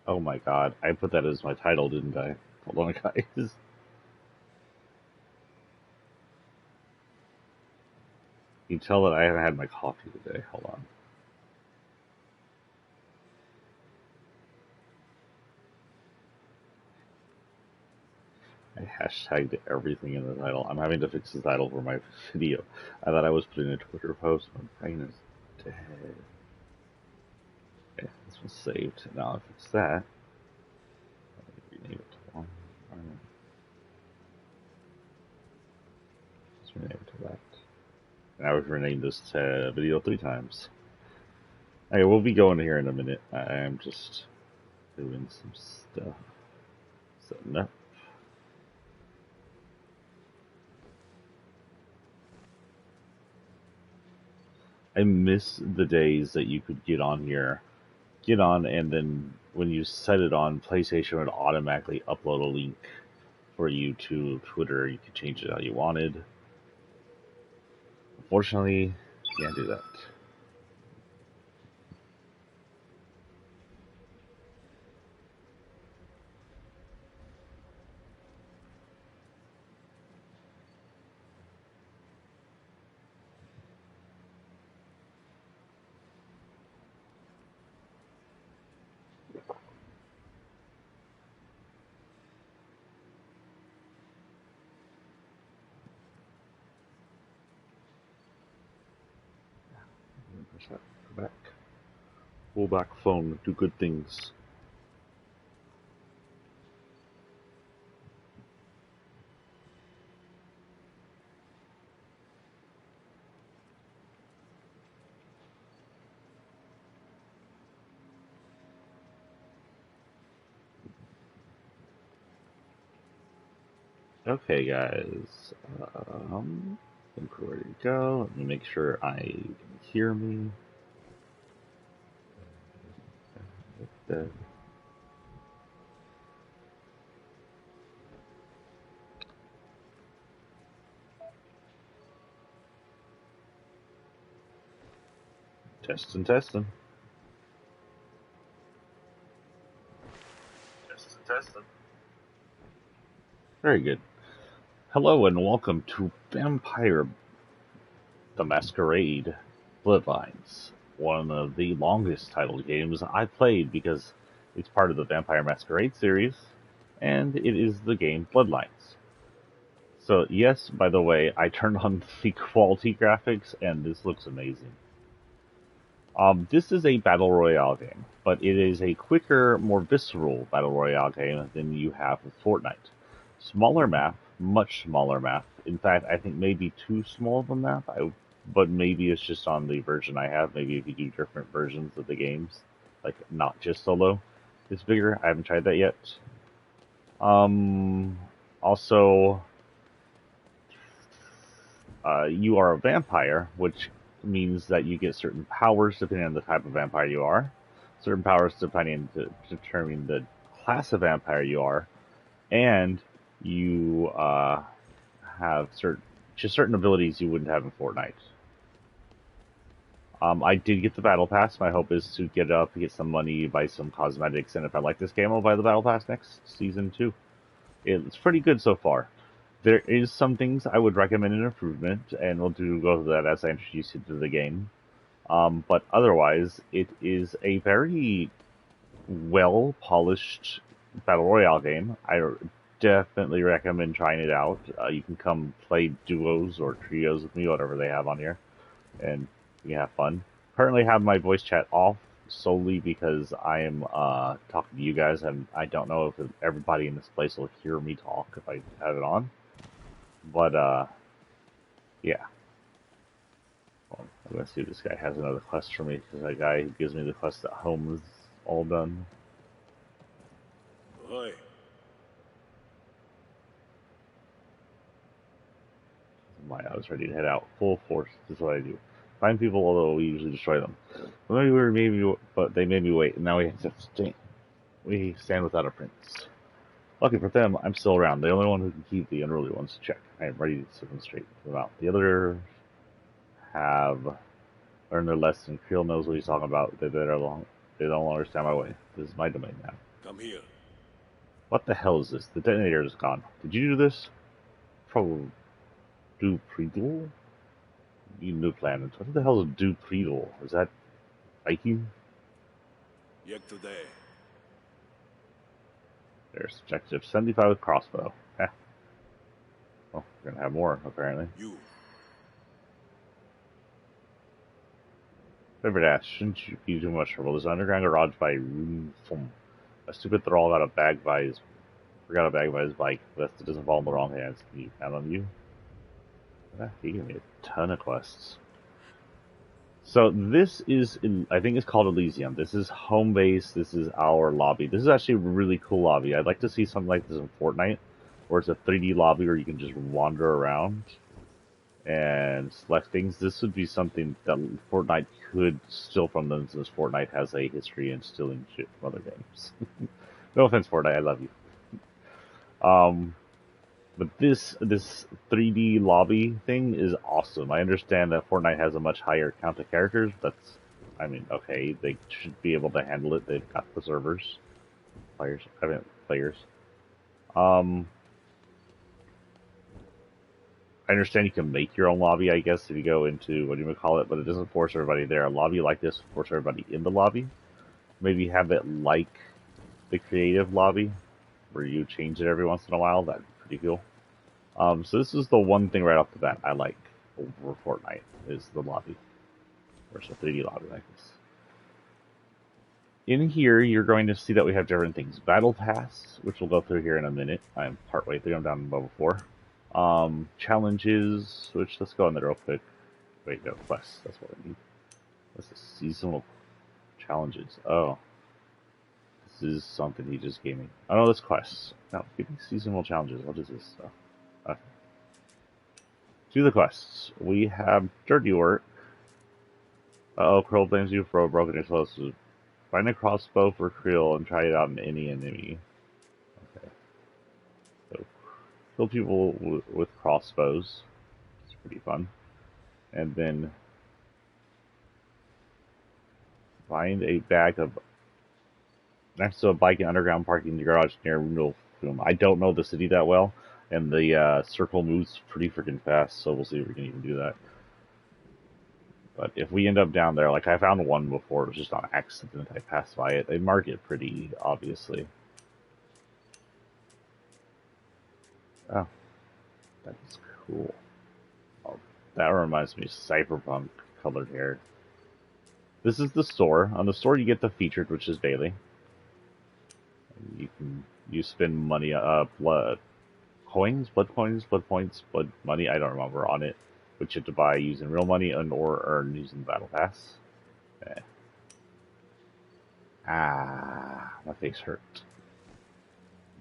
Oh my god, I put that as my title, didn't I? Hold on, guys. You can tell that I haven't had my coffee today. Hold on. I hashtagged everything in the title. I'm having to fix the title for my video. I thought I was putting a Twitter post. My brain is dead. Okay, this was saved. Now I'll fix that. Rename it to one. Let's rename it to that. Now we've renamed this video 3 times. Okay, we'll be going here in a minute. I am just doing some stuff. Setting up. I miss the days that you could get on here, and then when you set it on, PlayStation would automatically upload a link for you to Twitter. You could change it how you wanted. Unfortunately, you can't do that. Go back. Pull back phone. Do good things. Okay, guys. I think we're ready to go. Let me make sure I can hear me. Testing, testing. Testing. Very good. Hello and welcome to Vampyre the Masquerade Bloodlines, one of the longest titled games I played because it's part of the Vampire Masquerade series, and it is the game Bloodlines. So yes, by the way, I turned on the quality graphics, and this looks amazing. This is a battle royale game, but it is a quicker, more visceral battle royale game than you have with Fortnite. Smaller map, much smaller map. In fact, I think maybe too small of a map. But maybe it's just on the version I have. Maybe if you do different versions of the games, like not just solo, it's bigger. I haven't tried that yet. Also, you are a vampire, which means that you get certain powers depending on the type of vampire you are. Certain powers depending to determine the class of vampire you are, and you have certain abilities you wouldn't have in Fortnite. I did get the Battle Pass. My hope is to get it up, get some money, buy some cosmetics, and if I like this game, I'll buy the Battle Pass next season too. It's pretty good so far. There is some things I would recommend an improvement, and we'll go to that as I introduce you to the game. But otherwise, it is a very well-polished Battle Royale game. I definitely recommend trying it out. You can come play duos or trios with me, whatever they have on here, and you can have fun. Currently have my voice chat off solely because I am talking to you guys, and I don't know if everybody in this place will hear me talk if I have it on. But yeah. Well, I'm gonna see if this guy has another quest for me, because that guy who gives me the quest at home is all done. Oi. I was ready to head out full force. This is what I do. Find people, although we usually destroy them. But they made me wait, and now we stand without a prince. Lucky for them, I'm still around. The only one who can keep the unruly ones to check. I am ready to set them straight them out. The others have learned their lesson. Creel knows what he's talking about. They don't longer stand my way. This is my domain now. Come here. What the hell is this? The detonator is gone. Did you do this? Probably do predel? You new planets. What the hell is do predel? Is that Viking? Yet today. There's objective 75 with crossbow. Eh. Well, we're gonna have more, apparently. You. River Dash, shouldn't you be too much trouble? There's an underground garage by Room. A stupid thrall got a bag by his bike. But it doesn't fall in the wrong hands. Can you count on you? He gave me a ton of quests. So this is, I think it's called Elysium. This is home base. This is our lobby. This is actually a really cool lobby. I'd like to see something like this in Fortnite, where it's a 3D lobby where you can just wander around and select things. This would be something that Fortnite could steal from them, since Fortnite has a history in stealing shit from other games. No offense, Fortnite, I love you. But this 3D lobby thing is awesome. I understand that Fortnite has a much higher count of characters. I mean, okay, they should be able to handle it. They've got the servers, players. I understand you can make your own lobby, I guess, if you go into, what do you call it, but it doesn't force everybody there. A lobby like this will force everybody in the lobby. Maybe have it like the creative lobby, where you change it every once in a while. That'd be pretty cool. So this is the one thing right off the bat I like over Fortnite, is the lobby. Versus a 3D lobby like this. In here, you're going to see that we have different things. Battle Pass, which we'll go through here in a minute. I'm partway through, I'm down to level 4. Challenges, which, let's go on there real quick. Wait, no, quests, that's what I need. What's the seasonal challenges? Oh. This is something he just gave me. Oh no, that's quests. No, give me seasonal challenges. What is this stuff? Okay. Do the quests. We have dirty work. Krill blames you for a broken explosive. Find a crossbow for Krill and try it out on any enemy. Okay. So, kill people with crossbows. It's pretty fun. And then find a bag of next to a bike in underground parking in the garage near Noodle Room. I don't know the city that well, and the circle moves pretty freaking fast, so we'll see if we can even do that. But if we end up down there, like I found one before, it was just on accident. I passed by it. They mark it pretty obviously. Oh, that's cool. Oh, that reminds me of Cyberpunk colored hair. This is the store. On the store, you get the featured, which is daily. You spend money, blood points, blood money. I don't remember on it, which you have to buy using real money or earn using the battle pass. My face hurt.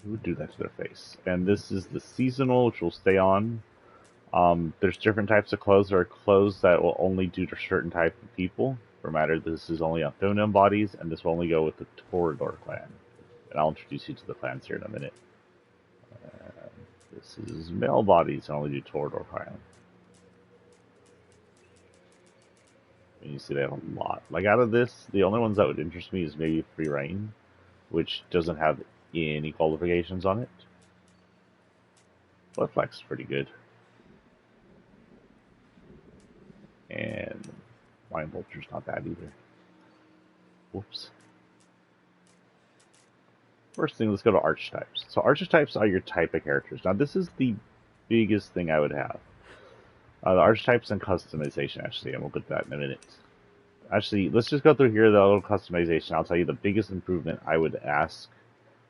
Who would do that to their face? And this is the seasonal, which will stay on. There's different types of clothes. There are clothes that will only do to certain type of people. For matter, this is only on feminine bodies, and this will only go with the Torador clan. And I'll introduce you to the clans here in a minute. This is male bodies, and only do Torador clan. And you see they have a lot. Like out of this, the only ones that would interest me is maybe Free Reign, which doesn't have any qualifications on it. Bloodflex is pretty good. And Wine Vulture's not bad either. Whoops. First thing, let's go to Archetypes. So Archetypes are your type of characters. Now this is the biggest thing I would have. The Archetypes and customization, actually, and we'll get to that in a minute. Actually, let's just go through here, the little customization. I'll tell you the biggest improvement I would ask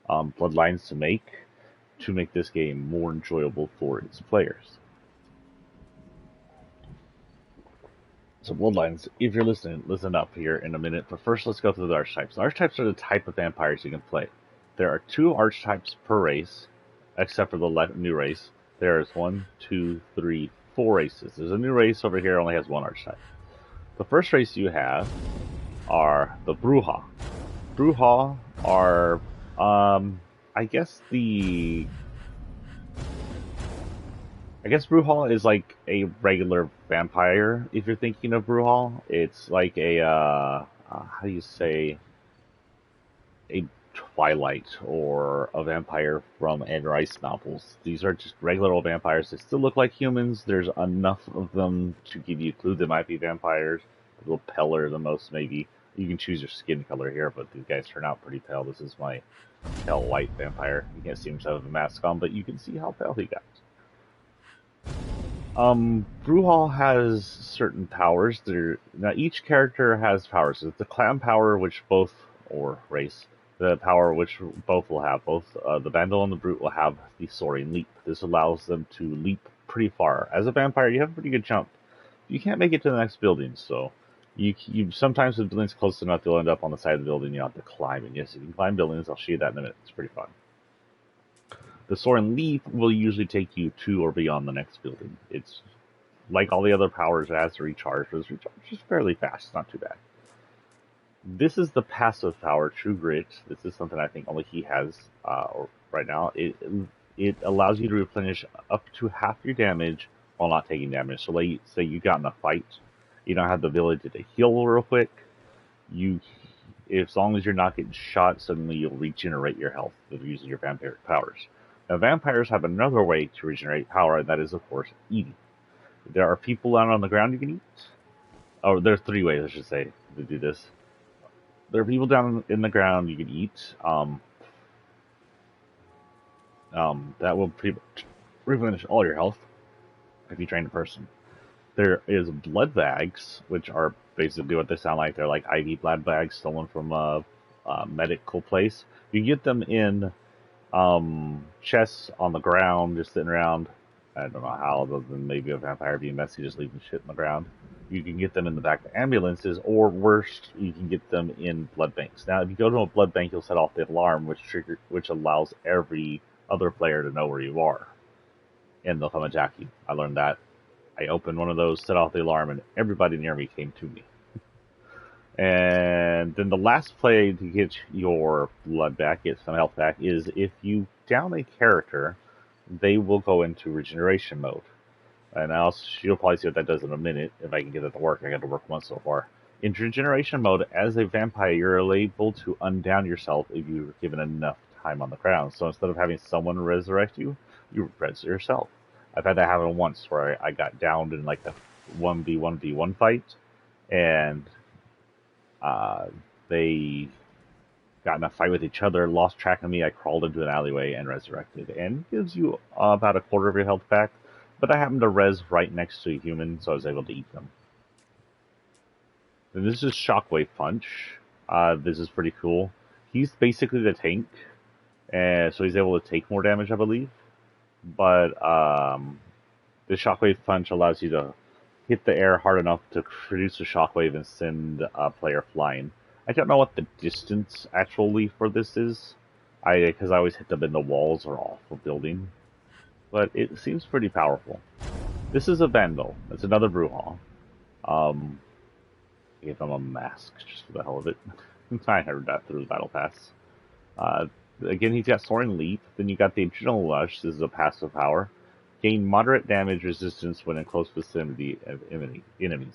Bloodlines to make this game more enjoyable for its players. So Bloodlines, if you're listening, listen up here in a minute. But first, let's go through the Archetypes. The Archetypes are the type of vampires you can play. There are 2 Archetypes per race, except for the new race. There's 1, 2, 3, 4 races. There's a new race over here, only has 1 Archetype. The first race you have are the Brujah. Brujah are, I guess Brujah is like a regular vampire. If you're thinking of Brujah, it's like a how do you say, a Twilight or a vampire from Anne Rice novels. These are just regular old vampires. They still look like humans. There's enough of them to give you a clue they might be vampires. A little paler than most, maybe. You can choose your skin color here, but these guys turn out pretty pale. This is my pale white vampire. You can't see him have a mask on, but you can see how pale he got. Brewhall has certain powers. Now each character has powers. It's the clan power, which both, or race, the power which both will have. Both the Vandal and the Brute will have the Soaring Leap. This allows them to leap pretty far. As a vampire, you have a pretty good jump. You can't make it to the next building, so you sometimes the building's close enough, you'll end up on the side of the building. You have to climb, and yes, you can climb buildings. I'll show you that in a minute. It's pretty fun. The Soaring Leap will usually take you to or beyond the next building. It's like all the other powers, it has to recharge, but it's recharges fairly fast. It's not too bad. This is the passive power, True Grit. This is something I think only he has right now. It allows you to replenish up to half your damage while not taking damage. So say you got in a fight, you don't have the ability to heal real quick. As long as you're not getting shot, suddenly you'll regenerate your health using your vampiric powers. Now, vampires have another way to regenerate power, and that is, of course, eating. There are people out on the ground you can eat. Oh, there are 3 ways, I should say, to do this. There are people down in the ground you can eat. That will pretty much replenish all your health if you train a person. There is blood bags, which are basically what they sound like. They're like IV blood bags stolen from a medical place. You can get them in chests on the ground, just sitting around. I don't know how, other than maybe a vampire being messy, just leaving shit in the ground. You can get them in the back of ambulances, or worse, you can get them in blood banks. Now, if you go to a blood bank, you'll set off the alarm, which allows every other player to know where you are, and they'll come attack you. I learned that. I opened one of those, set off the alarm, and everybody near me came to me. And then the last play to get your blood back, get some health back, is if you down a character, they will go into regeneration mode. And you'll probably see what that does in a minute, if I can get it to work. I got to work once so far. In regeneration mode, as a vampire, you're able to undown yourself if you're given enough time on the ground. So instead of having someone resurrect you, you resurrect yourself. I've had that happen once where I got downed in like the 1v1v1 fight, and they got in a fight with each other, lost track of me. I crawled into an alleyway and resurrected, and it gives you about a quarter of your health back. But I happened to res right next to a human, so I was able to eat them. And this is Shockwave Punch. This is pretty cool. He's basically the tank, and so he's able to take more damage, I believe. But the Shockwave Punch allows you to hit the air hard enough to produce a shockwave and send a player flying. I don't know what the distance actually for this is, because I always hit them in the walls or off a building. But it seems pretty powerful. This is a Vandal. It's another Brewhall. I gave him a mask just for the hell of it. I heard that through the Battle Pass. Again, he's got Soaring Leap. Then you got the Adrenal Rush. This is a passive power. Gain moderate damage resistance when in close vicinity of enemies.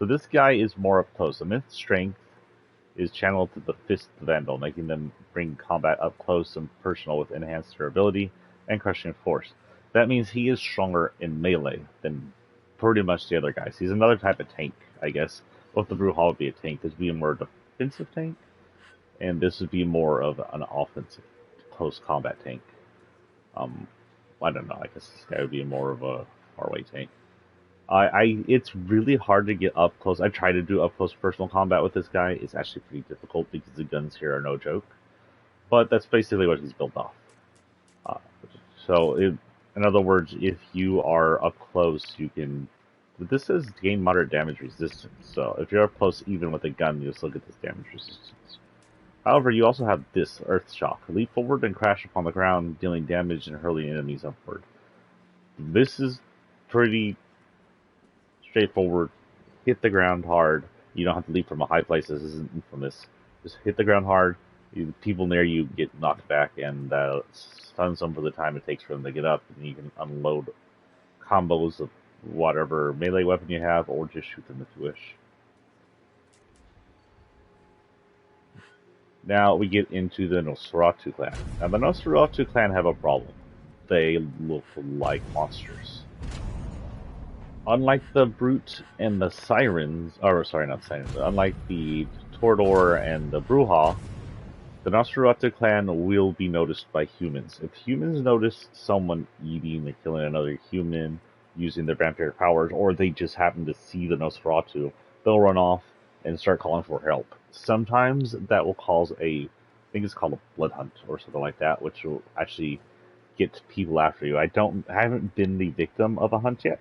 So this guy is more up close. The Myth Strength is channeled to the Fist of the Vandal, making them bring combat up close and personal with enhanced durability and crushing force. That means he is stronger in melee than pretty much the other guys. He's another type of tank, I guess. Both the Brewhall would be a tank. This would be a more defensive tank, and this would be more of an offensive close combat tank. I don't know. I guess this guy would be more of a far-away tank. It's really hard to get up close. I try to do up close personal combat with this guy. It's actually pretty difficult because the guns here are no joke. But that's basically what he's built off. In other words, if you are up close, you can. This says gain moderate damage resistance. So if you're up close, even with a gun, you'll still get this damage resistance. However, you also have this Earth Shock. Leap forward and crash upon the ground, dealing damage and hurling enemies upward. This is pretty straightforward. Hit the ground hard. You don't have to leap from a high place. This isn't Infamous. Just hit the ground hard. People near you get knocked back, and stuns them for the time it takes for them to get up. And you can unload combos of whatever melee weapon you have, or just shoot them if you wish. Now we get into the Nosferatu clan. Now the Nosferatu clan have a problem. They look like monsters. Unlike the Brute and the Sirens, or sorry, not Sirens, unlike the Toreador and the Bruja, the Nosferatu clan will be noticed by humans. If humans notice someone eating or killing another human using their vampire powers, or they just happen to see the Nosferatu, they'll run off and start calling for help. Sometimes that will cause I think it's called a blood hunt or something like that, which will actually get people after you. I haven't been the victim of a hunt yet,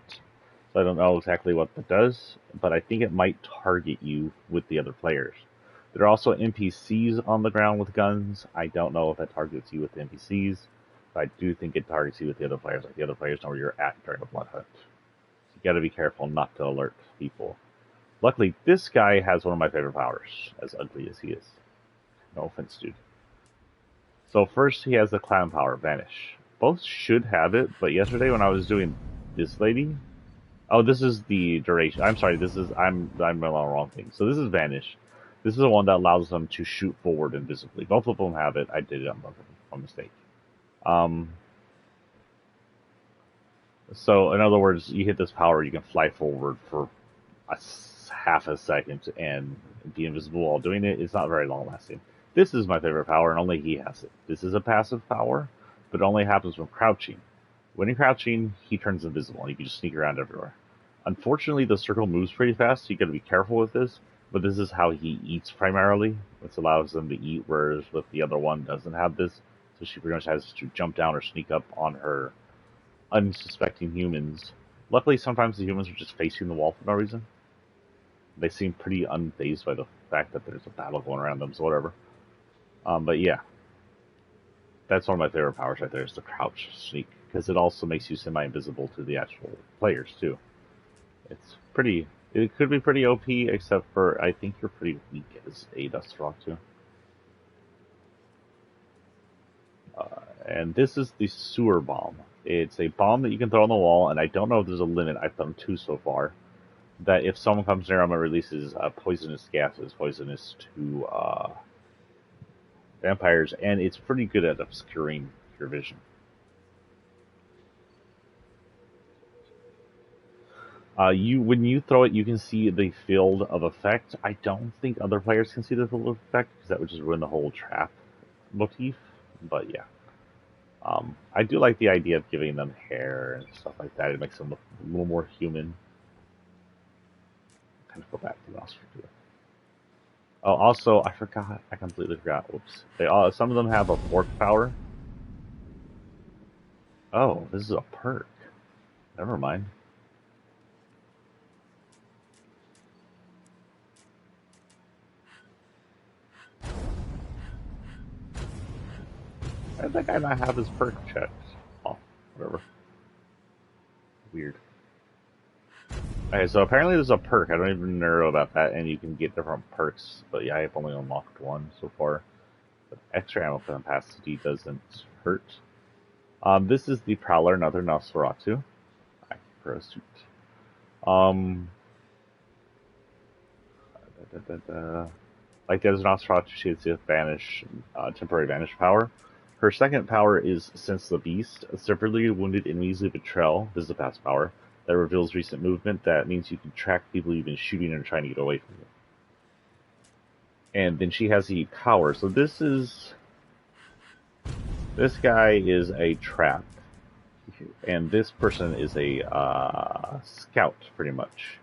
so I don't know exactly what that does, but I think it might target you with the other players. There are also NPCs on the ground with guns. I don't know if that targets you with the NPCs, but I do think it targets you with the other players. Like the other players know where you're at during a blood hunt. So you gotta be careful not to alert people. Luckily, this guy has one of my favorite powers, as ugly as he is. No offense, dude. So first he has the clown power, Vanish. Both should have it, but yesterday when I was doing this lady... Oh, this is the duration. I'm sorry, I'm on the wrong thing. So this is Vanish. This is the one that allows them to shoot forward invisibly. Both of them have it. I did it on mistake. So in other words, you hit this power, you can fly forward for half a second and be invisible while doing it. It's not very long lasting. This is my favorite power, and only he has it. This is a passive power, but it only happens when crouching. When you're crouching, he turns invisible, and you can just sneak around everywhere. Unfortunately, the circle moves pretty fast, so you got to be careful with this. But this is how he eats primarily, which allows them to eat, whereas with the other one doesn't have this. So she pretty much has to jump down or sneak up on her unsuspecting humans. Luckily, sometimes the humans are just facing the wall for no reason. They seem pretty unfazed by the fact that there's a battle going around them, so whatever. But yeah, that's one of my favorite powers right there, is the crouch sneak, because it also makes you semi-invisible to the actual players too. It could be pretty OP, except for I think you're pretty weak as a Nosferatu. And this is the sewer bomb. It's a bomb that you can throw on the wall, and I don't know if there's a limit. I've thrown 2 so far. That if someone comes near them, it releases poisonous gases, poisonous to vampires, and it's pretty good at obscuring your vision. When you throw it, you can see the field of effect. I don't think other players can see the field of effect, because that would just ruin the whole trap motif. But yeah. I do like the idea of giving them hair and stuff like that. It makes them look a little more human. Kind of go back to Nosferatu. Oh, also, I forgot. I completely forgot. Whoops. Some of them have a fork power. Oh, this is a perk. Never mind. I think I might have his perk checked. Oh, whatever. Weird. Okay, so apparently there's a perk. I don't even know about that, and you can get different perks. But yeah, I've only unlocked one so far. But extra ammo capacity doesn't hurt. This is the Prowler, another Nosferatu. I prefer a suit. Like there's Nosferatu, she has the temporary vanish power. Her second power is Sense the Beast. Severely wounded enemies leave a trail. This is a passive power that reveals recent movement. That means you can track people you've been shooting and trying to get away from you. And then she has the power. So this guy is a trap, and this person is a scout, pretty much.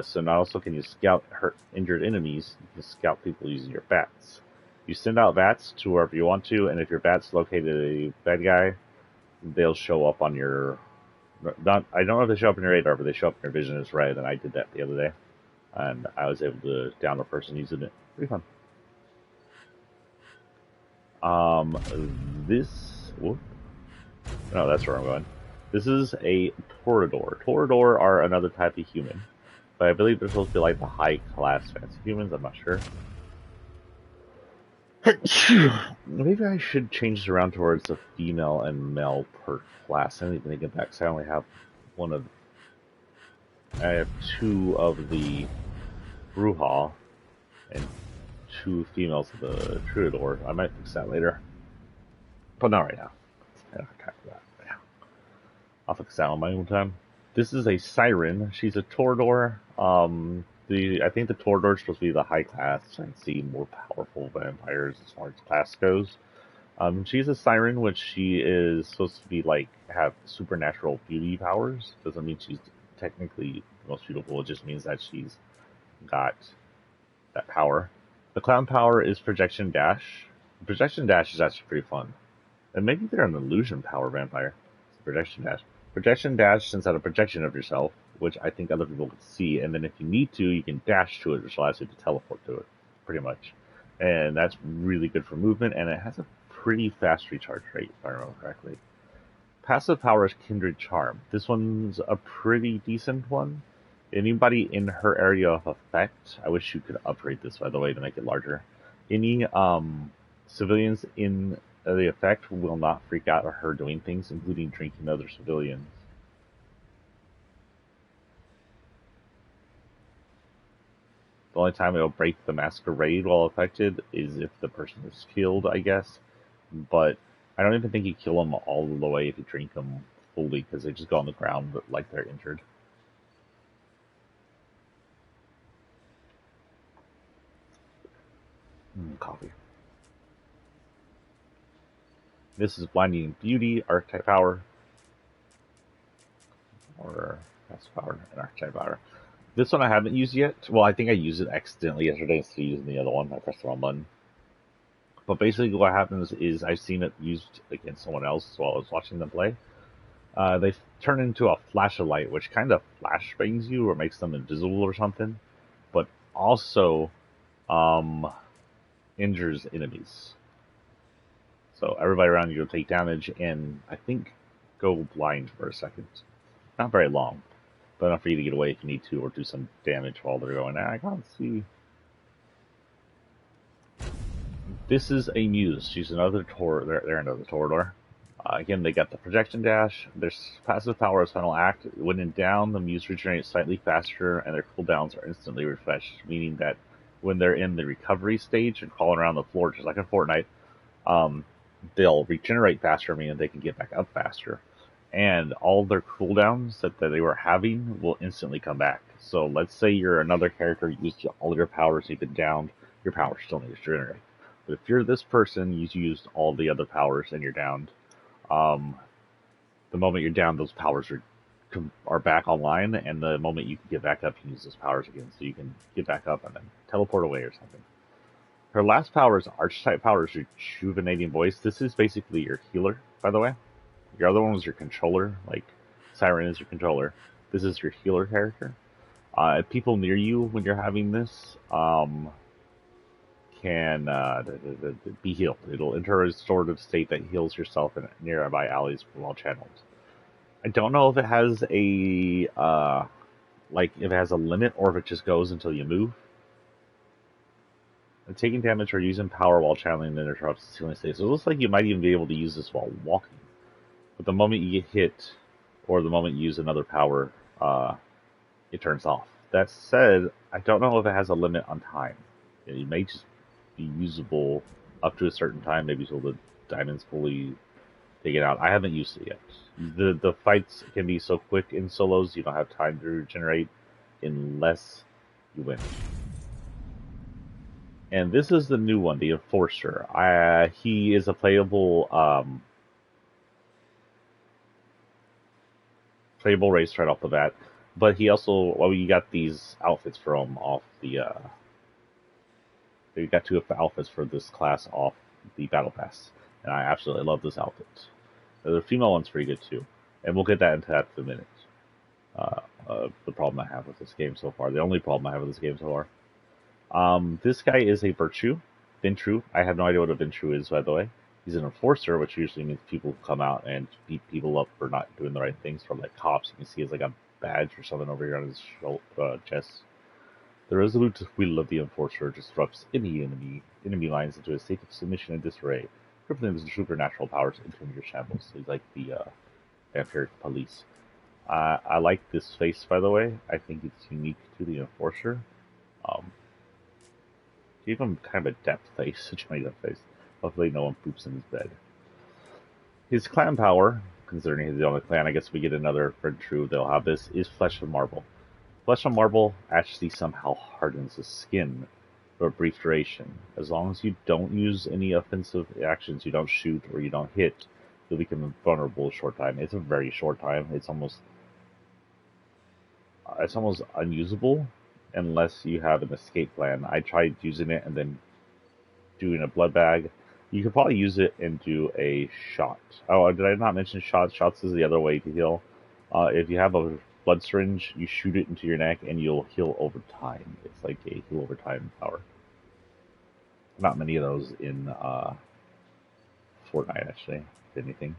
So not also can you scout hurt injured enemies, you can scout people using your bats. You send out bats to wherever you want to, and if your bats located a bad guy, they'll show up on your... I don't know if they show up in your radar, but they show up in your vision as red, and I did that the other day. And I was able to down a person using it. Pretty fun. Whoop. No, that's where I'm going. This is a Toreador. Toreador are another type of human, but I believe they're supposed to be like the high-class fancy humans, I'm not sure. Maybe I should change this around towards the female and male per class. I didn't even think of that, because I only have I have 2 of the Bruja and two females of the Troubadour. I might fix that later. But not right now. I don't have time for that. Yeah. I'll fix that on my own time. This is a Siren. She's a Toreador. I think the Toreador is supposed to be the high class. I see more powerful vampires as far as class goes. She's a Siren, which she is supposed to be like have supernatural beauty powers. Doesn't mean she's technically the most beautiful. It just means that she's got that power. The clown power is projection dash. Projection dash is actually pretty fun. And maybe they're an illusion power vampire. Projection dash. Projection dash sends out a projection of yourself, which I think other people can see, and then if you need to, you can dash to it, which allows you to teleport to it, pretty much. And that's really good for movement, and it has a pretty fast recharge rate, if I remember correctly. Passive power is Kindred Charm. This one's a pretty decent one. Anybody in her area of effect, I wish you could upgrade this, by the way, to make it larger. Any civilians in the effect will not freak out at her doing things, including drinking other civilians. The only time it'll break the masquerade while affected is if the person is killed, I guess. But I don't even think you kill them all the way if you drink them fully, because they just go on the ground like they're injured. Coffee. This is Blinding Beauty, Archetype Power. Or Passive Power and Archetype Power. This one I haven't used yet. Well, I think I used it accidentally yesterday instead of using the other one. I pressed the wrong button. But basically what happens is I've seen it used against someone else while I was watching them play. They turn into a flash of light, which kind of flashbangs you or makes them invisible or something. But also injures enemies. So everybody around you will take damage and I think go blind for a second. Not very long, but enough for you to get away if you need to or do some damage while they're going. I can't see. This is a Muse. She's another they're another Toreador. Again, they got the projection dash. Their passive power is final act. When in down, the Muse regenerates slightly faster and their cooldowns are instantly refreshed, meaning that when they're in the recovery stage and crawling around the floor, just like in Fortnite, they'll regenerate faster, meaning they can get back up faster. And all their cooldowns that they were having will instantly come back. So let's say you're another character, you used all your powers, you've been downed, your power still needs to regenerate. But if you're this person, you've used all the other powers and you're downed, the moment you're down, those powers are back online, and the moment you can get back up, you can use those powers again, so you can get back up and then teleport away or something. Her last power is Archetype power, is Rejuvenating Voice. This is basically your healer, by the way. Your other one was your controller, like Siren is your controller. This is your healer character. People near you when you're having this can be healed. It'll enter a restorative state that heals yourself and nearby allies while channeled. I don't know if it has a if it has a limit or if it just goes until you move. And taking damage or using power while channeling interrupts the healing state. So it looks like you might even be able to use this while walking. But the moment you get hit, or the moment you use another power, it turns off. That said, I don't know if it has a limit on time. It may just be usable up to a certain time, maybe until the diamond's fully taken out. I haven't used it yet. The fights can be so quick in solos, you don't have time to regenerate unless you win. And this is the new one, the Enforcer. He is a playable race right off the bat, but he also, you got these outfits for him off the you got two outfits for this class off the battle pass, and I absolutely love this outfit. The female one's pretty good too, and we'll get that into that in a minute. The problem I have with this game so far, the only problem I have with this game so far. This guy is a Virtue. Ventru. I have no idea what a Ventru is, by the way. He's an Enforcer, which usually means people come out and beat people up for not doing the right things, from like cops. You can see he has like a badge or something over here on his chest. The resolute will of the Enforcer disrupts any enemy lines into a state of submission and disarray, crippling his supernatural powers into your shambles. He's like the vampire police. I like this face, by the way. I think it's unique to the Enforcer. Give him kind of a depth face, a joined up face. Hopefully no one poops in his bed. His clan power, considering he's the only clan, I guess we get another friend true that'll have this, is Flesh of Marble. Flesh of Marble actually somehow hardens the skin for a brief duration. As long as you don't use any offensive actions, you don't shoot or you don't hit, you'll become vulnerable a short time. It's a very short time. It's almost unusable unless you have an escape plan. I tried using it and then doing a blood bag. You could probably use it and do a shot. Oh, did I not mention shots? Shots is the other way to heal. If you have a blood syringe, you shoot it into your neck and you'll heal over time. It's like a heal over time power. Not many of those in Fortnite, actually, if anything.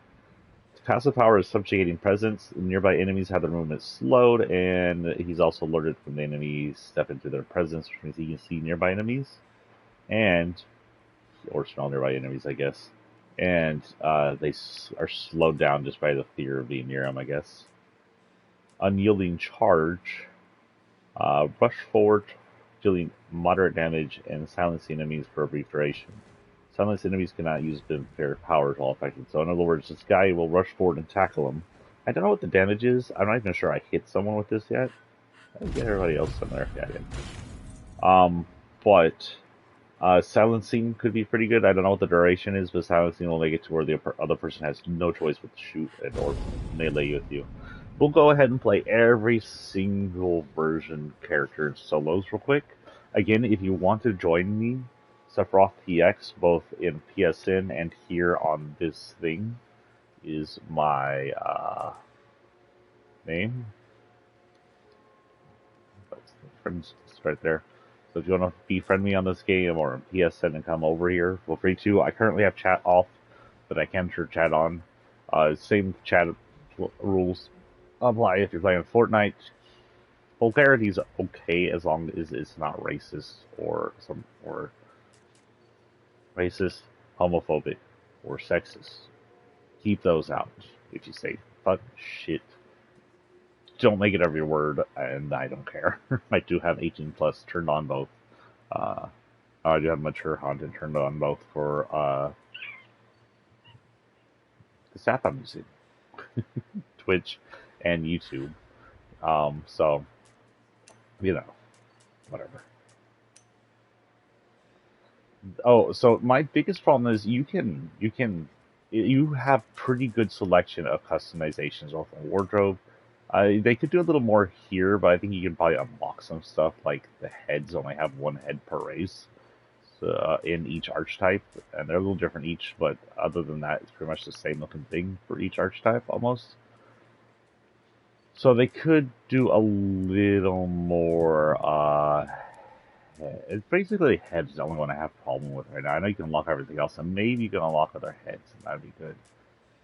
His passive power is subjugating presence. Nearby enemies have their movement slowed, and he's also alerted when the enemies step into their presence, which means he can see nearby enemies. Or smell nearby enemies, I guess. And they are slowed down just by the fear of being near them, I guess. Unyielding charge. Rush forward, dealing moderate damage and silencing enemies for a brief duration. Silenced enemies cannot use vampyre powers while affected. So in other words, this guy will rush forward and tackle him. I don't know what the damage is. I'm not even sure I hit someone with this yet. I get everybody else in there. Yeah, I did. But silencing could be pretty good. I don't know what the duration is, but silencing will make it to where the other person has no choice but to shoot and or melee with you. We'll go ahead and play every single version character in solos real quick. Again, if you want to join me, Sephiroth TX, both in PSN and here on this thing, is my name. That's the friends right there. So if you want to befriend me on this game or in PSN and come over here, feel free to. I currently have chat off, but I can turn chat on. Same chat rules apply if you're playing Fortnite. Vulgarity is okay as long as it's not racist or racist, homophobic, or sexist. Keep those out. If you say fuck, shit, don't make it every word, and I don't care. I do have 18 plus turned on both. I do have mature content turned on both for this app I'm using, Twitch and YouTube. So, you know, whatever. Oh, so my biggest problem is you have pretty good selection of customizations off the wardrobe. They could do a little more here, but I think you can probably unlock some stuff, like the heads only have one head per race in each archetype, and they're a little different each, but other than that, it's pretty much the same looking thing for each archetype, almost. So they could do a little more, it's basically heads the only one I have a problem with right now. I know you can unlock everything else, and maybe you can unlock other heads, and that'd be good.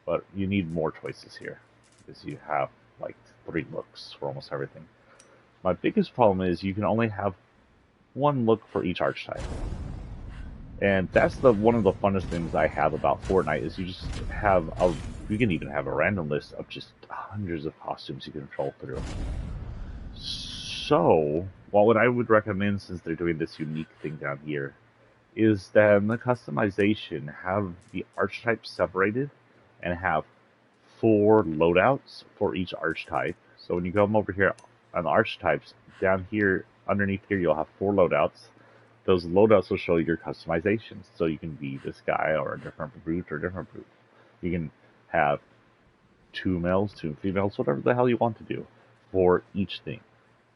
But you need more choices here, because you have like 3 looks for almost everything. My biggest problem is you can only have 1 look for each archetype. And that's one of the funnest things I have about Fortnite is you just have you can even have a random list of just hundreds of costumes you can control through. So, what I would recommend, since they're doing this unique thing down here, is that in the customization, have the archetypes separated and have 4 loadouts for each archetype. So when you come over here on the archetypes, down here, underneath here, you'll have 4 loadouts. Those loadouts will show your customizations. So you can be this guy or a different brute or a different brute. You can have 2 males, 2 females, whatever the hell you want to do for each thing.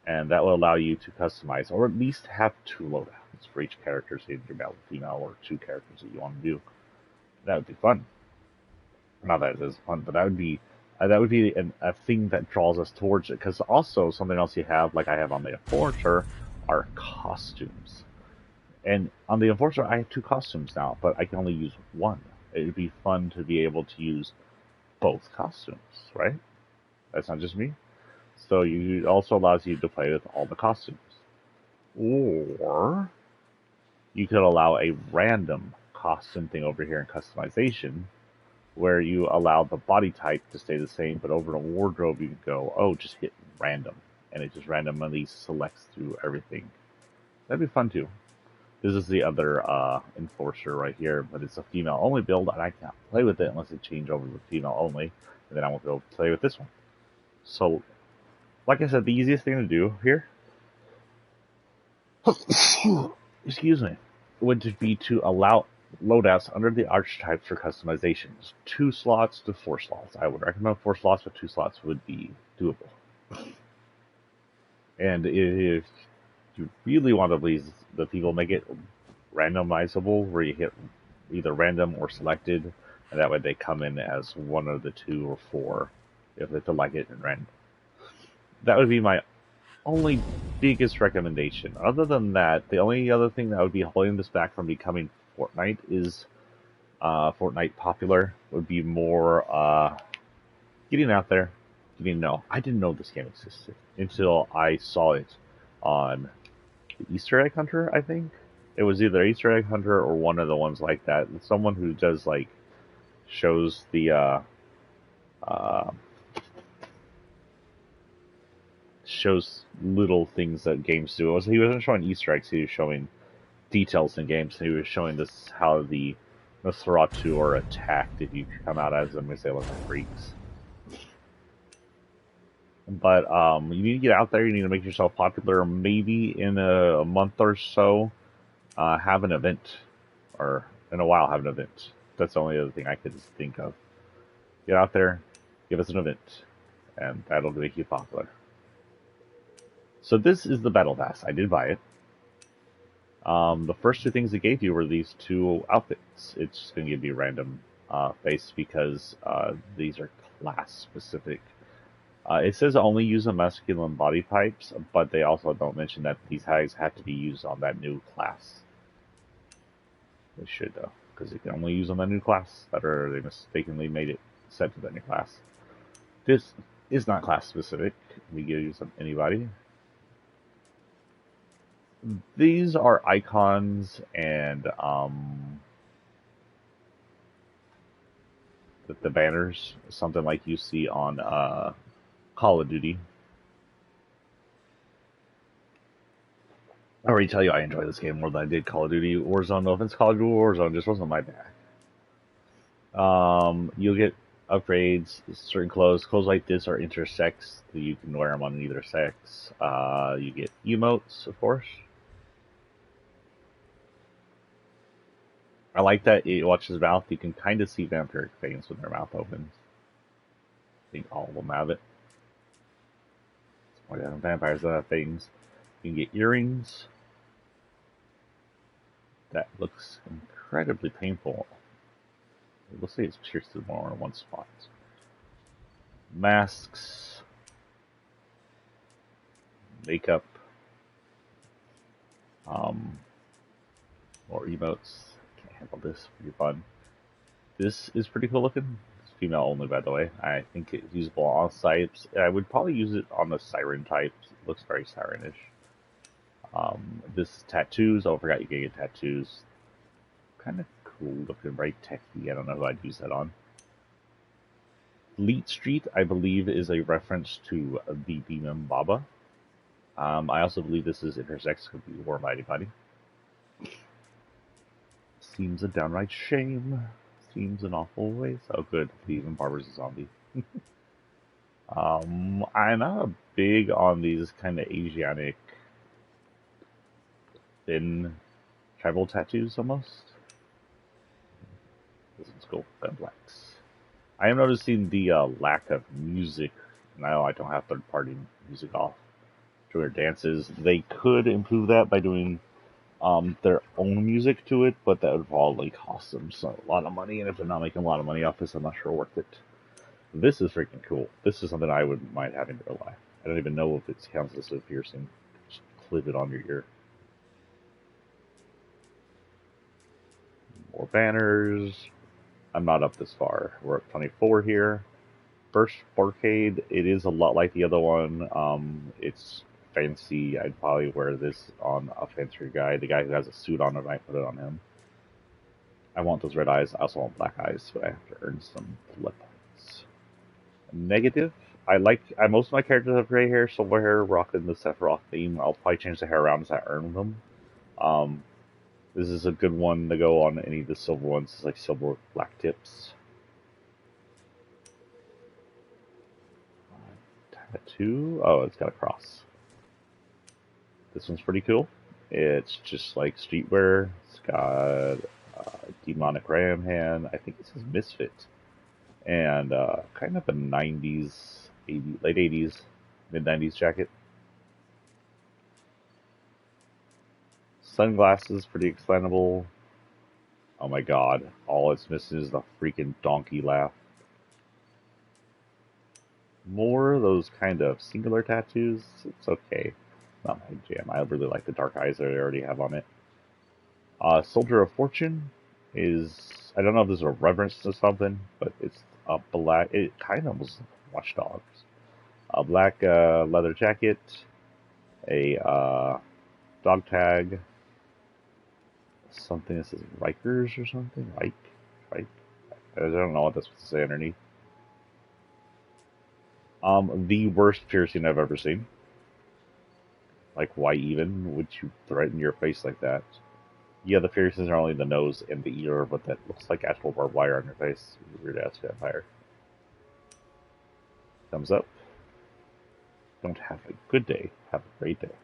And that will allow you to customize, or at least have 2 loadouts for each character, so either male or female, or 2 characters that you want to do. That would be fun. Not that it is fun, but that would be a thing that draws us towards it. Because also something else you have, like I have on the Enforcer, are costumes. And on the Enforcer, I have 2 costumes now, but I can only use 1. It would be fun to be able to use both costumes, right? That's not just me. So it also allows you to play with all the costumes. Or you could allow a random costume thing over here in customization, where you allow the body type to stay the same, but over in a wardrobe you can go, oh, just hit random, and it just randomly selects through everything. That'd be fun too. This is the other enforcer right here, but it's a female only build, and I can't play with it unless I change over to female only, and then I won't be able to play with this one. So, like I said, the easiest thing to do here, excuse me, would be to allow loadouts under the archetypes for customizations. 2 slots to 4 slots. I would recommend 4 slots, but 2 slots would be doable. And if you really want to please the people, make it randomizable, where you hit either random or selected, and that way they come in as one of the 2 or 4 if they feel like it in random. That would be my only biggest recommendation. Other than that, the only other thing that would be holding this back from becoming Fortnite is Fortnite popular. Would be more getting out there, getting to know. I didn't know this game existed until I saw it on the Easter Egg Hunter, I think. It was either Easter Egg Hunter or one of the ones like that. Someone who does like shows the shows little things that games do. He wasn't showing Easter eggs, he was showing details in games. He was showing this how the Nosferatu are attacked if you come out as them, as they look like freaks. But you need to get out there, you need to make yourself popular. Maybe in a month or so, have an event. Or in a while, have an event. That's the only other thing I could think of. Get out there, give us an event, and that'll make you popular. So this is the Battle Pass. I did buy it. The first 2 things it gave you were these 2 outfits. It's just going to give you random face because these are class specific. It says only use a masculine body types, but they also don't mention that these tags have to be used on that new class. They should though, because you can only use on that new class. Or they mistakenly made it set to that new class. This is not class specific. We can use on anybody. These are icons and the banners, something like you see on Call of Duty. I already tell you I enjoy this game more than I did Call of Duty Warzone. No offense, Call of Duty Warzone just wasn't my bag. You'll get upgrades, certain clothes. Clothes like this are intersex, so you can wear them on either sex. You get emotes, of course. I like that it watches his mouth. You can kind of see vampiric fangs when their mouth opens. I think all of them have it. Why do vampires that have fangs? You can get earrings. That looks incredibly painful. We'll see it's pierced to more in one spot. Masks. Makeup. More emotes. Can't handle this. Pretty fun. This is pretty cool looking. It's female only, by the way. I think it's usable on sites. I would probably use it on the Siren type. It looks very Siren-ish. This is tattoos. Oh, I forgot you can get tattoos. Kind of cool looking, very techy. I don't know who I'd use that on. Fleet Street, I believe, is a reference to the Demon Baba. I also believe this is intersex, could be War Mighty Body. Seems a downright shame. Seems an awful waste. Oh, good. The Demon Barber's a zombie. I'm not big on these kind of Asiatic thin tribal tattoos almost. This one's cool. Complex. I am noticing the lack of music. Now I don't have third-party music off to their dances. They could improve that by doing their own music to it, but that would probably cost them a lot of money, and if they're not making a lot of money off this, I'm not sure worth it. This is freaking cool. This is something I wouldn't mind having in real life. I don't even know if it counts as a piercing. Just clip it on your ear. More banners. I'm not up this far. We're at 24 here. First Barcade, it is a lot like the other one. It's fancy. I'd probably wear this on a fancier guy. The guy who has a suit on, I might put it on him. I want those red eyes. I also want black eyes, but I have to earn some blood points. Negative. Most of my characters have gray hair, silver hair, rocking the Sephiroth theme. I'll probably change the hair around as I earn them. This is a good one to go on any of the silver ones. It's like silver with black tips. Tattoo. Oh, it's got a cross. This one's pretty cool. It's just like streetwear. It's got demonic ram hand. I think it says Misfit. And kind of a 90s, late 80s, mid 90s jacket. Sunglasses, pretty explainable. Oh my god, all it's missing is the freaking donkey laugh. More of those kind of singular tattoos, it's okay. Not my jam. I really like the dark eyes that I already have on it. Soldier of Fortune is, I don't know if this is a reference to something, but it's a black, it kind of was Watch Dogs. A black leather jacket, a dog tag, something that says Rikers or something. Rike. I don't know what that's supposed to say underneath. The worst piercing I've ever seen. Like, why even would you threaten your face like that? Yeah, the piercings are only the nose and the ear, but that looks like actual barbed wire on your face. Weird ass vampire. Thumbs up. Don't have a good day. Have a great day.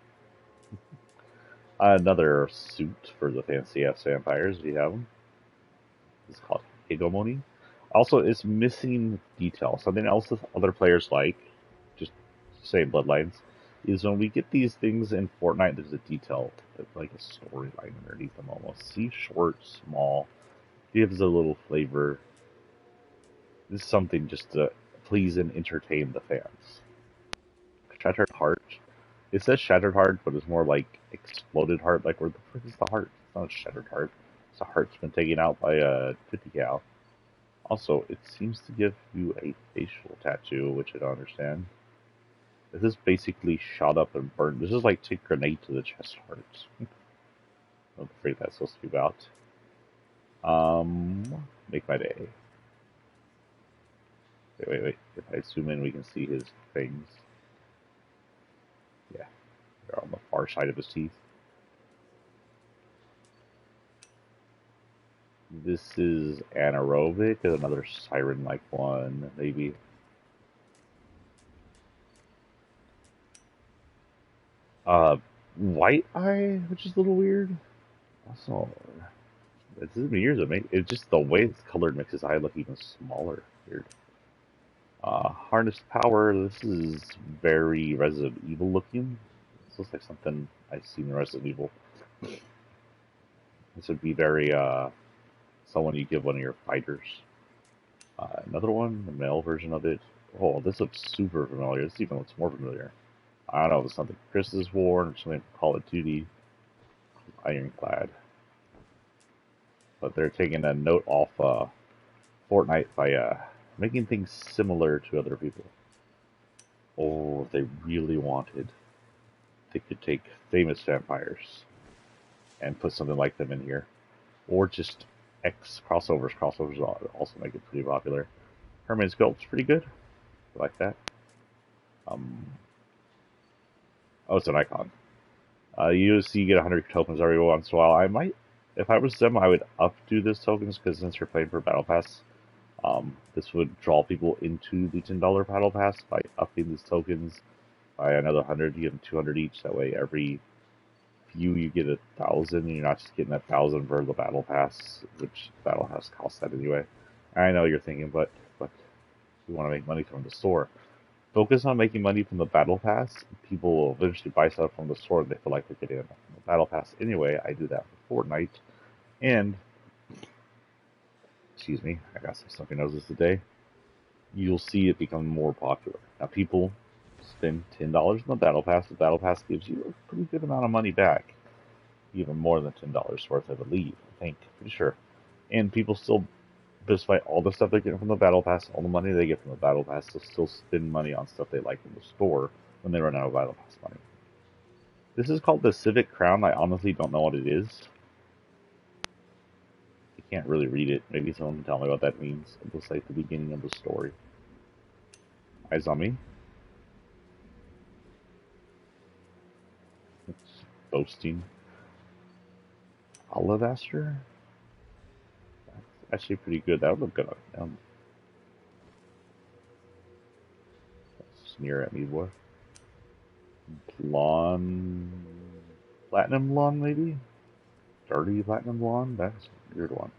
Another suit for the fancy ass vampires. Do you have them? It's called Hegemony. Also, it's missing detail. Something else that other players like, just say Bloodlines, is when we get these things in Fortnite, there's a detail, like a storyline underneath them almost. See, short, small, gives a little flavor. This is something just to please and entertain the fans. Shattered Heart. It says Shattered Heart, but it's more like Exploded Heart. Like, where the frick is the heart? It's not a Shattered Heart. It's a heart's been taken out by a 50 cal. Also, it seems to give you a facial tattoo, which I don't understand. This is basically shot up and burned. This is like take grenade to the chest hearts. I'm afraid that's supposed to be about. Make my day. Wait. If I zoom in, we can see his fangs. Yeah, they're on the far side of his teeth. This is anaerobic, another Siren-like one, maybe. White eye, which is a little weird. Also, it's years of make. It's just the way it's colored makes his eye look even smaller. Weird. Harness power. This is very Resident Evil looking. This looks like something I've seen in Resident Evil. This would be very someone you give one of your fighters. Another one, the male version of it. Oh, this looks super familiar. This even looks more familiar. I don't know if it's something Chris has worn or something from Call of Duty. Ironclad. But they're taking a note off Fortnite by making things similar to other people. Or if they really wanted, they could take famous vampires and put something like them in here. Or just X crossovers. Crossovers also make it pretty popular. Herman's Gulp's pretty good. I like that. Oh, it's an icon. You get 100 tokens every once in a while. I might, if I was them, I would updo this tokens because since you're playing for Battle Pass, this would draw people into the $10 Battle Pass by upping these tokens by another 100. You give them 200 each. That way, every few you get 1,000, and you're not just getting 1,000 for the Battle Pass, which the Battle Pass costs that anyway. I know you're thinking, but we want to make money from the store. Focus on making money from the Battle Pass. People will eventually buy stuff from the store if they feel like they're getting enough from the Battle Pass. Anyway, I do that for Fortnite. And, excuse me, I got some stuffy noses today. You'll see it become more popular. Now, people spend $10 on the Battle Pass. The Battle Pass gives you a pretty good amount of money back. Even more than $10 worth, I believe. I think. Pretty sure. And people still, despite all the stuff they're getting from the Battle Pass, all the money they get from the Battle Pass, they'll still spend money on stuff they like in the store when they run out of Battle Pass money. This is called the Civic Crown. I honestly don't know what it is. I can't really read it. Maybe someone can tell me what that means. It looks like the beginning of the story. Eyes on me. It's boasting. Alabaster? That's actually pretty good. That would look good on him. Sneer at me, boy. Blonde. Platinum blonde, maybe? Dirty platinum blonde? That's a weird one.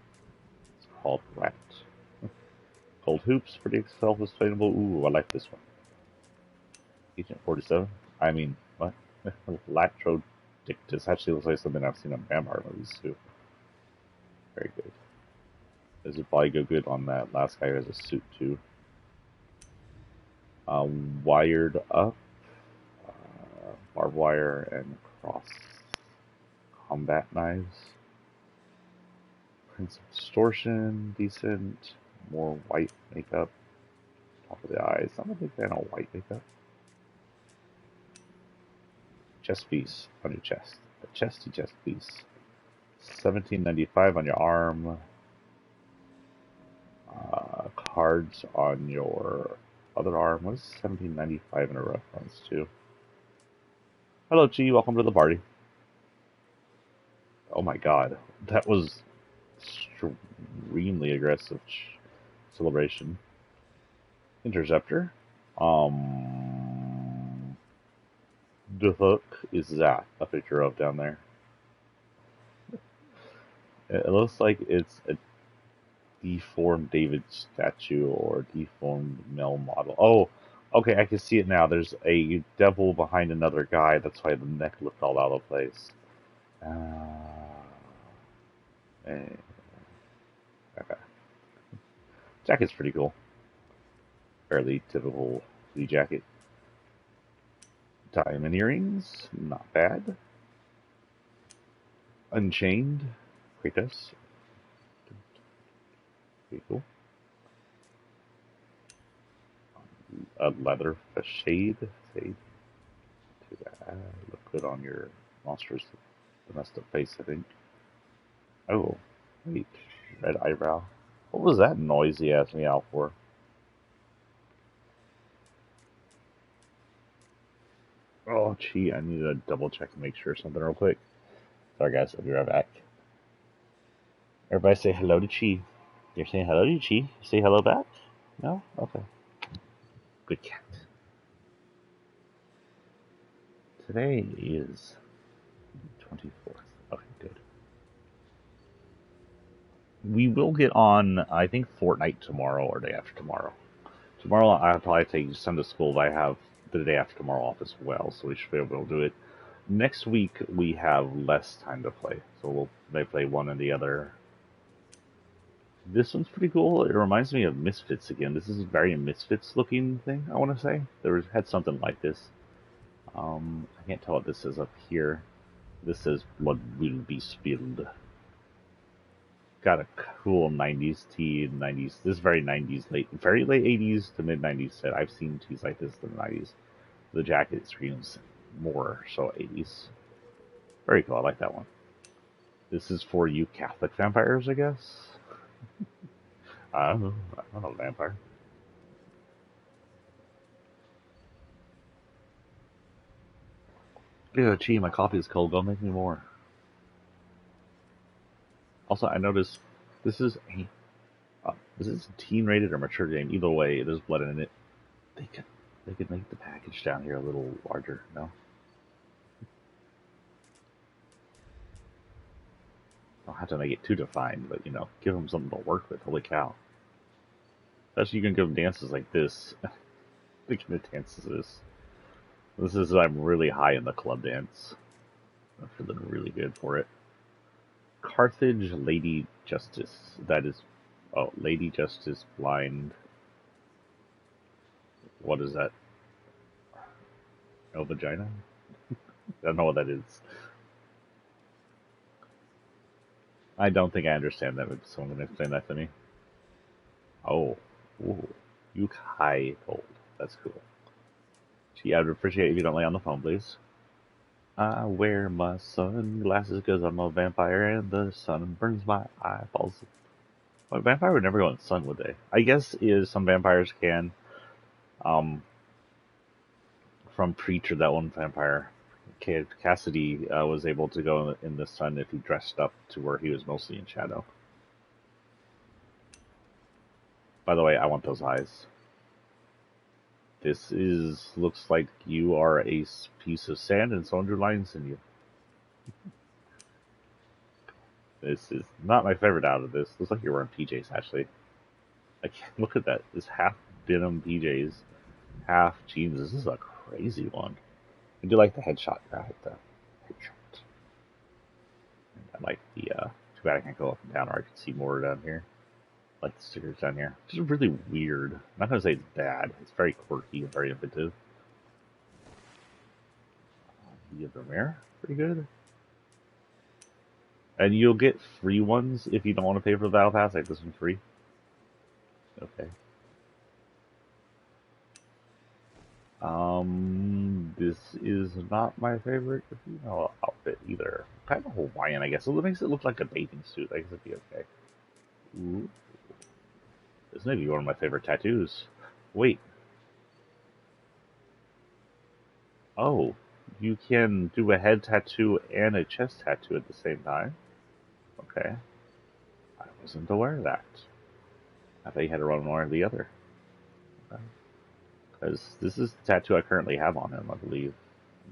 It's called Rat. Gold hoops, pretty self-sustainable. Ooh, I like this one. Agent 47. I mean, what? Lactrodictus. Actually looks like something I've seen in vampire movies, too. Very good. Does it probably go good on that last guy who has a suit, too? Wired up. Barbed wire and cross combat knives. Prince of Distortion, decent. More white makeup. Top of the eyes. I'm a big fan of white makeup. Chest piece on your chest. A chesty chest piece. $17.95 on your arm. Cards on your other arm. What is $17.95 in a reference to? Hello, Chi. Welcome to the party. Oh my god. That was extremely aggressive celebration. Interceptor. The fuck is that a picture of down there? It looks like it's a deformed David statue or deformed Mel model. Oh, okay, I can see it now. There's a devil behind another guy. That's why the neck looked all out of place. Okay. Jacket's pretty cool. Fairly typical hoodie jacket. Diamond earrings, not bad. Unchained, Kratos. Pretty cool. A leather shade. Look good on your monster's messed up face, I think. Oh, wait. Red eyebrow. What was that noise he asked me out for? Oh, gee, I need to double check and make sure something real quick. Sorry, guys, I'll be right back. Everybody say hello to Chi. You're saying hello to Chi? Say hello back? No? Okay. Good cat. Today is 24th. Okay, good. We will get on, I think, Fortnite tomorrow or day after tomorrow. Tomorrow I'll probably take Sunday school, but I have the day after tomorrow off as well, so we should be able to do it. Next week we have less time to play, so we'll maybe play one and the other. This one's pretty cool. It reminds me of Misfits again. This is a very Misfits looking thing, I want to say. Had something like this. I can't tell what this says up here. This says blood will be spilled. Got a cool 90s tee, 90s. This is very 90s, very late 80s to mid 90s set. I've seen tees like this in the 90s. The jacket screams more so 80s. Very cool. I like that one. This is for you Catholic vampires, I guess. I'm not a vampire. Yeah, gee, my coffee is cold. Go make me more. Also, I noticed this is a teen rated or mature game. Either way, there's blood in it. They could make the package down here a little larger. No. Don't have to make it too defined, but give them something to work with. Holy cow! Especially you can give them dances like this. They can dance this. This is I'm really high in the club dance. I'm feeling really good for it. Carthage Lady Justice. That is, Lady Justice blind. What is that? No vagina? I don't know what that is. I don't think I understand that, but someone can explain that to me. Oh. Ooh. Yukai Gold. That's cool. Gee, I would appreciate it if you don't lay on the phone, please. I wear my sunglasses because I'm a vampire and the sun burns my eyeballs. Well, a vampire would never go in the sun, would they? I guess some vampires can. From Preacher, that one vampire Cassidy was able to go in the sun if he dressed up to where he was mostly in shadow. By the way, I want those eyes. This looks like you are a piece of sand and someone drew lines in you. This is not my favorite out of this. Looks like you're wearing PJs, actually. I can't look at that. This half denim PJs, half jeans. This is a crazy one. I do like the headshot. I like the headshot. And I like the, too bad I can't go up and down, or I can see more down here. I like the stickers down here. It's just really weird. I'm not going to say it's bad. It's very quirky and very inventive. The Vermeer, pretty good. And you'll get free ones if you don't want to pay for the Battle Pass. Like this one's free. Okay. This is not my favorite female outfit either. Kind of Hawaiian, I guess. So it makes it look like a bathing suit. I guess it'd be okay. Ooh. This may be one of my favorite tattoos. Wait. Oh, you can do a head tattoo and a chest tattoo at the same time? Okay. I wasn't aware of that. I thought you had to run one or the other. Okay. Because this is the tattoo I currently have on him, I believe.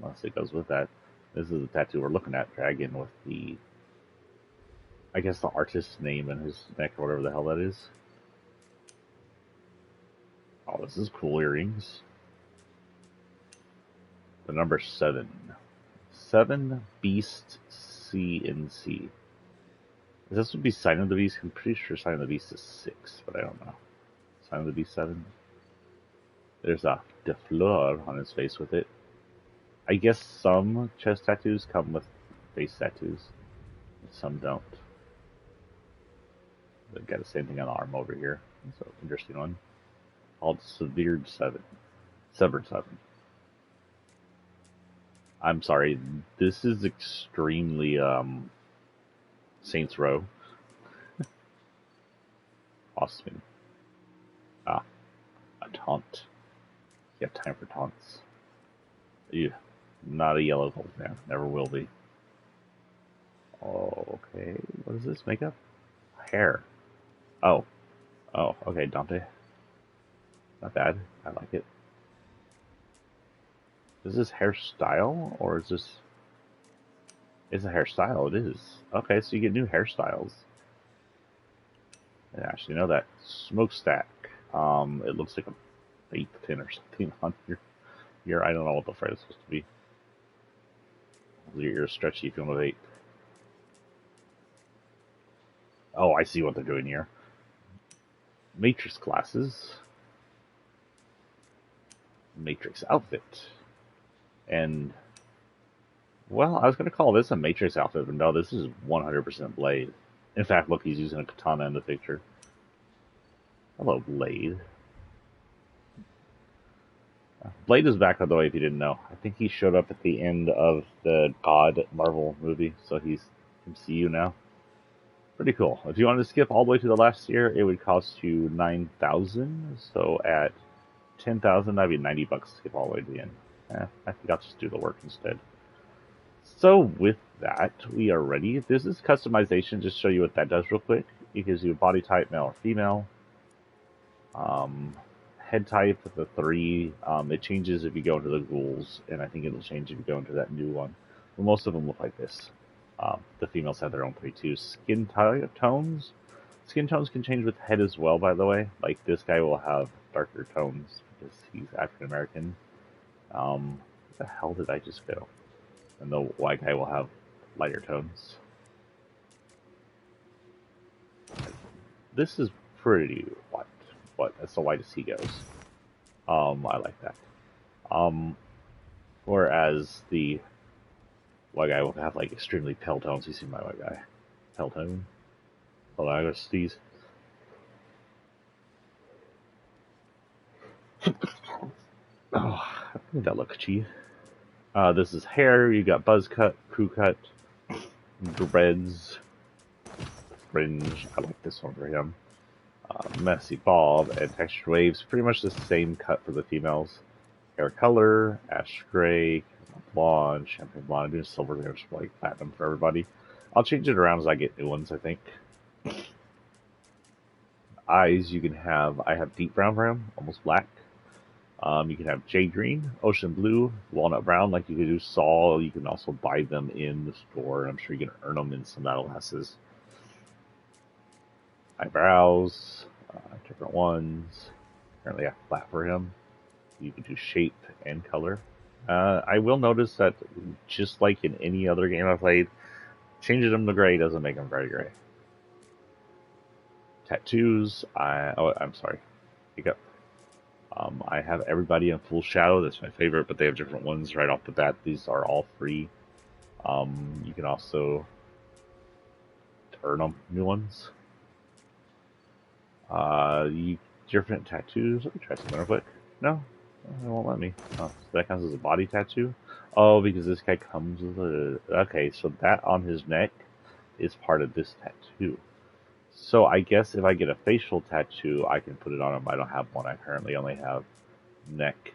Unless it goes with that. This is the tattoo we're looking at, Dragon, with the, I guess, the artist's name in his neck or whatever the hell that is. Oh, this is cool earrings. The number 7. 7 Beast CNC. This would be Sign of the Beast. I'm pretty sure Sign of the Beast is 6, but I don't know. Sign of the Beast 7. There's a de fleur on his face with it. I guess some chest tattoos come with face tattoos. Some don't. They've got the same thing on the arm over here. So, interesting one. Called Severed 7. Severed 7. I'm sorry, this is extremely, Saints Row. Awesome. Ah, a taunt. You have time for taunts. You, not a yellow gold man. Never will be. Oh, okay. What is this? Makeup? Hair. Oh. Oh, okay, Dante. Not bad. I like it. Is this hairstyle, or is this... It's a hairstyle, it is. Okay, so you get new hairstyles. I actually know that. Smokestack. It looks like a vape pin or something on your I don't know what the phrase is supposed to be. Your ears stretchy if you want to vape. Oh, I see what they're doing here. Matrix glasses. Matrix outfit. And, well, I was going to call this a Matrix outfit, but no, this is 100% Blade. In fact, look, he's using a katana in the picture. Hello, Blade. Blade is back, by the way, if you didn't know. I think he showed up at the end of the God Marvel movie, so he's MCU now. Pretty cool. If you wanted to skip all the way to the last year, it would cost you 9,000. So at 10,000, that'd be $90 to skip all the way to the end. I think I'll just do the work instead. So with that, we are ready. This is customization. Just show you what that does real quick. It gives you a body type, male or female. Head type with the 3. It changes if you go into the ghouls, and I think it'll change if you go into that new one. But most of them look like this. The females have their own 3 too. Skin tones. Skin tones can change with head as well, by the way. Like this guy will have darker tones because he's African American. Where the hell did I just go? And the white guy will have lighter tones. This is pretty white, but that's the whitest he goes. I like that. Whereas the white guy will have like extremely pale tones. You see my white guy. Pale tone. Hold on, I gotta sneeze. Oh, I think that looks cheap. This is hair. You got buzz cut, crew cut, dreads, fringe. I like this one for him. Messy bob and textured waves. Pretty much the same cut for the females. Hair color, ash gray, Blonde, champagne blonde. I'm doing silver there, just like platinum for everybody. I'll change it around as I get new ones, I think. Eyes, you can have, I have deep brown for him, almost black. You can have jade green, ocean blue, walnut brown, like you could do Saul. You can also buy them in the store. I'm sure you can earn them in some battle passes. Eyebrows, different ones. Apparently, I have flat for him. You can do shape and color. I will notice that, just like in any other game I played, changing them to gray doesn't make them very gray. Tattoos, I'm sorry. Hiccup. I have everybody in full shadow. That's my favorite, but they have different ones right off the bat. These are all free. You can also earn them new ones. Different tattoos. Let me try something real quick. No, it won't let me. Oh, so that counts as a body tattoo. Oh, because this guy comes with a. Okay, so that on his neck is part of this tattoo. So I guess if I get a facial tattoo, I can put it on him. I don't have one. I currently only have neck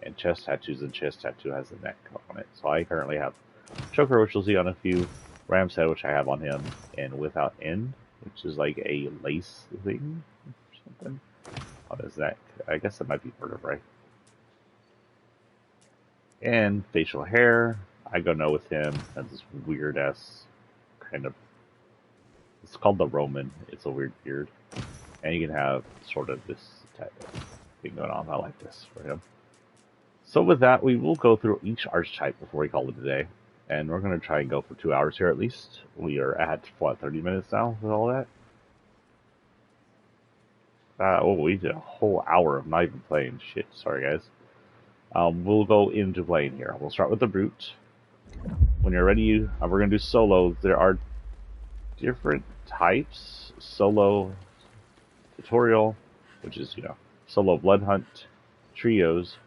and chest tattoos, and chest tattoo has a neck on it. So I currently have choker, which you'll see on a few, ram's head, which I have on him, and without end, which is like a lace thing or something on his neck. I guess that might be vertebrae. And facial hair, I go no with him. That's this weird ass kind of. It's called the Roman. It's a weird beard. And you can have sort of this thing going on. I like this for him. So with that, we will go through each archetype before we call it a day. And we're going to try and go for 2 hours here at least. We are at, what, 30 minutes now with all that? We did a whole hour of not even playing. Shit, sorry guys. We'll go into playing here. We'll start with the brute. When you're ready, we're going to do solo. There are different types. Solo tutorial, which is, solo blood hunt, trios,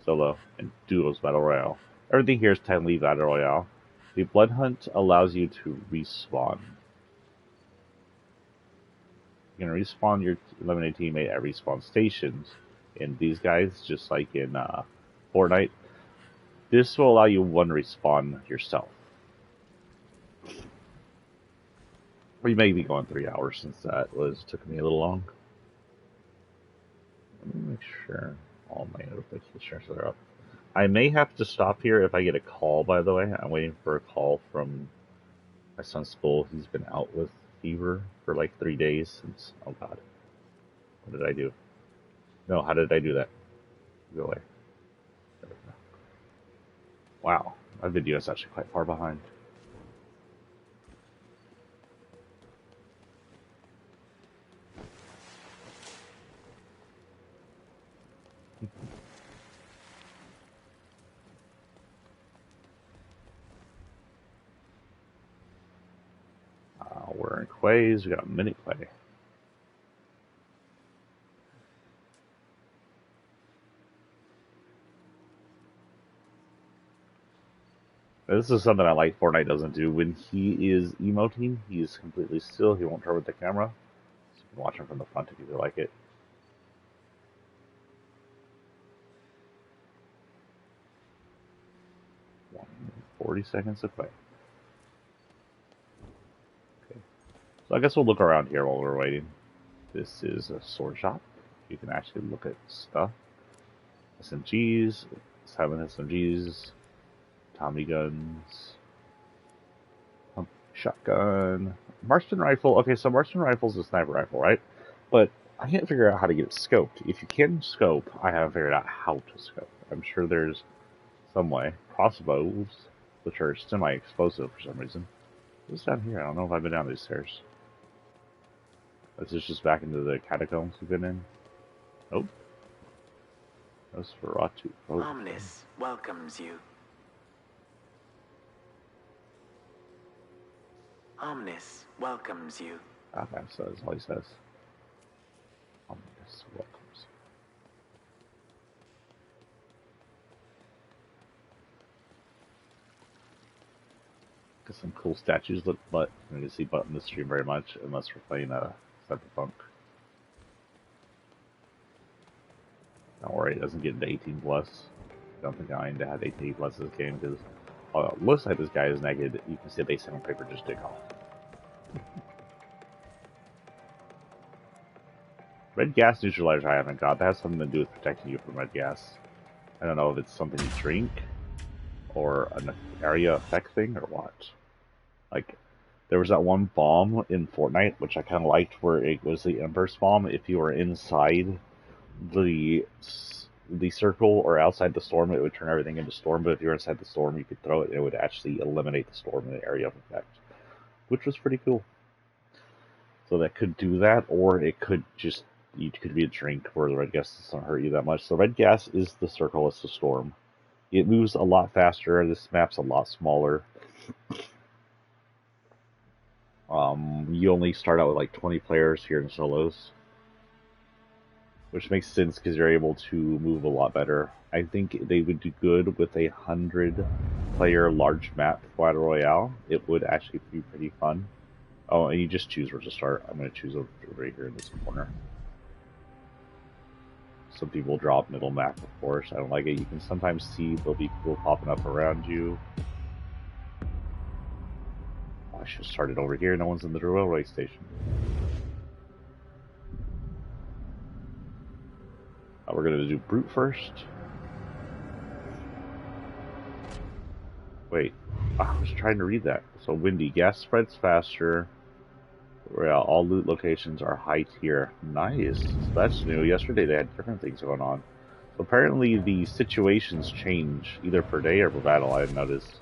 solo, and duos battle royale. Everything here is technically battle royale. The blood hunt allows you to respawn. You can respawn your eliminated teammate at respawn stations. In these guys, just like in Fortnite, this will allow you one respawn yourself. We may be going 3 hours since that took me a little long. Let me make sure all my notifications are up. I may have to stop here if I get a call, by the way. I'm waiting for a call from my son's school. He's been out with fever for like 3 days since. Oh god. What did I do? No, how did I do that? Go away. There we go. Wow, my video is actually quite far behind. We're in Quays. We got a minute play. This is something I like Fortnite doesn't do. When he is emoting, he is completely still. He won't turn with the camera. So you can watch him from the front if you like it. One, 40 seconds to play. Okay. So I guess we'll look around here while we're waiting. This is a sword shop. You can actually look at stuff. SMGs, 7 SMGs, Tommy guns, pump shotgun, marksman rifle. Okay, so marksman rifle is a sniper rifle, right? But I can't figure out how to get it scoped. If you can scope, I haven't figured out how to scope. I'm sure there's some way. Crossbows, which are semi-explosive for some reason. What's down here? I don't know if I've been down these stairs. This is just back into the catacombs we've been in. Nope. Nosferatu. Oh. Omnis welcomes you. Omnis welcomes you. Okay, so that's all he says. Omnis welcomes you. Got some cool statues, but you can see Butt in the stream very much, unless we're playing Cyberpunk. Don't worry, it doesn't get into 18 plus. don't think I need to have 80 plus this game because looks like this guy is naked. You can see a base on paper just dick off. Red gas neutralizer I haven't got. That has something to do with protecting you from red gas. I don't know if it's something you drink or an area effect thing or what. Like, there was that one bomb in Fortnite, which I kind of liked, where it was the Empress bomb. If you were inside the circle or outside the storm, it would turn everything into storm. But if you were inside the storm, you could throw it, and it would actually eliminate the storm in the area of effect, which was pretty cool. So that could do that, or it could just, you could be a drink where the red gas doesn't hurt you that much. So red gas is the circle, it's the storm. It moves a lot faster. This map's a lot smaller. You only start out with like 20 players here in solos, which makes sense because you're able to move a lot better. I think they would do good with a 100-player large map battle royale. It would actually be pretty fun. Oh, and you just choose where to start. I'm going to choose over right here in this corner. Some people drop middle map, of course. I don't like it. You can sometimes see there'll be people popping up around you. Oh, I should have started over here. No one's in the railway station. We're going to do brute first. Wait, I was trying to read that. So windy, gas spreads faster. Yeah, all loot locations are high tier. Nice. That's new. Yesterday they had different things going on. So apparently the situations change either per day or per battle, I noticed.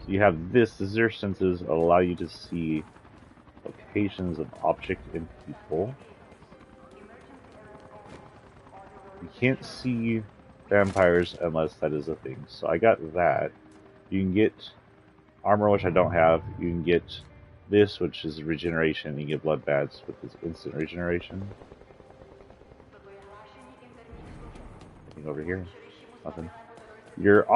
So you have this. Zero senses allow you to see locations of object and people. You can't see vampires unless that is a thing. So I got that. You can get armor, which I don't have. You can get this, which is regeneration. You get blood bads with this instant regeneration. Anything over here? Nothing. Your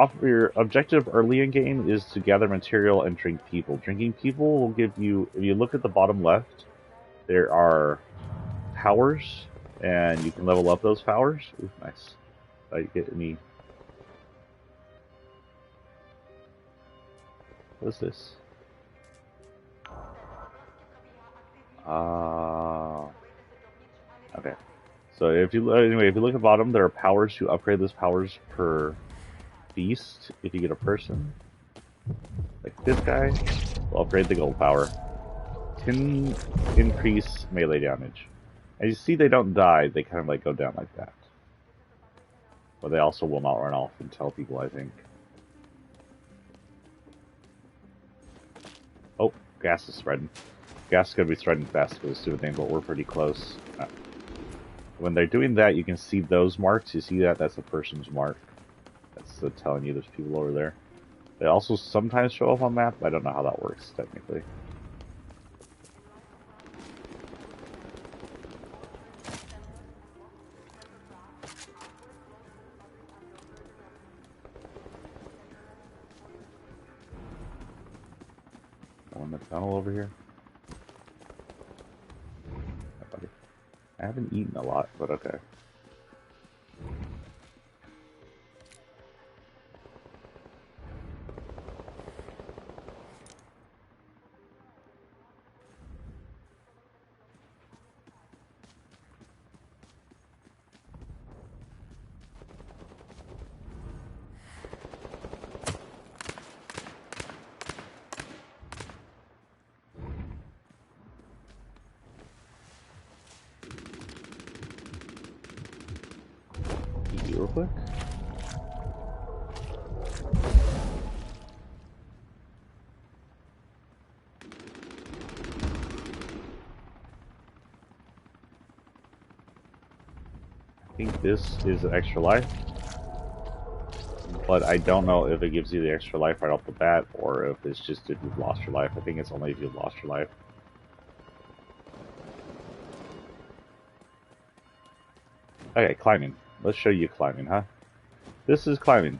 objective early in game is to gather material and drink people. Drinking people will give you, if you look at the bottom left, there are powers, and you can level up those powers. Ooh, nice. I get any. What's this? Okay. So if you look at bottom, there are powers to upgrade those powers per beast. If you get a person, like this guy, will upgrade the gold power. 10 increase melee damage. And you see they don't die, they kind of like go down like that. But they also will not run off and tell people, I think. Oh, gas is spreading. Gas is going to be spreading fast for this stupid thing, but we're pretty close. When they're doing that, you can see those marks. You see that? That's a person's mark. That's telling you there's people over there. They also sometimes show up on map. I don't know how that works, technically. In the tunnel over here. I haven't eaten a lot, but okay. Real quick. I think this is an extra life, but I don't know if it gives you the extra life right off the bat or if it's just if you've lost your life. I think it's only if you've lost your life. Okay, climbing. Let's show you climbing, huh? This is climbing.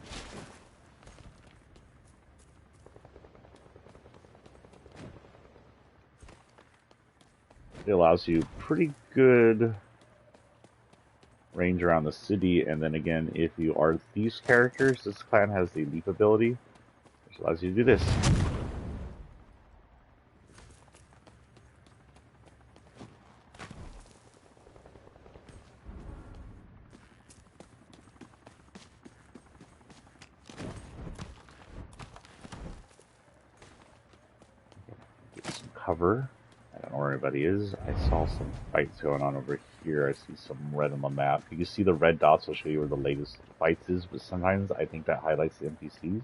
It allows you pretty good range around the city, and then again, if you are these characters, this clan has the leap ability, which allows you to do this. Get some cover. I don't know where anybody is. I saw some fights going on over here. I see some red on the map. You can see the red dots will show you where the latest fights is, but sometimes I think that highlights the NPCs.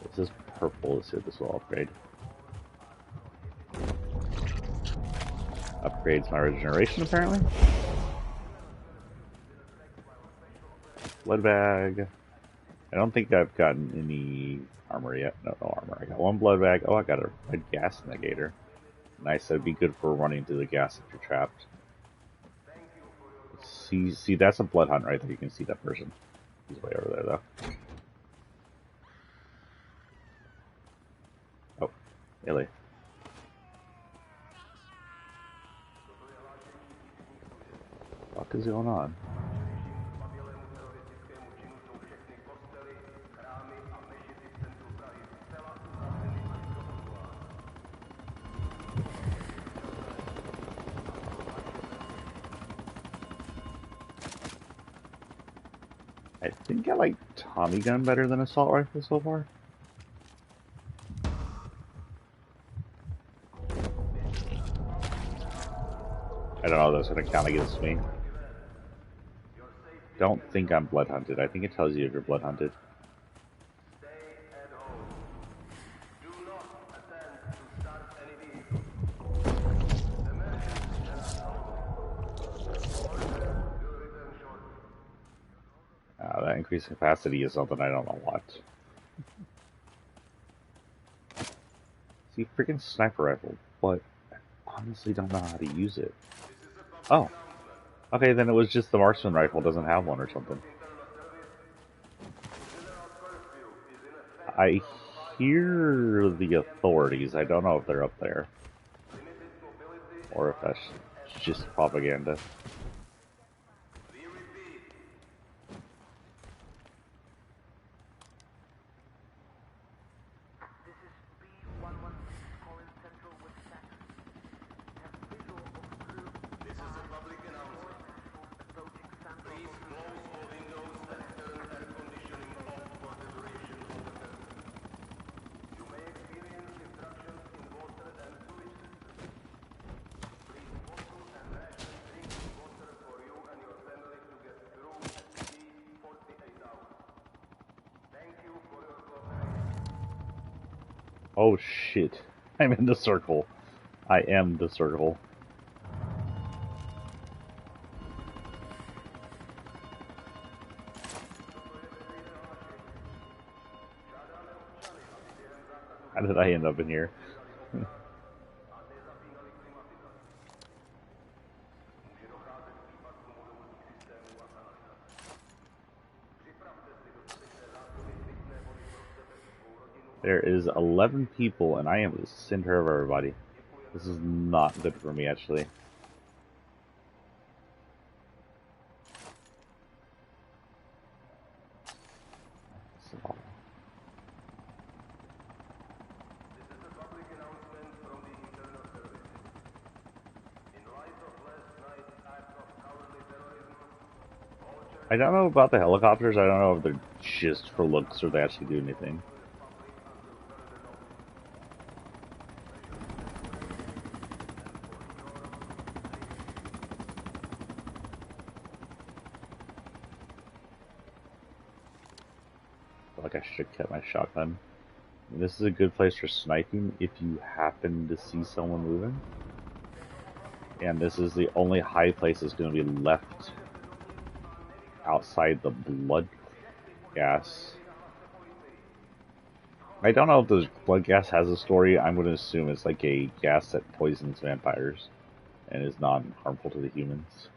This is purple. Let's see what this will upgrade. Upgrades my regeneration, apparently. Blood bag. I don't think I've gotten any armor yet. No armor. I got one blood bag. Oh, I got a red gas negator. Nice. That'd be good for running into the gas if you're trapped. See, that's a blood hunt right there. You can see that person. He's way over there, though. Oh, Illy. What is going on? I think I like Tommy gun better than assault rifle so far. I don't know if that's going to count against me. Don't think I'm blood hunted. I think it tells you if you're blood hunted. That increased capacity is something I don't know what. See, freaking sniper rifle, but I honestly don't know how to use it. Oh. Okay, then it was just the marksman rifle doesn't have one or something. I hear the authorities. I don't know if they're up there. Or if that's just propaganda. Oh shit. I'm in the circle. I am the circle. How did I end up in here? There is 11 people, and I am the center of everybody. This is not good for me, actually. I don't know about the helicopters. I don't know if they're just for looks or they actually do anything. Like I should have kept my shotgun. This is a good place for sniping if you happen to see someone moving. And this is the only high place that's going to be left outside the blood gas. I don't know if the blood gas has a story. I'm going to assume it's like a gas that poisons vampires and is non-harmful to the humans.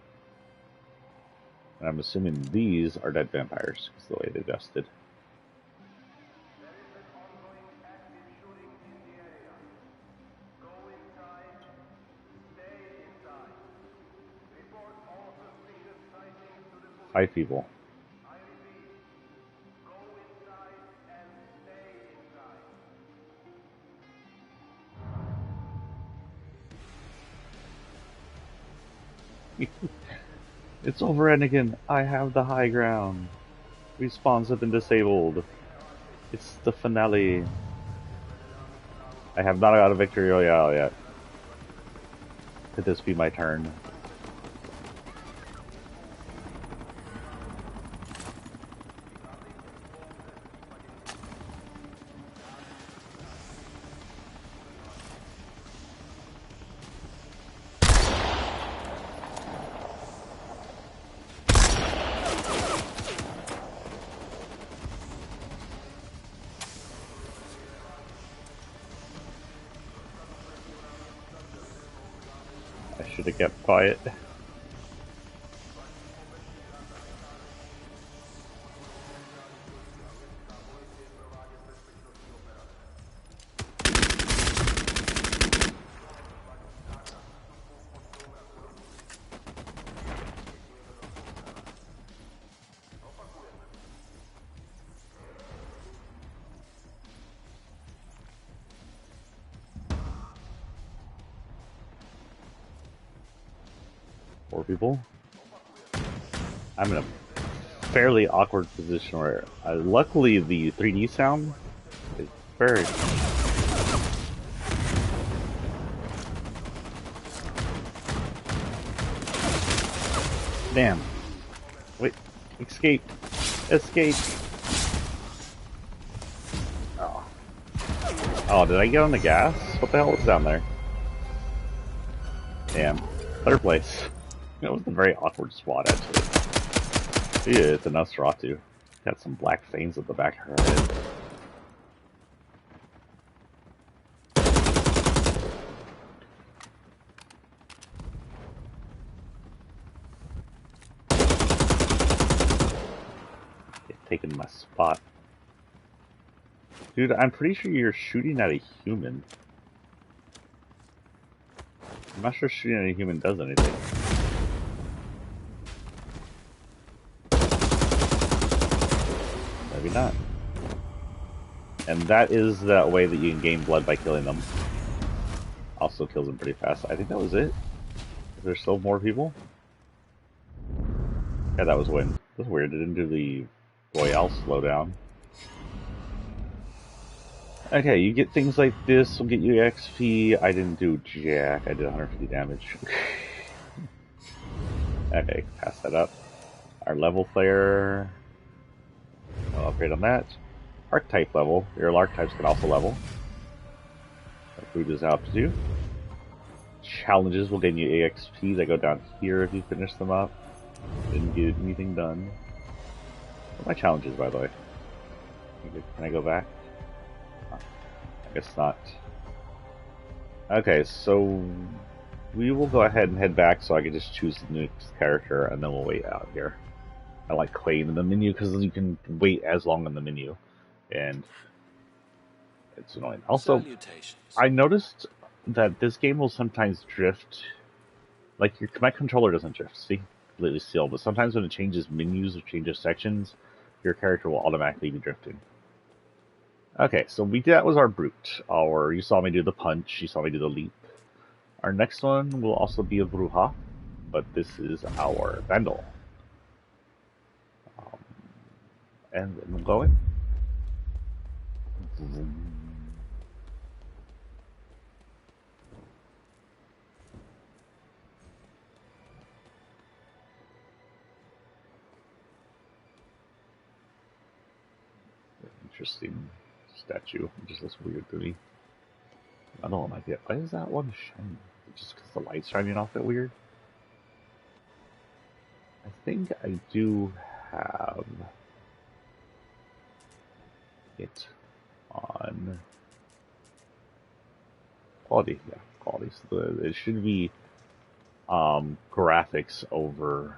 And I'm assuming these are dead vampires because the way they dusted. Hi, people. It's over, Anakin. I have the high ground. Respawns have been disabled. It's the finale. I have not got a victory royale yet. Could this be my turn? I should have kept quiet. Four people. I'm in a fairly awkward position where, luckily, the 3D sound is very. Damn. Wait. Escape. Escape. Oh. Oh, did I get on the gas? What the hell was down there? Damn. Third place. That was a very awkward spot, actually. Yeah, it's a Nosferatu. Got some black veins at the back of her head. Taking my spot. Dude, I'm pretty sure you're shooting at a human. I'm not sure shooting at a human does anything. Maybe not. And that is that way that you can gain blood by killing them. Also kills them pretty fast. I think that was it. Is there still more people? Yeah, that was win. That's weird. It didn't do the Royale slowdown. Okay, you get things like this. Will get you XP. I didn't do jack. I did 150 damage. Okay, pass that up. Our level player. I'll upgrade on that. Archetype level. Your archetypes can also level. Like we just have to do. Challenges will gain you AXP that go down here if you finish them up. Didn't get anything done. What are my challenges, by the way? Can I go back? I guess not. Okay, so we will go ahead and head back so I can just choose the next character and then we'll wait out here. I like waiting in the menu because you can wait as long in the menu. And it's annoying. Also, I noticed that this game will sometimes drift. Like, my controller doesn't drift, see? Completely still. But sometimes when it changes menus or changes sections, your character will automatically be drifting. Okay, so that was our brute. You saw me do the punch, you saw me do the leap. Our next one will also be a Bruja, but this is our Vandal. And then we'll go in. Interesting statue. It just looks weird to me. I don't like it. Why is that one shining? Just because the light's shining off it weird? I think I do have it on quality. Yeah, quality. So it should be graphics over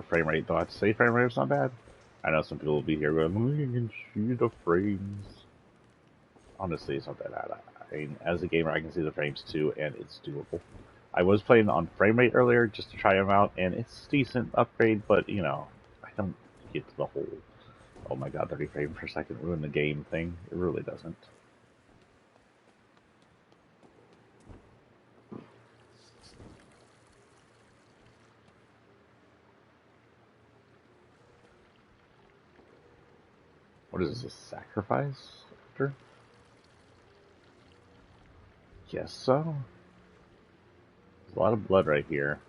frame rate. Though I'd say frame rate's not bad. I know some people will be here going, "Oh, you can see the frames." Honestly, it's not that bad. And as a gamer, I can see the frames too, and it's doable. I was playing on frame rate earlier just to try them out, and it's a decent upgrade, but you know, I don't get to the whole, oh my god, 30 frames per second ruin the game thing. It really doesn't. What is this, a sacrifice? After? Guess so. There's a lot of blood right here.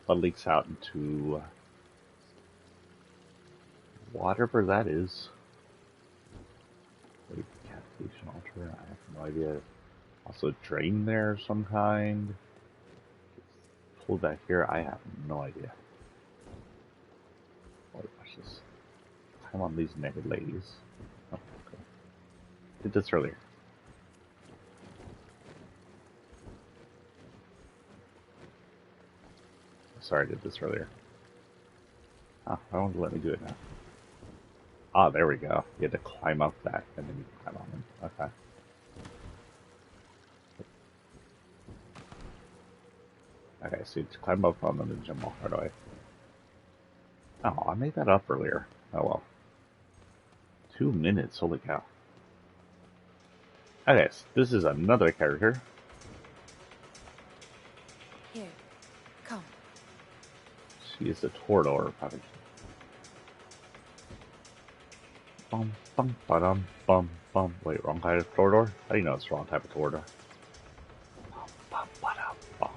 Blood leaks out into whatever that is. Wait, decapitation altar. I have no idea. Also a drain there of some kind. Pull back here. I have no idea. Wait, watch this. Come on, these naked ladies. Oh, okay. Did this earlier. Sorry, I did this earlier. Oh, I won't let me do it now. Ah, there we go. You had to climb up that, and then you climb on them. Okay. Okay, so you climb up on them and jump off right away. Oh, I made that up earlier. Oh well. 2 minutes, holy cow. Okay, so this is another character. Here, come. She is the Torador, probably. Bum, bum, ba-dum, bum, bum. Wait, wrong kind of Torador? How do you know it's the wrong type of Torador? Bum, bum, ba-dum, bum.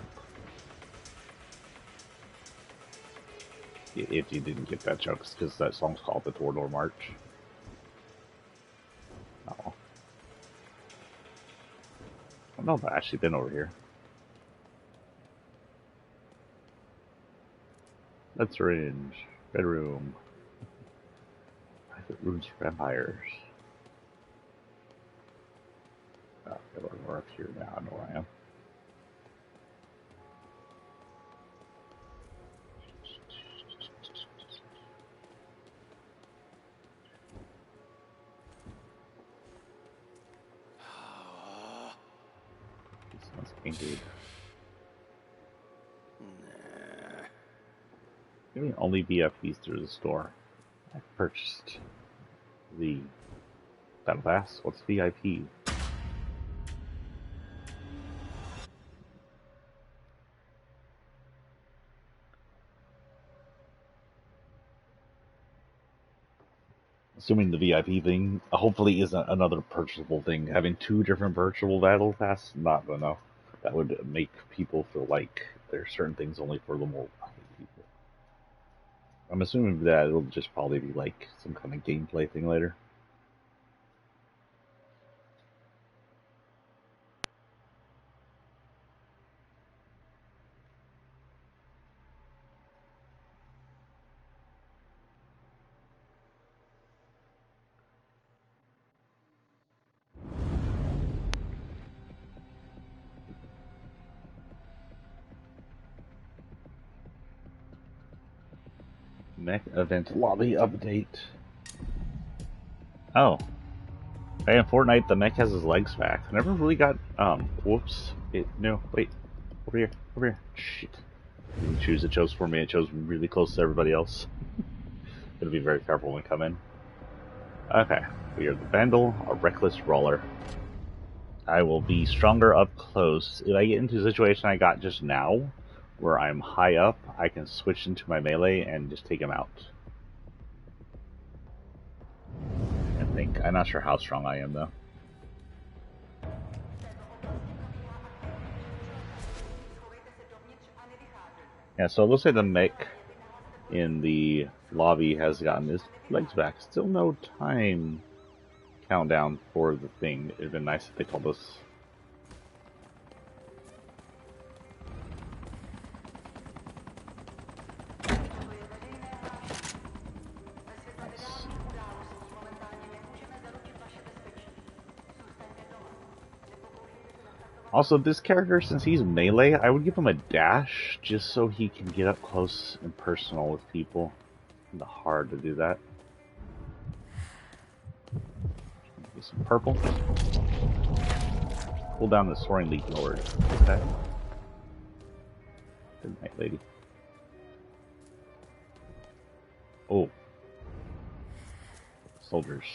If you didn't get that joke, it's because that song's called the Torador March. Oh. I don't know if I've actually been over here. Let's arrange. Bedroom. Private rooms for vampires. Oh, we're up here now. I know where I am. This sounds painted. You can only VIPs through the store. I purchased the Battle Pass. What's VIP? Assuming the VIP thing hopefully isn't another purchasable thing. Having 2 different virtual Battle Pass, not enough. That would make people feel like there's certain things only for the more wealthy people. I'm assuming that it'll just probably be like some kind of gameplay thing later. Mech event lobby update. Oh. Hey, in Fortnite, the mech has his legs back. I never really got, whoops. No, wait. Over here, over here. Shit. I didn't choose, it chose for me, it chose really close to everybody else. Gotta be very careful when we come in. Okay, we are the Vandal, a reckless brawler. I will be stronger up close. If I get into a situation I got just now, where I'm high up, I can switch into my melee and just take him out. I think. I'm not sure how strong I am, though. Yeah, so it looks like the mech in the lobby has gotten his legs back. Still no time countdown for the thing. It'd been nice if they told us. Also, this character, since he's melee, I would give him a dash just so he can get up close and personal with people. It's hard to do that. Get some purple. Pull down the soaring lead lowered. Okay. Good night, lady. Oh. Soldiers.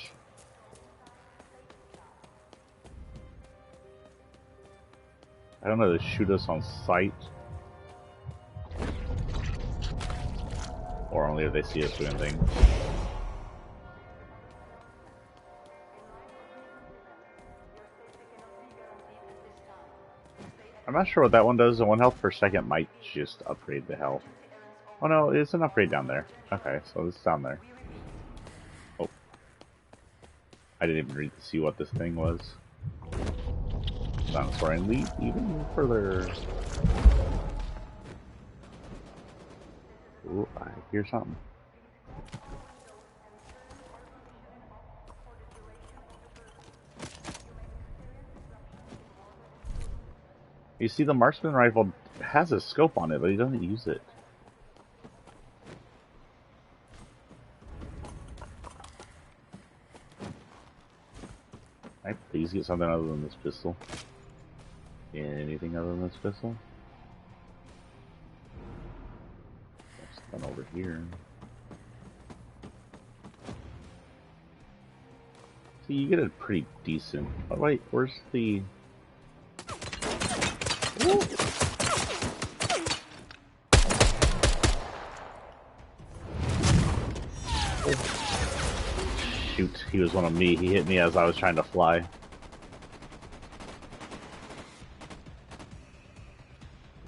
I don't know, they shoot us on sight. Or only if they see us doing things. I'm not sure what that one does. The 1 health per second might just upgrade the health. Oh no, it's an upgrade down there. Okay, so it's down there. Oh. I didn't even read to see what this thing was. Dinosaur and leap even further. Ooh, I hear something. You see, the marksman rifle has a scope on it, but he doesn't use it. Can I please get something other than this pistol? Anything other than this pistol? There's something over here. See, you get a pretty decent... Oh wait, where's the... Ooh. Shoot, he was one of me. He hit me as I was trying to fly.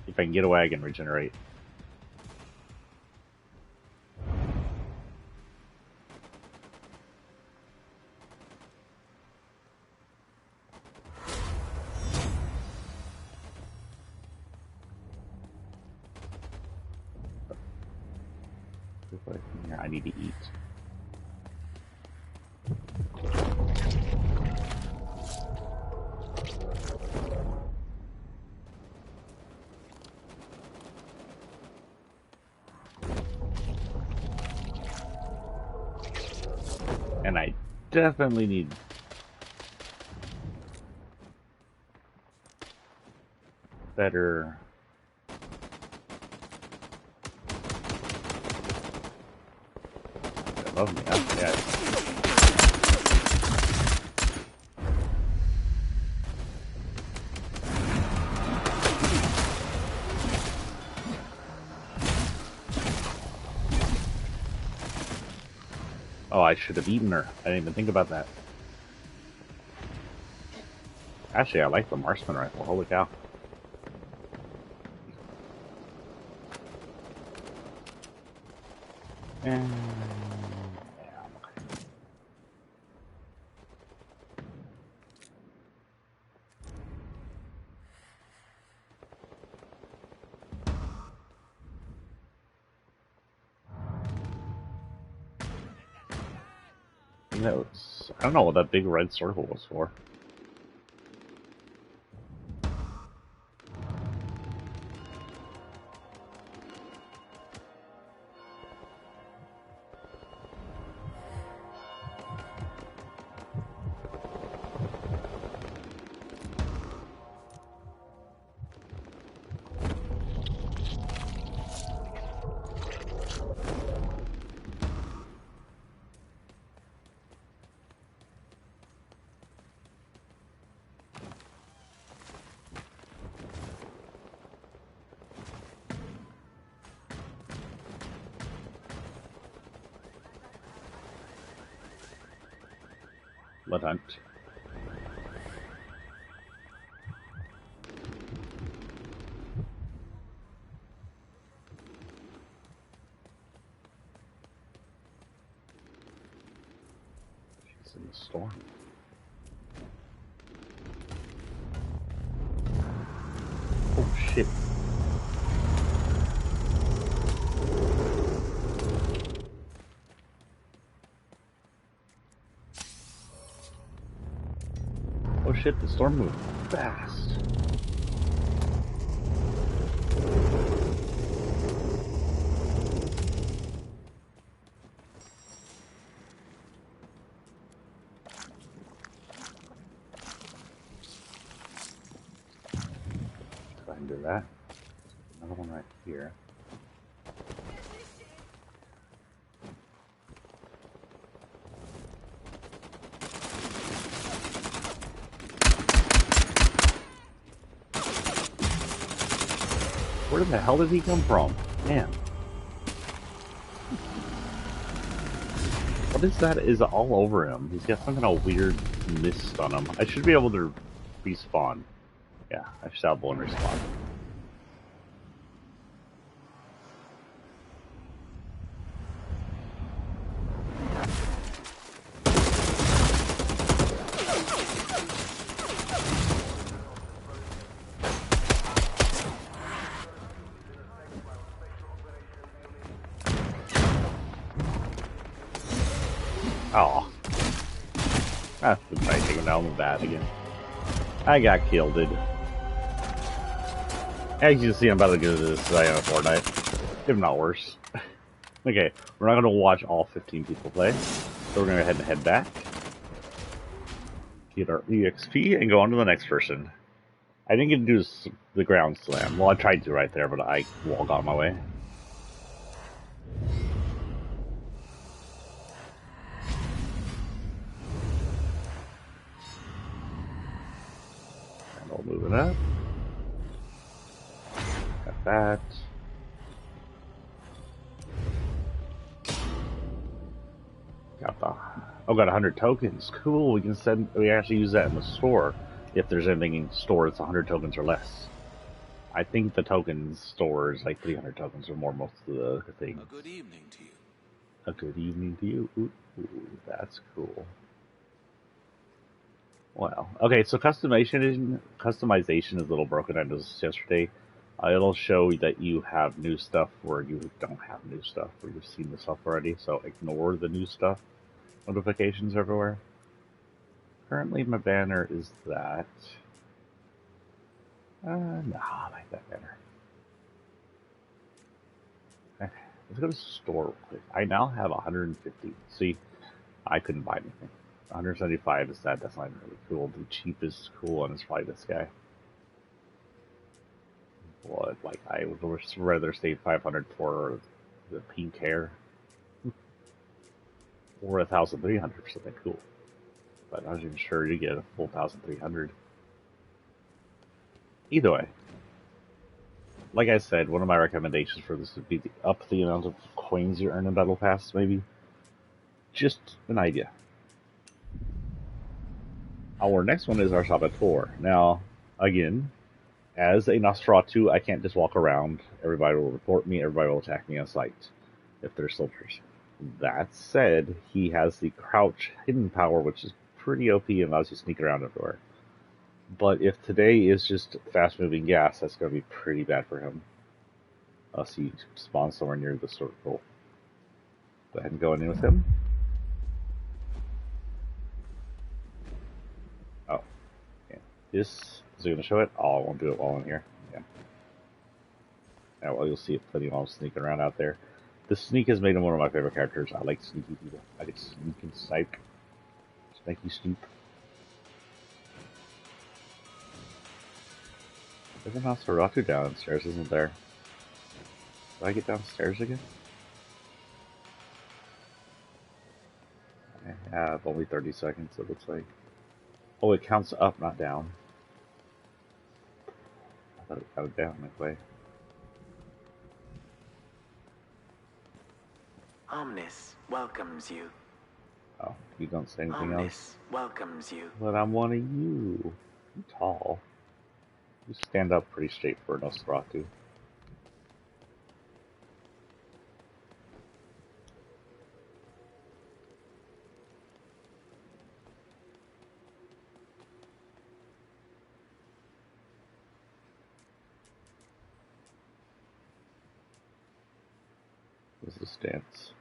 If I can get away, I can regenerate. I need to eat. And I definitely need better. Above me, huh? Yeah. Oh, I should have eaten her. I didn't even think about that. Actually, I like the marksman rifle. Holy cow. And... I don't know what that big red circle was for. Blood hunt. She's in the storm. Oh shit. Oh shit, the storm moved fast. of that. Another one right here. Where the hell did he come from? Man. What is that? Is all over him? He's got some kind of weird mist on him. I should be able to respawn. Yeah, I should have one respawn. Oh. Ah, let's try to take him down with that again. I got killed, dude. As you can see, I'm about to go to this Siren Fortnite. If not worse. Okay, we're not going to watch all 15 people play. So we're going to go ahead and head back. Get our EXP and go on to the next person. I didn't get to do the ground slam. Well, I tried to right there, but I wall got in my way. And we'll move it up. Got that. Got the... Oh, got 100 tokens. Cool. We actually use that in the store. If there's anything in store that's 100 tokens or less. I think the tokens store is like 300 tokens or more most of the things. A good evening to you. A good evening to you. Ooh, that's cool. Wow. Okay, so customization is a little broken. I noticed yesterday. It'll show that you have new stuff where you don't have new stuff, where you've seen the stuff already. So ignore the new stuff notifications everywhere. Currently, my banner is that. No, I like that banner. Okay, let's go to the store real quick. I now have 150. See, I couldn't buy anything. 175 is that. That's not even really cool. The cheapest cool one is probably this guy. What? Like, I would rather stay 500 for the pink hair. Or 1,300 for something cool. But I was even sure you get a full 1,300. Either way. Like I said, one of my recommendations for this would be to up the amount of coins you earn in Battle Pass, maybe. Just an idea. Our next one is our Saboteur. Now, again, as a Nosferatu, I can't just walk around. Everybody will report me, everybody will attack me on sight if they're soldiers. That said, he has the crouch hidden power, which is pretty OP and allows you to sneak around everywhere. But if today is just fast-moving gas, that's going to be pretty bad for him. Unless he spawns somewhere near the circle. Go ahead and go in with him. Oh. Yeah. This is going to show it? Oh, I won't do it while I'm here. Yeah. Yeah, well, you'll see it plenty while I'm sneaking around out there. The sneak has made him one of my favorite characters. I like sneaky people. I can sneak and snipe. Sneaky snoop. There's a Nosferatu downstairs, isn't there? Do I get downstairs again? I have only 30 seconds, it looks like. Oh, it counts up, not down. I thought it counted down that way. Omnis welcomes you. Oh, you don't say anything Omnis else? welcomes you. But I'm one of you. You're tall. You stand up pretty straight for a Nosferatu. This is dance.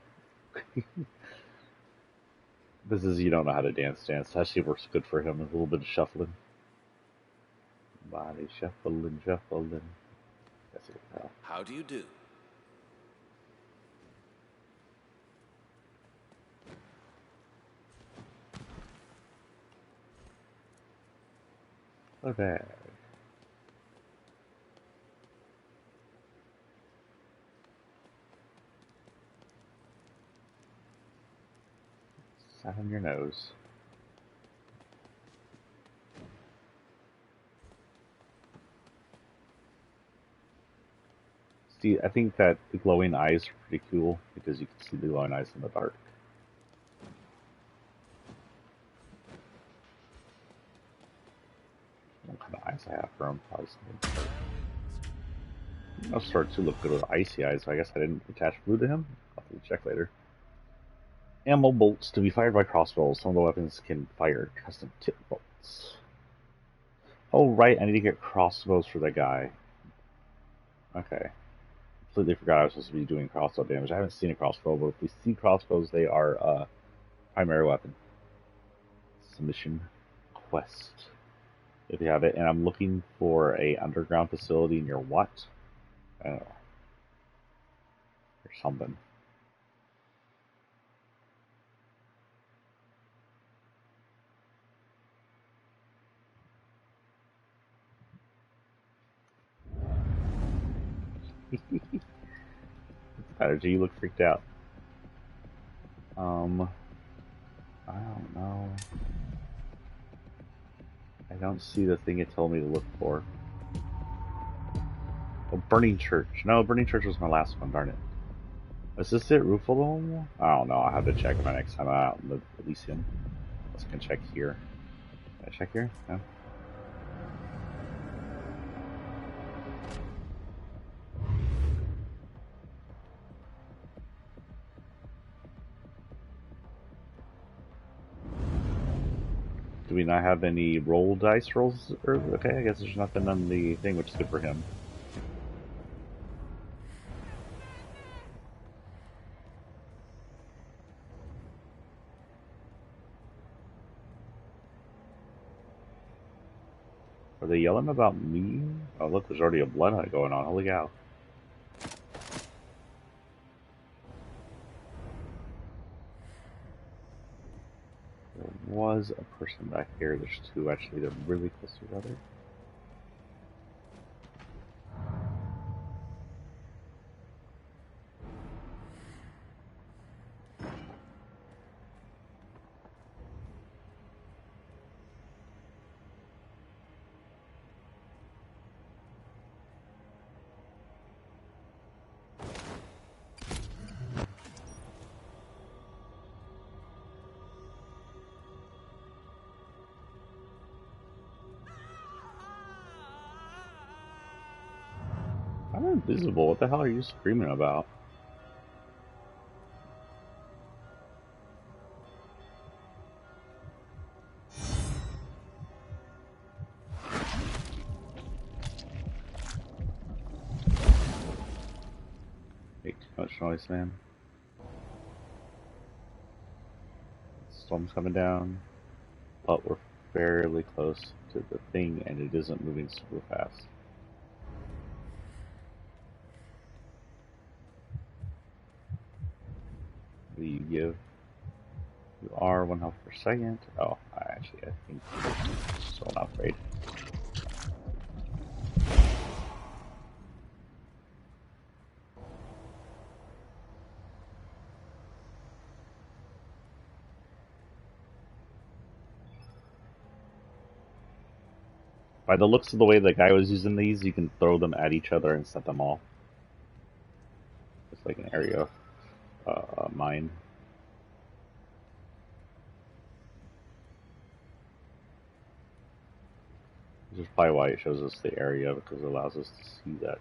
This is you don't know how to dance. Actually works good for him. A little bit of shuffling. Body shuffling. That's it. Pal. How do you do? Okay. Sat on your nose. See, I think that the glowing eyes are pretty cool because you can see the glowing eyes in the dark. What kind of eyes I have for him? Probably something. Nosferatu look good with icy eyes, so I guess I didn't attach blue to him. I'll have to check later. Ammo bolts to be fired by crossbows. Some of the weapons can fire custom tip bolts. Oh, right, I need to get crossbows for the guy. Okay. Completely forgot I was supposed to be doing crossbow damage. I haven't seen a crossbow, but if we see crossbows, they are primary weapon. Submission quest. If you have it, and I'm looking for a underground facility near what? I don't know. Or something. Strategy, you look freaked out. I don't know. I don't see the thing it told me to look for. Oh, Burning Church. No, Burning Church was my last one, darn it. Is this it, Rufalum? I don't know, I'll have to check my next time I'm out in the Elysium. Let's go check here. Can I check here? No? Do we not have any roll dice rolls? Okay, I guess there's nothing on the thing, which is good for him. Are they yelling about me? Oh look, there's already a blood hunt going on. Holy cow. There was a person back here. There's two actually. They're really close to each other. I'm invisible. What the hell are you screaming about? Make too much noise, man. Storm's coming down, but we're fairly close to the thing, and it isn't moving super fast. What do you give? You are 1 health per second. Oh, I think I'm still not afraid. By the looks of the way the guy was using these, you can throw them at each other and set them off. It's like an area of mine. This is probably why it shows us the area, because it allows us to see that.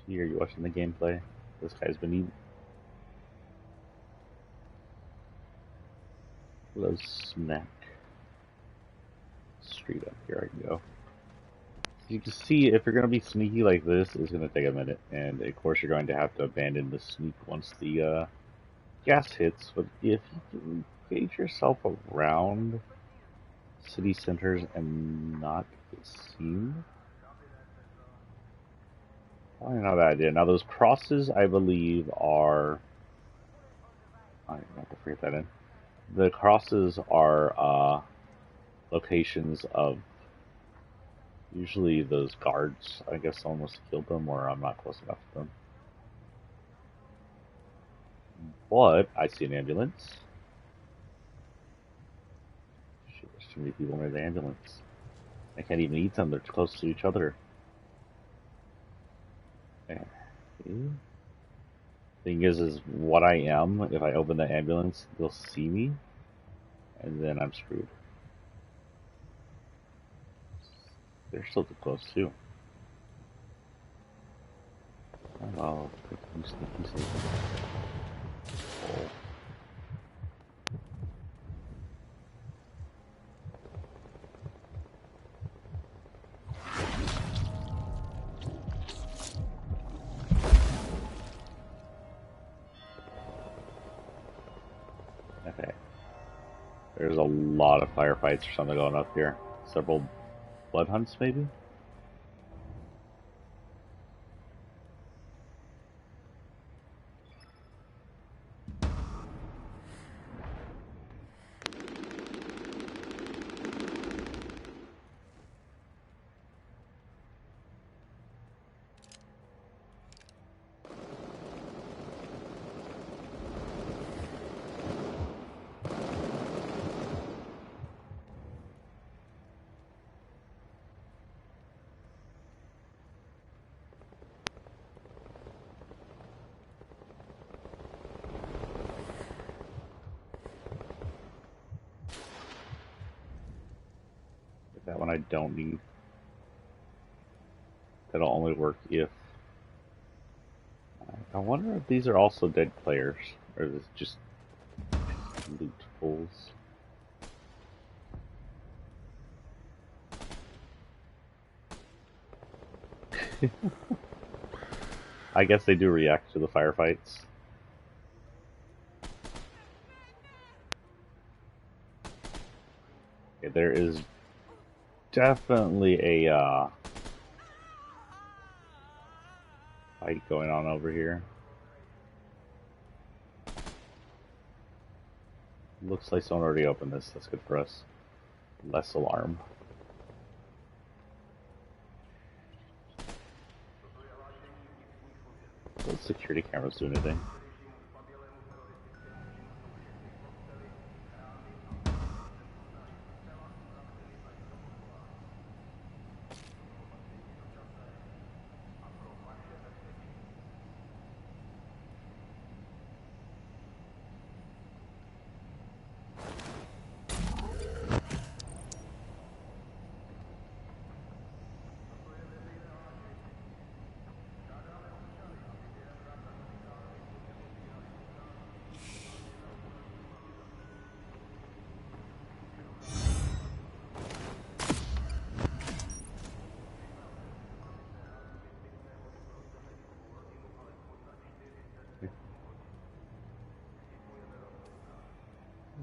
Are you watching the gameplay? This guy's been eating. Low snack. Straight up, here I can go. You can see, if you're going to be sneaky like this, it's going to take a minute. And of course you're going to have to abandon the sneak once the gas hits, but if you can gauge yourself around city centers and not get seen, probably not a bad idea. Now those crosses, I believe, are... I have to forget that in. The crosses are locations of usually those guards. I guess someone must have killed them, or I'm not close enough to them. But I see an ambulance. Shit, there's too many people near the ambulance. I can't even eat them, they're too close to each other. Okay. Thing is what I am, if I open the ambulance, they'll see me, and then I'm screwed. They're still too close, too. Oh, sneaky. Oh. Okay. There's a lot of firefights or something going up here. Several blood hunts, maybe? That one I don't need. That'll only work if... I wonder if these are also dead players, or is this just loot fools? I guess they do react to the firefights. Okay, there is definitely a fight going on over here. Looks like someone already opened this. That's good for us. Less alarm. Those security cameras do anything?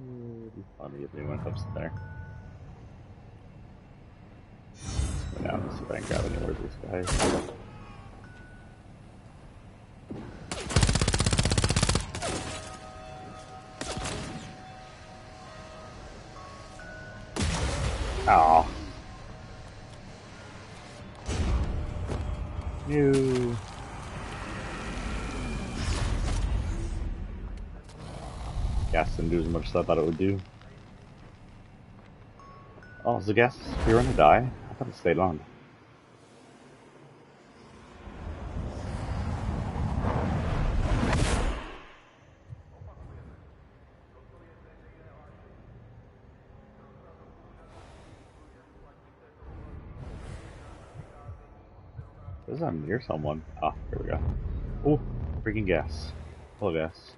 It'd be funny if anyone comes in there. Let's go down and see if I can grab any more of these guys. Aw. Ew. Gas didn't do as much as I thought it would do. Oh, is the gas disappear when I die? I thought it stayed on. This is I'm near someone. Ah, here we go. Oh, freaking gas. Full gas.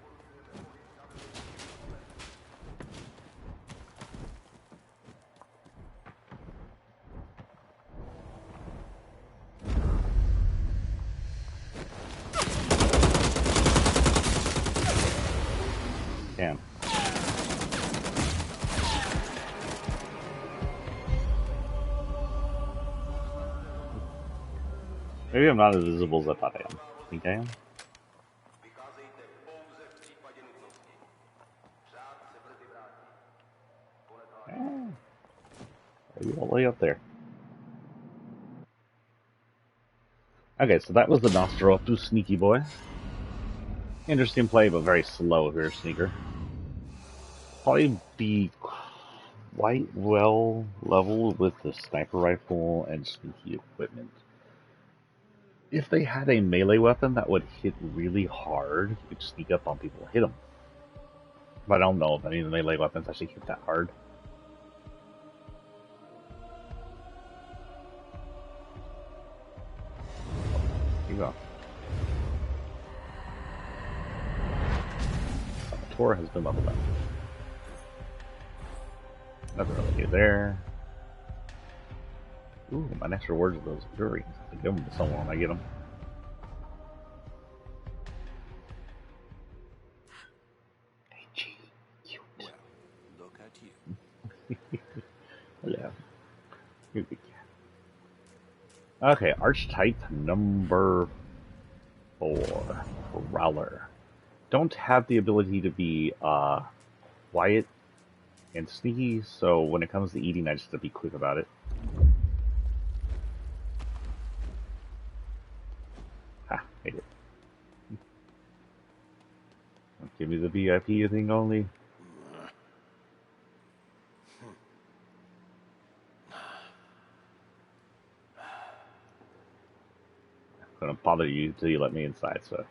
Can. Maybe I'm not as visible as I thought I am. Think I am? Maybe all the way up there. Okay, so that was the Nosferatu Sneaky Boy. Interesting play, but very slow here, Sneaker. Probably be quite well leveled with the sniper rifle and sneaky equipment. If they had a melee weapon that would hit really hard, you could sneak up on people and hit them. But I don't know if any of the melee weapons actually hit that hard. Here you go. The tour has been leveled up. Nothing really good there. Ooh, my next rewards are those earrings. I have to give them to someone when I get them. Hey, gee, cute. Well, look at you. Hello. You're a good cat. Okay, Archetype number 4. Prowler. Don't have the ability to be quiet and sneaky, so when it comes to eating, I just have to be quick about it. Ha, made it. Give me the VIP thing only. I'm gonna bother you until you let me inside, so.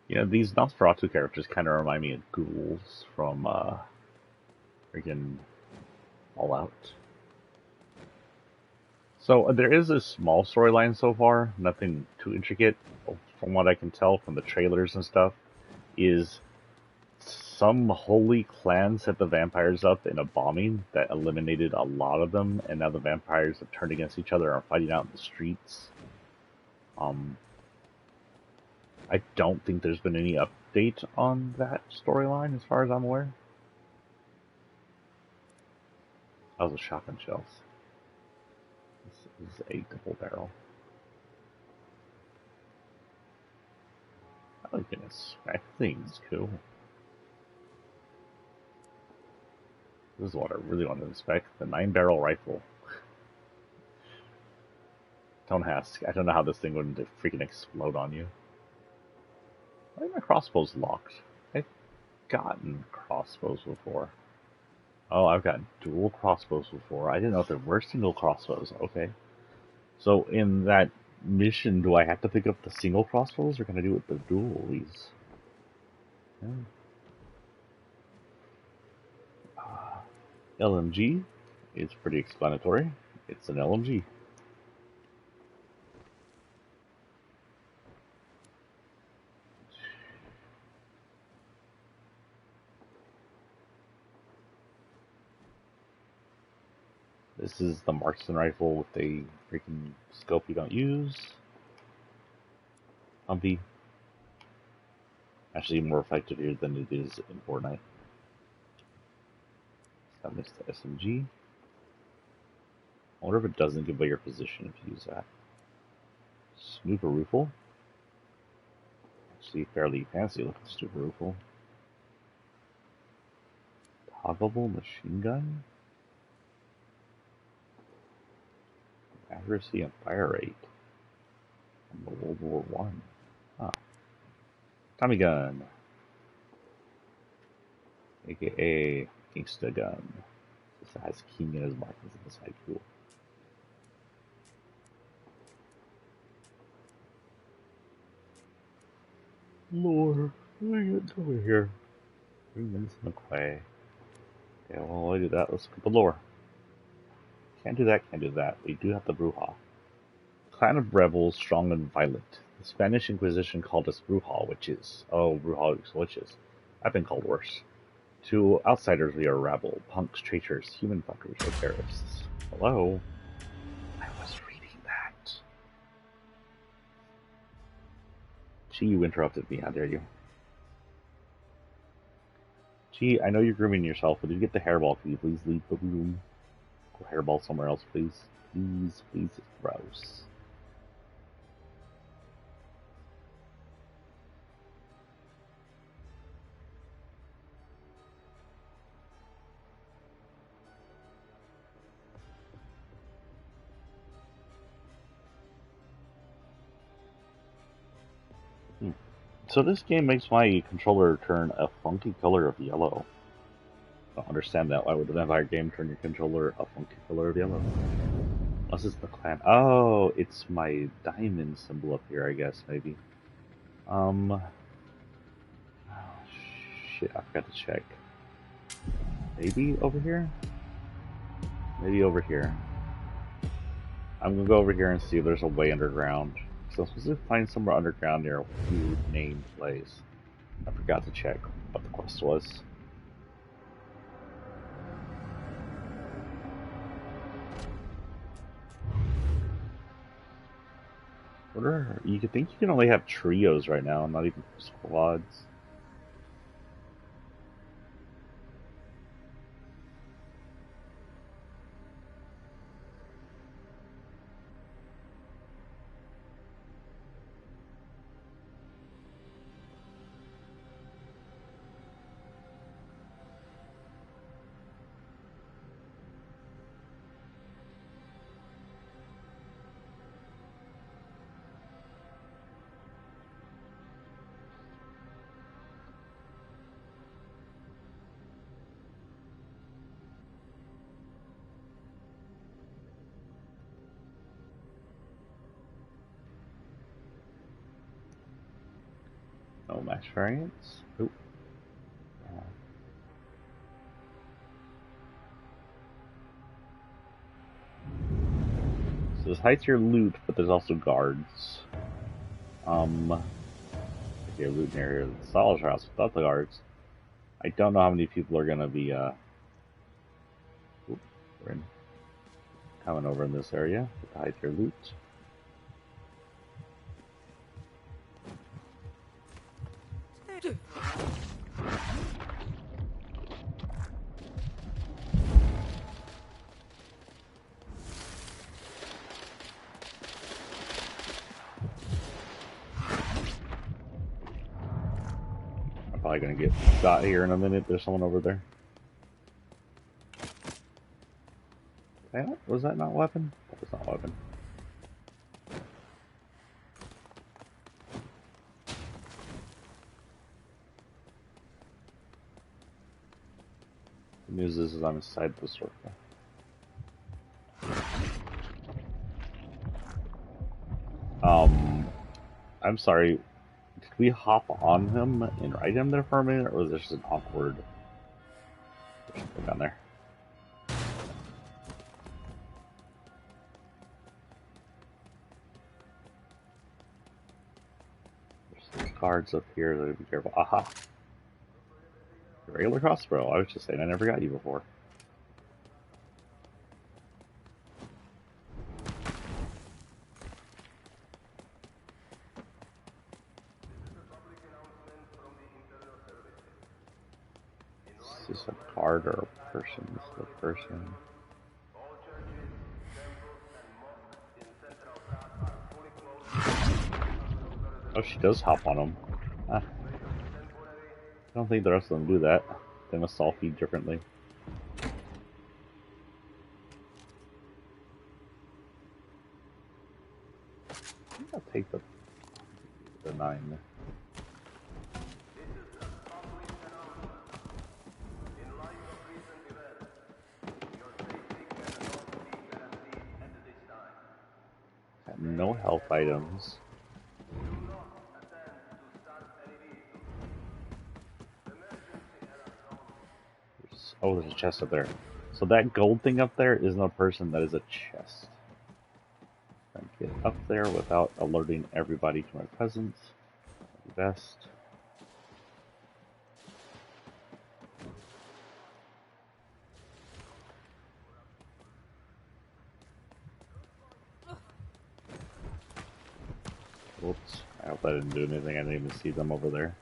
Yeah, these Nosferatu characters kind of remind me of ghouls from freaking Fallout. So there is a small storyline so far, nothing too intricate. From what I can tell from the trailers and stuff, is some holy clan set the vampires up in a bombing that eliminated a lot of them, and now the vampires have turned against each other and are fighting out in the streets. I don't think there's been any update on that storyline as far as I'm aware. Oh, the shotgun shells. This is a double barrel. I like an inspect things, cool. This is what I really want to inspect, the 9-barrel rifle. Don't ask, I don't know how this thing wouldn't freaking explode on you. Why are my crossbows locked? I've gotten crossbows before. Oh, I've got dual crossbows before. I didn't know if there were single crossbows. Okay. So in that mission, do I have to pick up the single crossbows, or can I do it with the dualies? Yeah. LMG is pretty explanatory. It's an LMG. This is the marksman rifle with a freaking scope you don't use. Humpy. Actually more effective here than it is in Fortnite. That missed the SMG. I wonder if it doesn't give away your position if you use that. Snooper rifle. Actually fairly fancy looking snooper rifle. Toggleable machine gun. Accuracy and fire rate. From World War One. Huh. Tommy gun. AKA Gangsta gun. This has King in his markings on the side. Cool. Lore. What are you getting over here? Bring Vincent McQuay. Okay, well, while I do that, let's look at the lore. Can't do that, can't do that. We do have the Bruja. Clan of rebels, strong and violent. The Spanish Inquisition called us Bruja witches. Oh, Bruja witches. I've been called worse. To outsiders, we are rabble, punks, traitors, human fuckers, or terrorists. Hello? I was reading that. Gee, you interrupted me. How dare you? Gee, I know you're grooming yourself, but if you get the hairball, can you please leave the room? Go hairball somewhere else, please. Please, please, it's gross. So this game makes my controller turn a funky color of yellow. I don't understand that. Why would the vampire game turn your controller a funky color of yellow? Unless it's the clan. Oh, it's my diamond symbol up here, I guess, maybe. Oh, shit, I forgot to check. Maybe over here? Maybe over here. I'm gonna go over here and see if there's a way underground. So I'm supposed to find somewhere underground near a weird named place. I forgot to check what the quest was. You could think you can only have trios right now, not even squads. No match variants. Oop. So this hides your loot, but there's also guards. Your loot area, the Sol's house without the guards. I don't know how many people are gonna be coming over in this area to hide your loot. I'm probably gonna get shot here in a minute. There's someone over there. Was that not a weapon? That was not a weapon. The news is I'm inside the circle. I'm sorry. Did we hop on him and ride him there for a minute, or was this just an awkward? There's something down there. There's some guards up here that be careful. Aha! A regular crossbow. I was just saying I never got you before. Is this a card or a person? This is a person. Oh, she does hop on them. Ah. I don't think the rest of them do that. They must all feed differently. I think I'll take the 9. No health items. There's a chest up there. So that gold thing up there isn't a person, that is a chest. Thank you. up there without alerting everybody to my presence. That'd be best. Whoops. I hope I didn't do anything. I didn't even see them over there.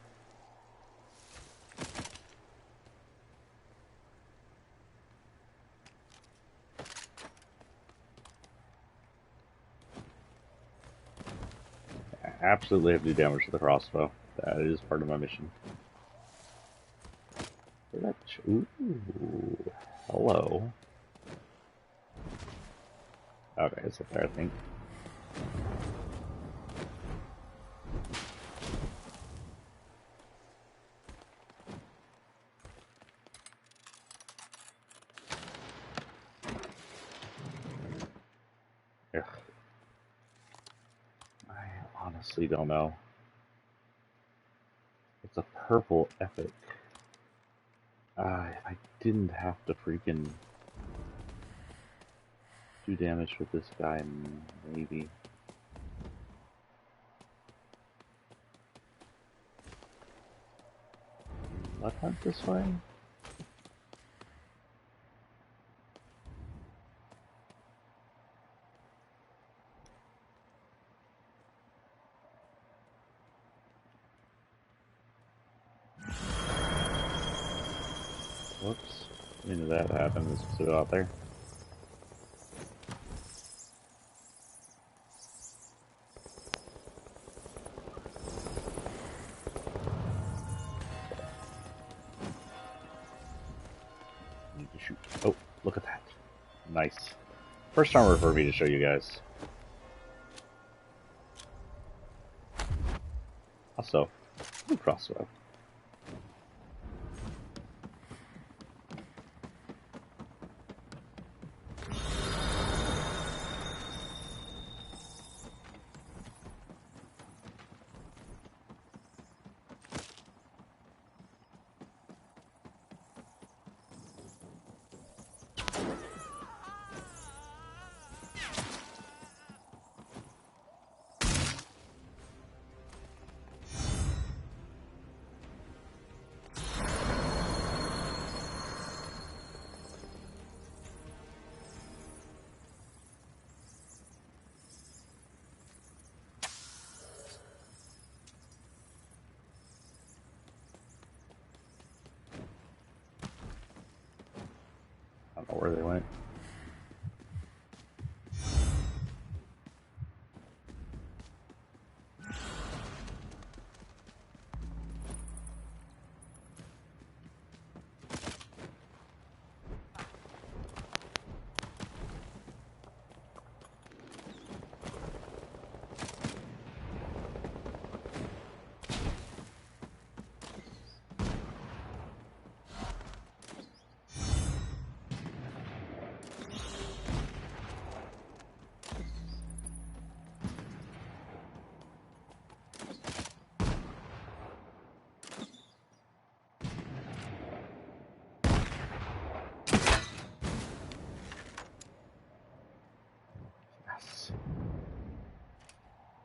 I absolutely have to do damage to the crossbow. That is part of my mission. Ooh. Hello. Okay, it's up there, I think. Ugh. I honestly don't know. It's a purple epic. If I didn't have to freaking do damage with this guy, maybe. Blood hunt this way? Whoops. I knew that happened. Let's just go out there. Need to shoot. Oh, look at that. Nice. First armor for me to show you guys. Also, new crossbow. I don't know where they went.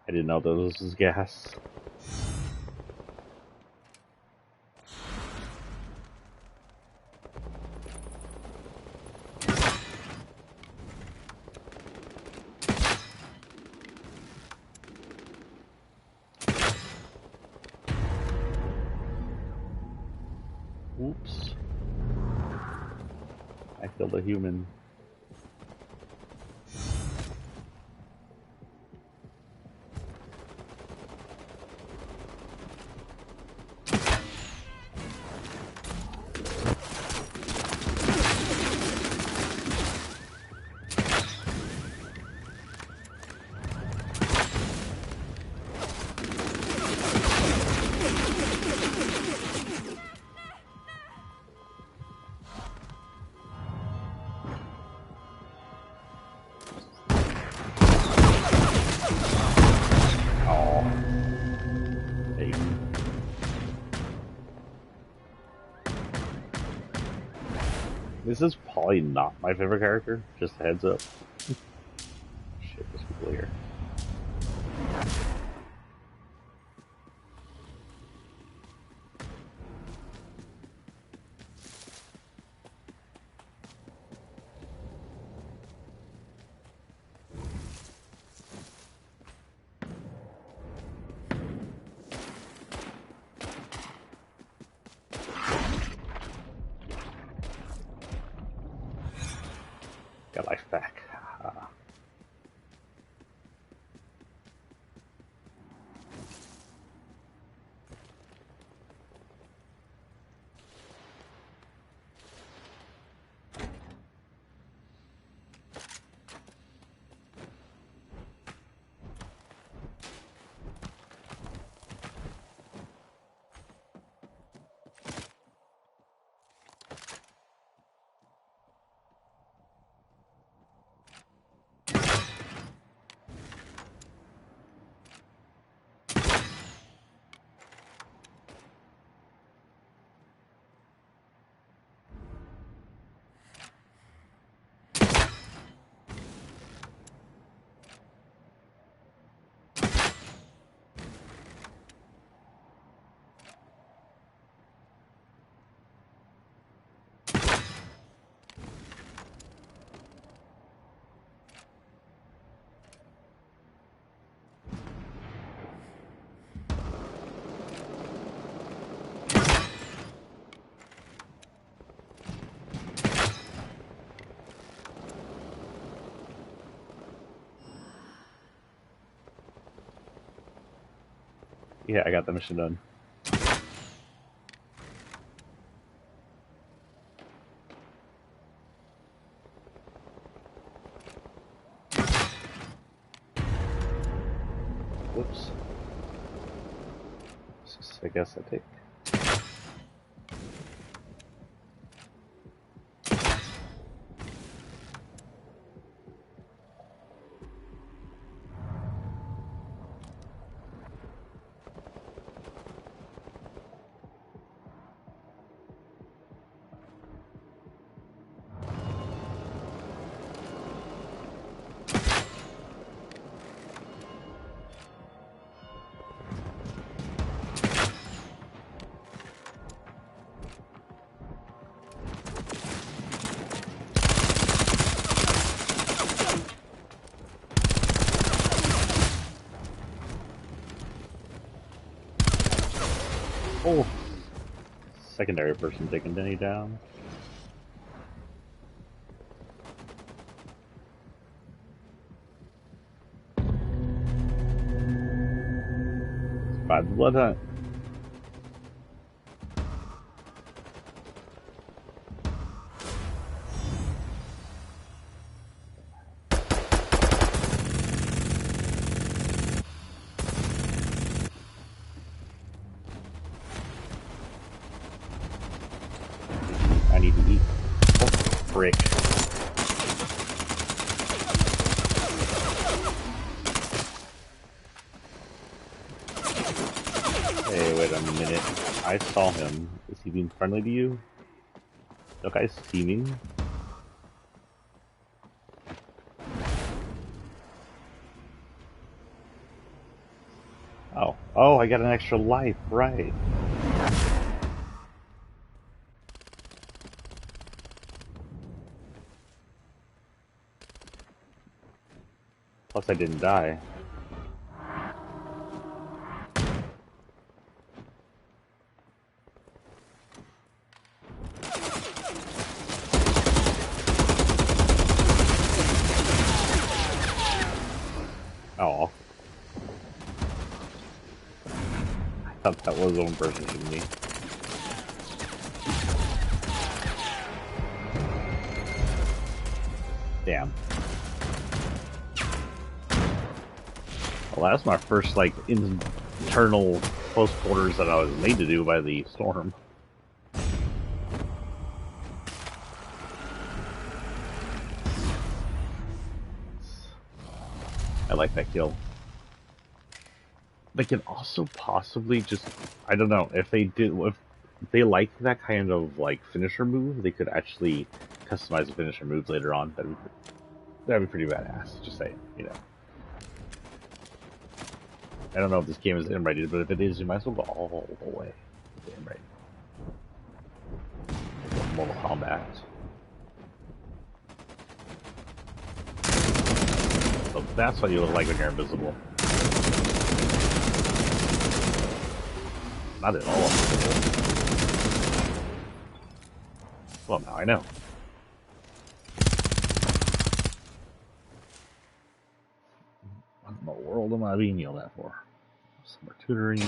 I didn't know that this was gas. Oops. I killed a human. This is probably not my favorite character, just a heads up. Shit, there's people here. Yeah, I got the mission done. Whoops. I guess I take. Oh! Secondary person taking Denny down. Survived the blood hunt. I need to eat. Oh, frick. Hey, wait a minute. I saw him. Is he being friendly to you? That guy's teaming. Oh. Oh, I got an extra life, right. Plus I didn't die. Oh. I thought that was one person shooting me. Damn. Well, that's my first, like, internal close quarters that I was made to do by the storm. I like that kill. They can also possibly just, I don't know, if they like that kind of, like, finisher move, they could actually customize the finisher moves later on. That'd be pretty badass, just saying, you know. I don't know if this game is M-rated, but if it is, you might as well go all the way to M-rated. Mortal Kombat. So that's what you look like when you're invisible. Not at all invisible. Well, now I know. What in the world am I being yelled at for? Summer tutoring.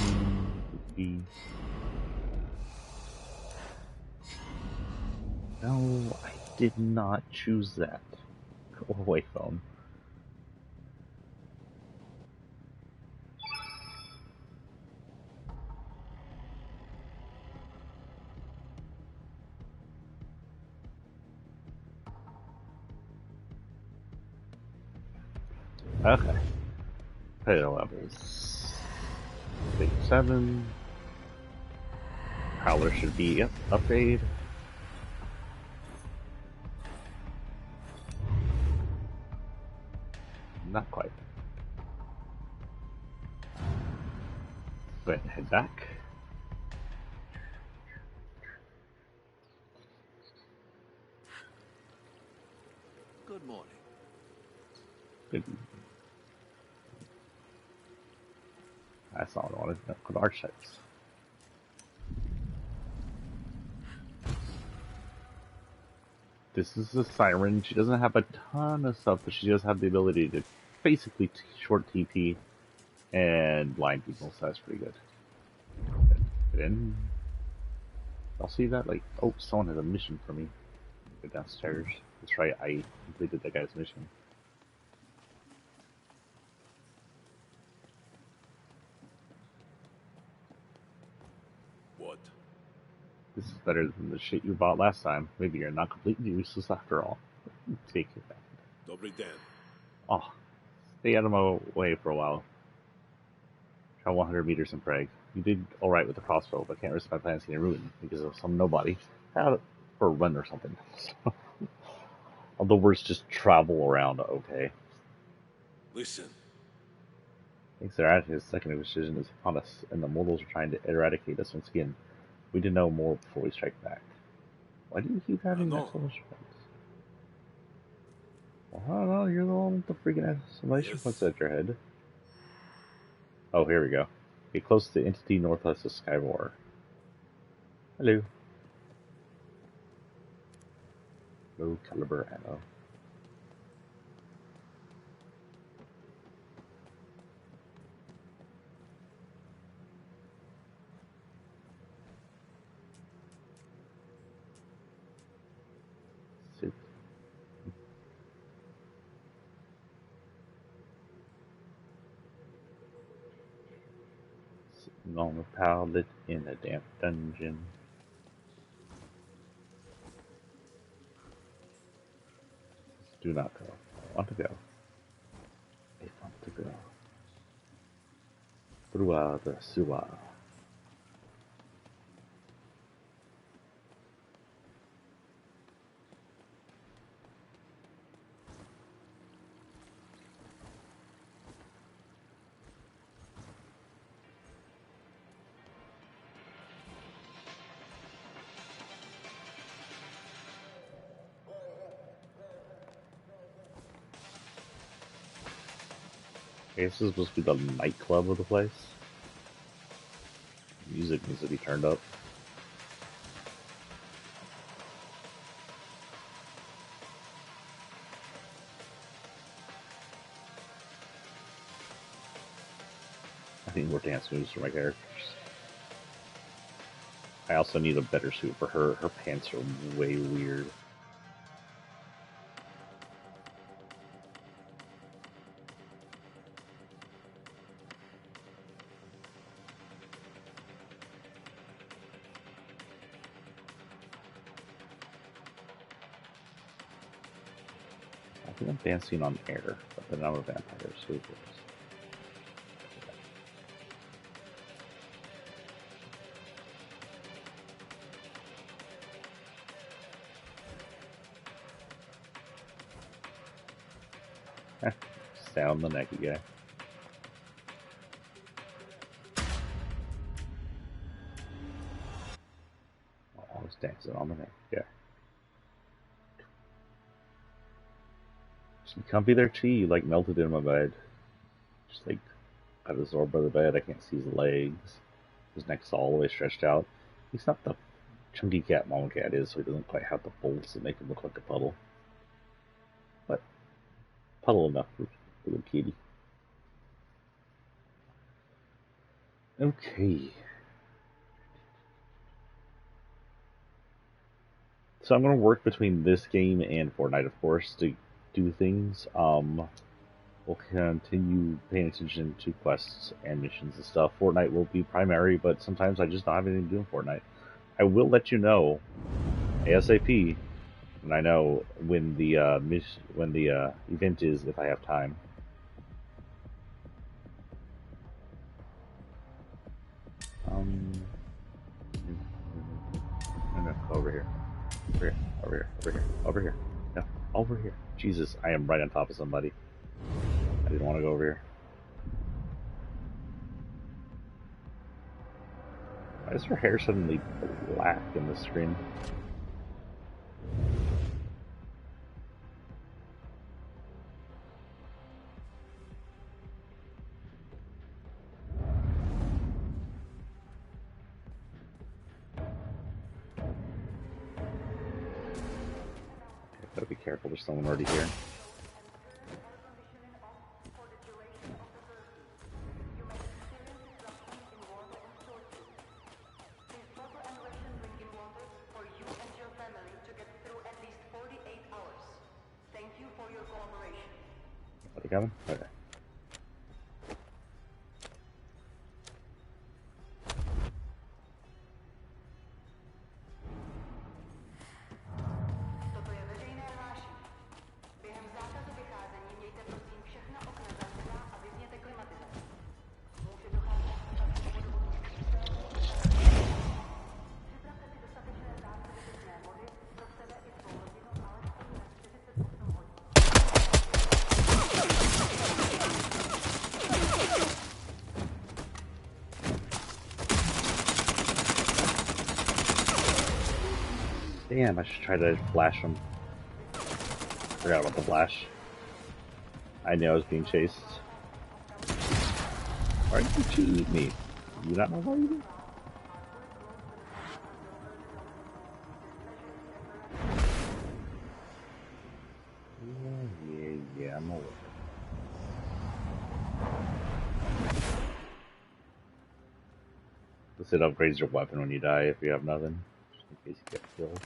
No, I did not choose that. Go away, phone. Okay. Player levels. 7. Prowler should be, yep, upgrade. Not quite. Go ahead and head back. Good morning. Good. That's all I wanted to know. Good Archetypes. This is a Siren. She doesn't have a ton of stuff, but she does have the ability to basically short TP and blind people, so that's pretty good. Get in. I'll see that. Like, oh, someone has a mission for me. Go downstairs. That's right. I completed that guy's mission. What? This is better than the shit you bought last time. Maybe you're not completely useless after all. Take it back. Dobry den. Oh, stay out of my way for a while. Try 100 meters in Prague. You did alright with the crossbow, but can't risk my plans getting ruined because of some nobody. Out for a run or something. All the words just travel around, okay. Listen. Thanks to their attitude, his second decision is upon us, and the mortals are trying to eradicate us once again. We need to know more before we strike back. Why do you keep having exclamation points? Well, I don't know, you're the one with the freaking exclamation points at your head. Oh, here we go. Get close to the entity northwest of Skywar. Hello. Low caliber ammo. Sit. Sitting on a pallet in a damp dungeon. Do not go. I want to go. I want to go. Through the sewer. I guess this is supposed to be the nightclub of the place. Music needs to be turned up. I need more dance moves for my characters. I also need a better suit for her. Her pants are way weird. I think I'm dancing on air, but then I'm a vampire, so who cares? Stay on the necky guy. I was dancing on the neck, yeah. Just be comfy there, Chi. You like melted in my bed. Just like got absorbed by the bed. I can't see his legs. His neck's all the way stretched out. He's not the chunky cat Mama Cat is, so he doesn't quite have the folds that make him look like a puddle. But puddle enough for little kitty. Okay. So I'm going to work between this game and Fortnite, of course, to do things. We'll continue paying attention to quests and missions and stuff. Fortnite will be primary, but sometimes I just don't have anything to do in Fortnite. I will let you know ASAP when I know when the event is, if I have time. No, over here. Over here. No, over here. Jesus, I am right on top of somebody. I didn't want to go over here. Why is her hair suddenly black in the screen? Gotta be careful, there's someone already here. Are they coming? Okay. Toto je veřejné hlášení. Během zákazu vycházení mějte prosím všechna okna zavřená a vypněte klimatizaci. Může docházet k úpadku vodovodních čísel. Připravte si dostatečné zásoby pitné vody pro sebe i svou rodinu alespoň na 48 hodin. Damn, I should try to flash him. Forgot about the flash. I knew I was being chased. Why did you eat me? You not know why you did? Yeah, I'm aware. This it upgrades your weapon when you die if you have nothing, just in case you get killed.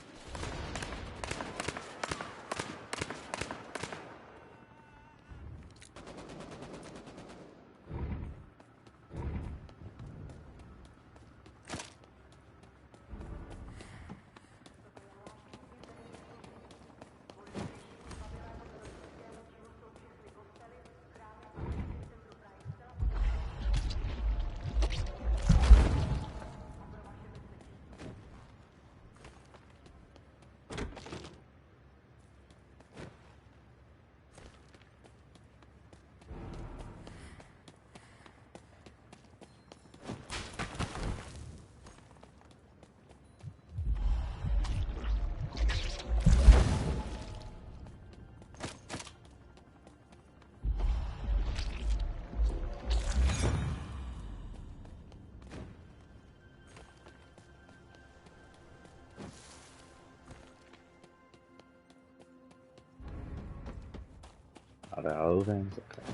Are there other things? Okay.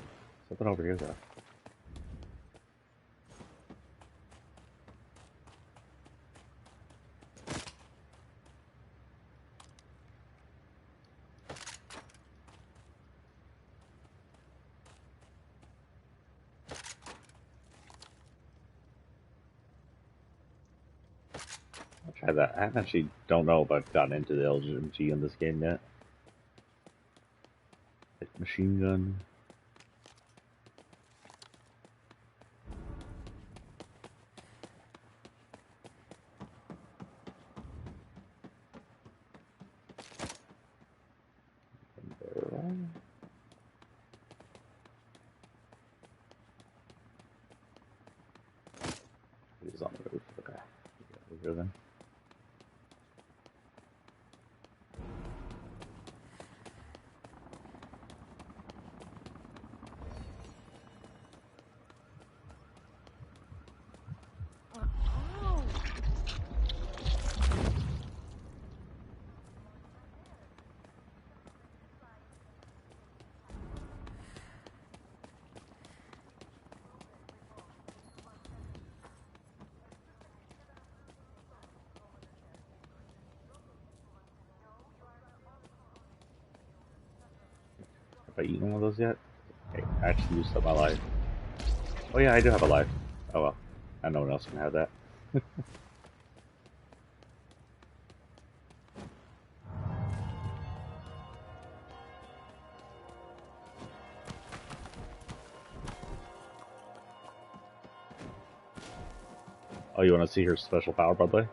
Something over here though. I'll try that. I actually don't know if I've gotten into the LMG in this game yet. Machine gun. He's on the roof. Okay. We'll go then. Have I eaten one of those yet? Okay, I actually used up my life. Oh yeah, I do have a life. Oh well. I know no one else can have that. Oh, you want to see her special power, by the way?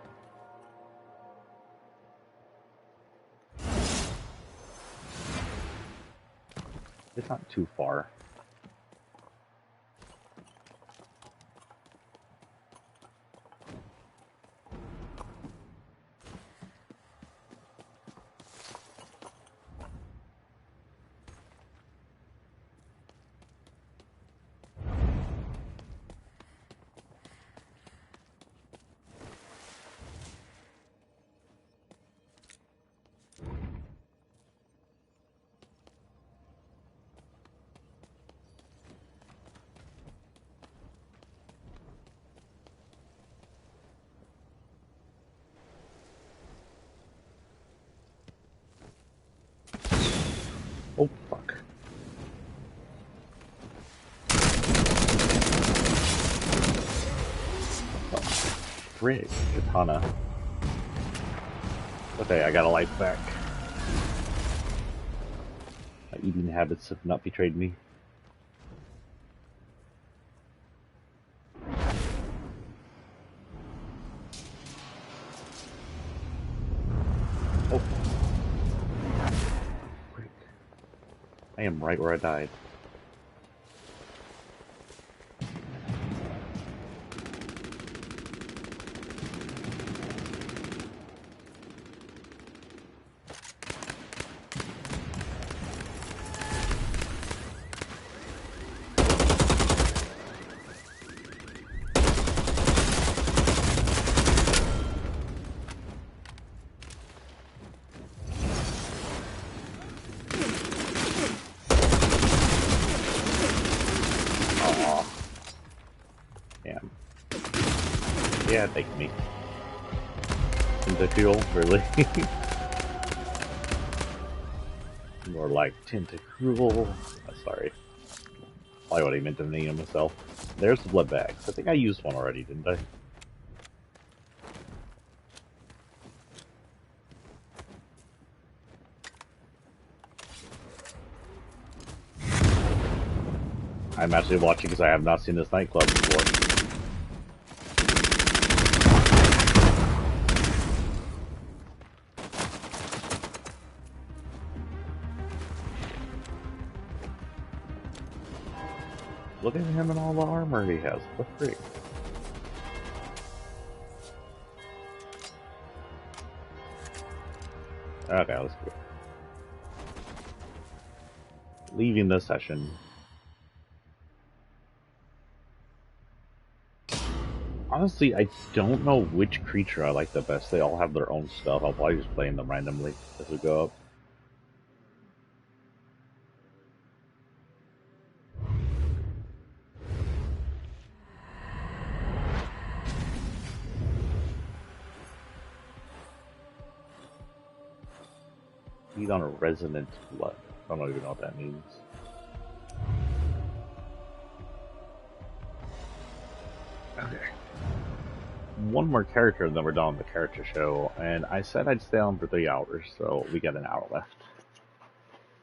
It's not too far. frick, katana. Okay, I got a life back. My eating habits have not betrayed me. Oh. Frick. I am right where I died. Yeah, take me. Tentacle, really? More like tentacle. Oh, sorry. Probably what I meant to name myself. There's the blood bags. I think I used one already, didn't I? I'm actually watching because I have not seen this nightclub before. Look at him and all the armor he has. What the freak? Okay, let's go. Leaving this session. Honestly, I don't know which creature I like the best. They all have their own stuff. I'll probably just playing them randomly as we go up. Feed on a resonant blood. I don't even know what that means. Okay. One more character and then we're done with the character show, and I said I'd stay on for 3 hours, so we got an hour left.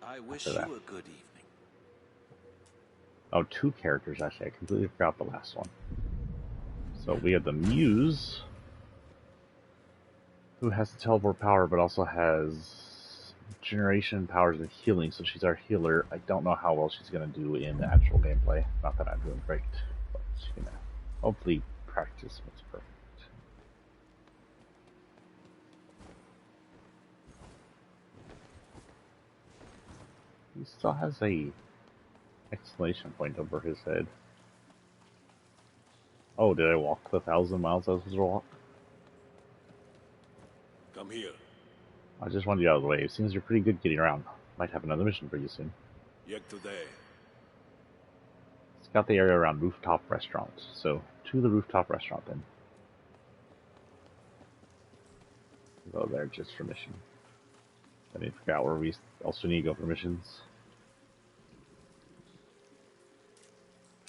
I wish After you that. a good evening. Oh, 2 characters actually. I completely forgot the last one. So we have the Muse, who has the teleport power, but also has generation powers and healing, so she's our healer. I don't know how well she's going to do in the actual gameplay. Not that I'm doing great, but you know, hopefully practice makes perfect. He still has a exclamation point over his head. Oh, did I walk the 1,000 miles I was supposed to walk? Come here. I just wanted you out of the way. It seems you're pretty good getting around. Might have another mission for you soon. Yet today. Scout the area around rooftop restaurants. So, to the rooftop restaurant then. Go there just for mission. I didn't forget where we also need to go for missions.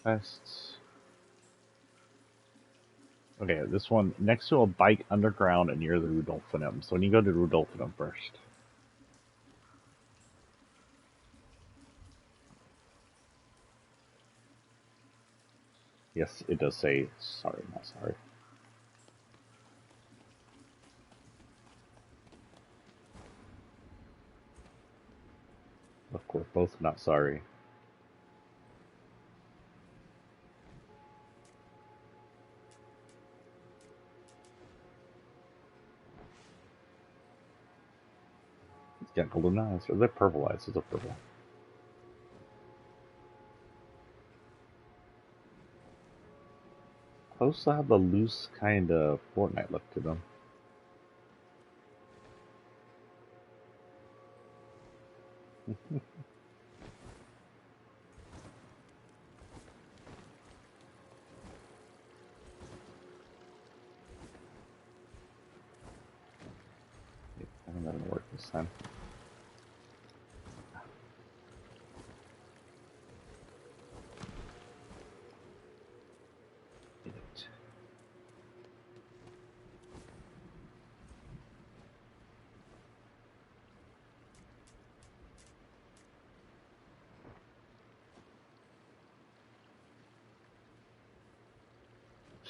Quests. Okay, this one next to a bike underground and near the Rudolphinum. So when you go to Rudolphinum first. Yes, it does say sorry, not sorry. Of course, both not sorry. It's got golden eyes, or they're purple eyes. It's a purple. Also have a loose kind of Fortnite look to them. I think that'll work this time.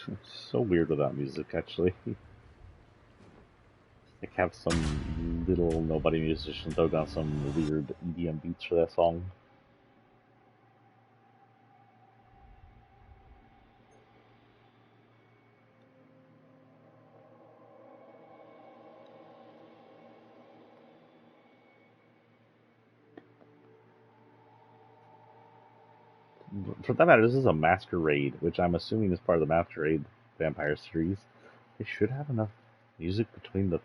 It's so weird without music, actually. Like, have some little nobody musician throw down some weird EDM beats for that song. For that matter, this is a masquerade, which I'm assuming is part of the masquerade vampire series. They should have enough music between the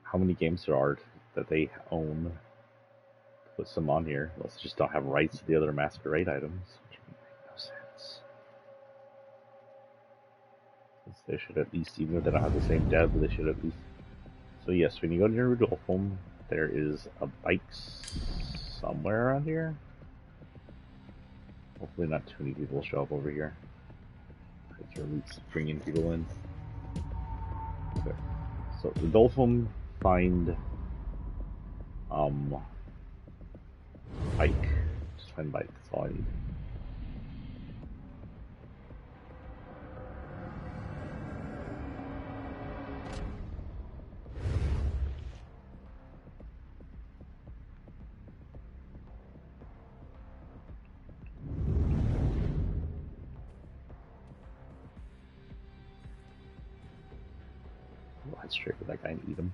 how many games there are that they own to put some on here. Let's just don't have rights to the other masquerade items, which would make no sense. Since they should at least, even if they don't have the same dev, they should at least. So yes, when you go near Rudolphum, there is a bike somewhere around here. Hopefully not too many people show up over here. Because you're at least bringing people in. Okay. So Rudolphum, find bike. Just find bike, that's all I need. I'll head straight for that guy and eat him.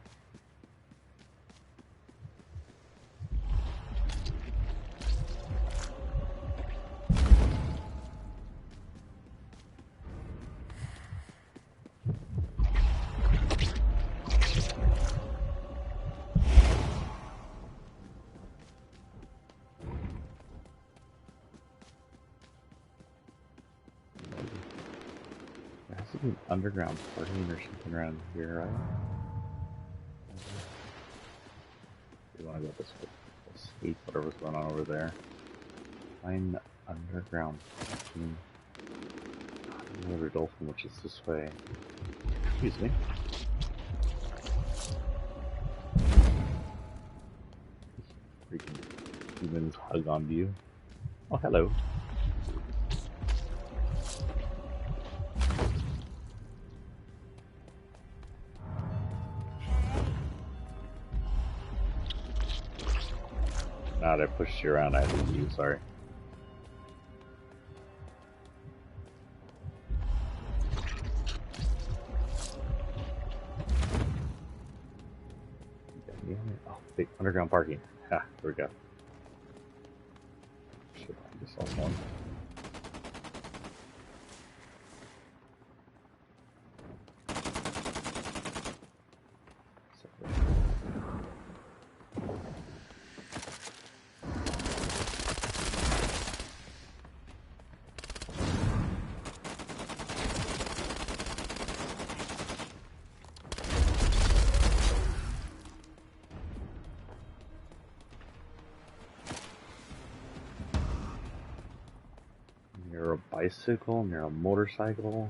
There has to be an underground parking or something around here, right? We want to go this way. Escape whatever's going on over there. Find underground parking. Rudolphum, which is this way. Excuse me. Freaking humans hug onto you. Oh, hello. Now that I pushed you around, I had to use, sorry. Oh, big underground parking. Ha, here we go. Should I just saw one. Near a bicycle, near a motorcycle.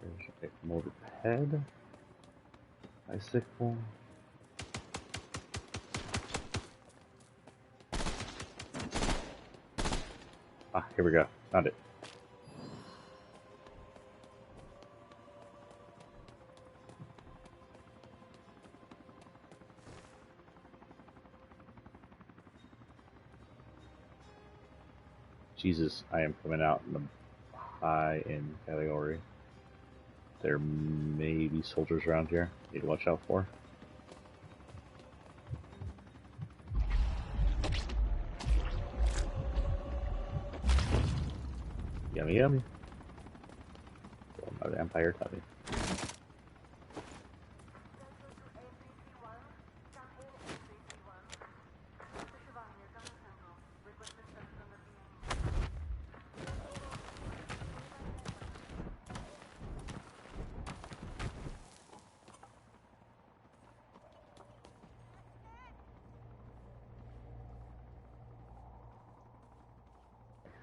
There's a moped. Bicycle. Ah, here we go. Found it. Jesus, I am coming out in the high-end category. There may be soldiers around here. Need to watch out for. Yummy, yummy. Oh, my vampire tummy.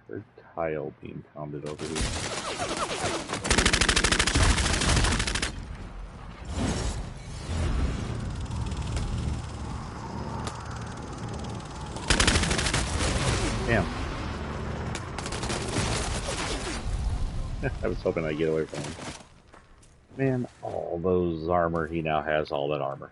Heard tile being pounded over here. Damn. hoping I'd get away from him. Man, all those armor, he now has all that armor.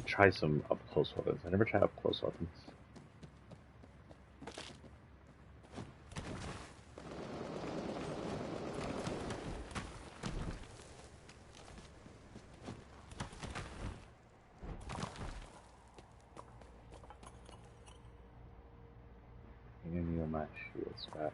Try some up-close weapons. I never tried up-close weapons. Any of my shields back.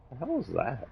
What the hell is that?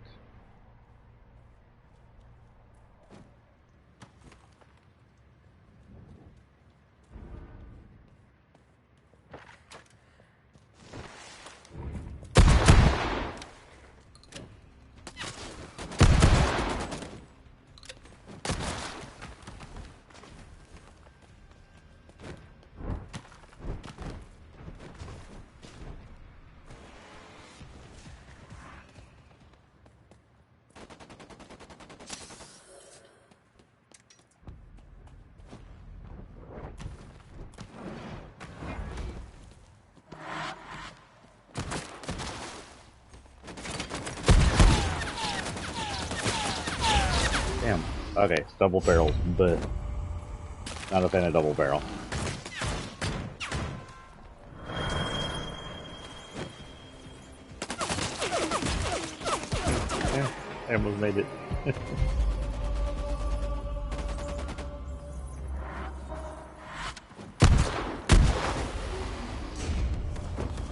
Damn. Okay, it's double barrels, but not a fan of double barrel. Yeah, I almost made it.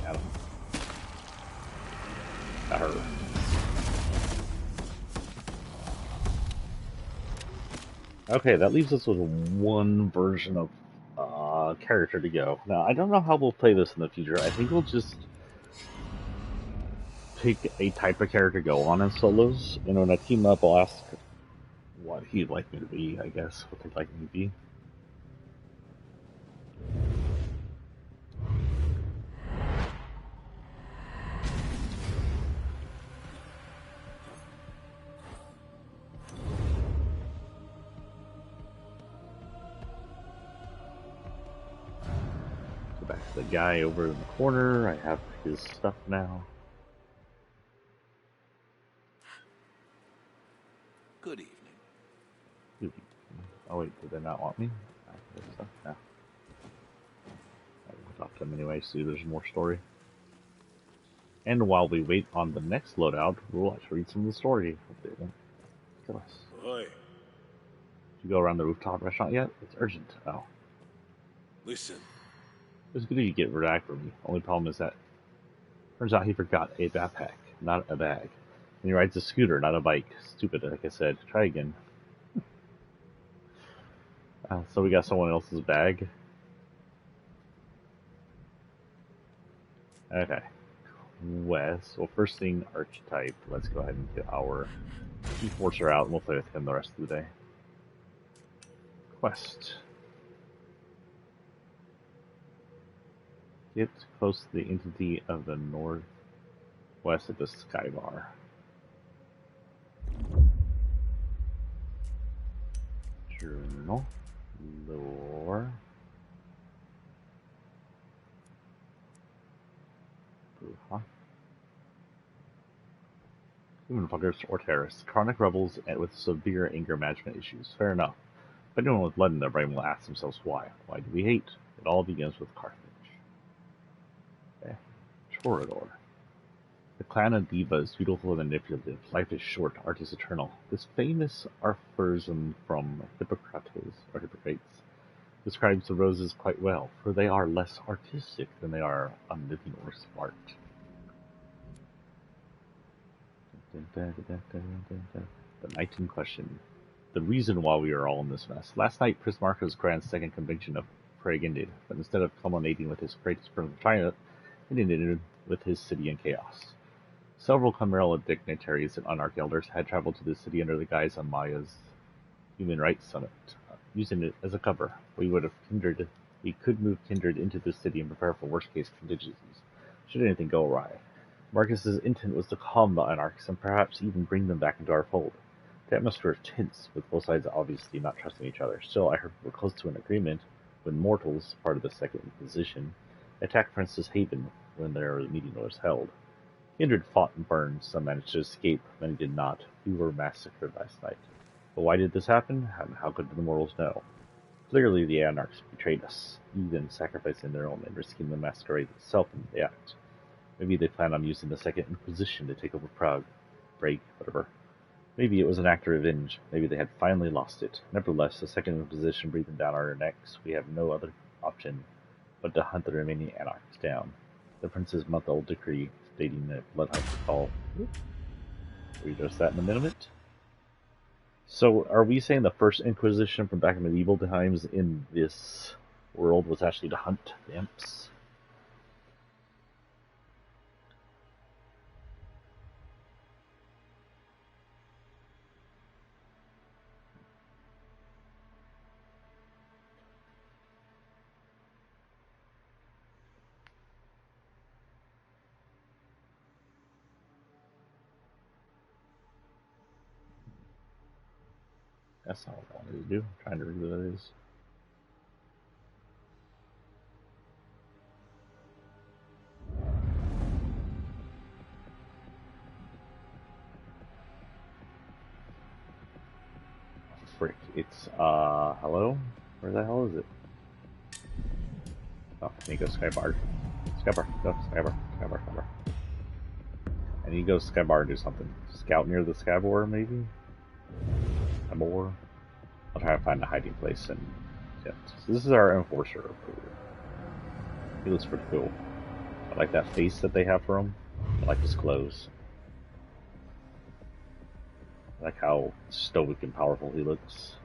Got him. Got her. Okay, that leaves us with one version of character to go. Now, I don't know how we'll play this in the future. I think we'll just pick a type of character to go on in solos. And when I team up, I'll ask what he'd like me to be, I guess. What they'd like me to be. Back to the guy over in the corner. I have his stuff now. Good evening. Oh wait, did they not want me? I have his stuff now. I will talk to them anyway, see if there's more story. And while we wait on the next loadout, we'll actually read some of the story. Hope they won't kill us. Oi, Did you go around the rooftop restaurant yet? It's urgent. Oh. listen. It was good you get rid for me. Only problem is that turns out he forgot a backpack, not a bag. And he rides a scooter, not a bike. Stupid, like I said. Try again. So we got someone else's bag. Okay. West. Well, first thing, Archetype. Let's go ahead and get our Enforcer out, and we'll play with him the rest of the day. Quest. Get close to the entity of the northwest of the Skybar. Journal. Lore. Human fuckers or terrorists. Chronic rebels with severe anger management issues. Fair enough. But anyone with blood in their brain will ask themselves why. Why do we hate? It all begins with Carthage. Okay. Torador. The clan of Diva is beautiful and manipulative. Life is short, art is eternal. This famous aphorism from Hippocrates describes the roses quite well, for they are less artistic than they are unliving or smart. The night in question. The reason why we are all in this mess. Last night, Prismarco's grand second convention of Prague ended, but instead of culminating with his greatest of triumph, it ended with his city in chaos. Several Camarilla dignitaries and Anarch elders had traveled to the city under the guise of Maya's Human Rights Summit, using it as a cover. We could move Kindred into the city and prepare for worst-case contingencies, should anything go awry. Marcus's intent was to calm the Anarchs and perhaps even bring them back into our fold. The atmosphere was tense, with both sides obviously not trusting each other. Still, I heard we were close to an agreement when mortals, part of the Second Inquisition, attacked Princess Haven when their meeting was held. Kindred fought and burned. Some managed to escape, many did not. We were massacred last night. But why did this happen, and how could the mortals know? Clearly the Anarchs betrayed us, even sacrificing their own and risking the masquerade itself in the act. Maybe they planned on using the Second Inquisition to take over Prague, break, whatever. Maybe it was an act of revenge. Maybe they had finally lost it. Nevertheless, the Second Inquisition breathing down our necks, we have no other option but to hunt the remaining Anarchs down. The Prince's month-old decree stating that bloodlines would fall. We address that in a minute. So, are we saying the first Inquisition from back in medieval times in this world was actually to hunt vamps? That's not what I wanted to do. I'm trying to read what it is. Frick. It's, hello? Where the hell is it? Oh, I need to go Skybar. Skybar, go, Skybar, Skybar, Skybar. I need to go Skybar and do something. Scout near the Skybor, maybe? Skybor? I'll try to find a hiding place and yeah. So this is our enforcer. He looks pretty cool. I like that face that they have for him. I like his clothes. I like how stoic and powerful he looks.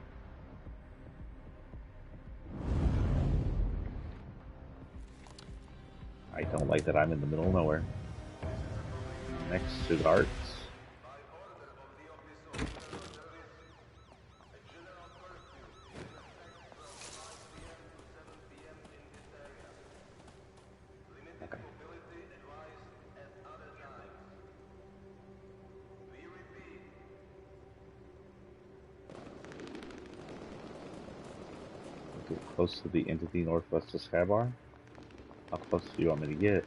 I don't like that I'm in the middle of nowhere. Next to the arts. Close to the entity northwest of Skybar? How close do you want me to get?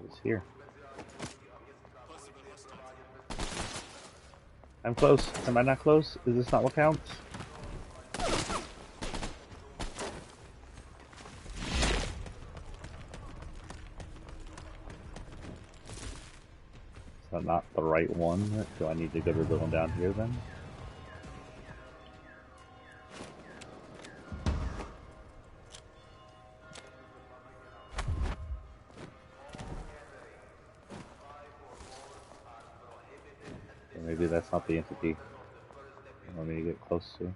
It's here. I'm close. Am I not close? Is this not what counts? Not the right one. Do I need to go to the one down here then? Or maybe that's not the entity I want me to get close to.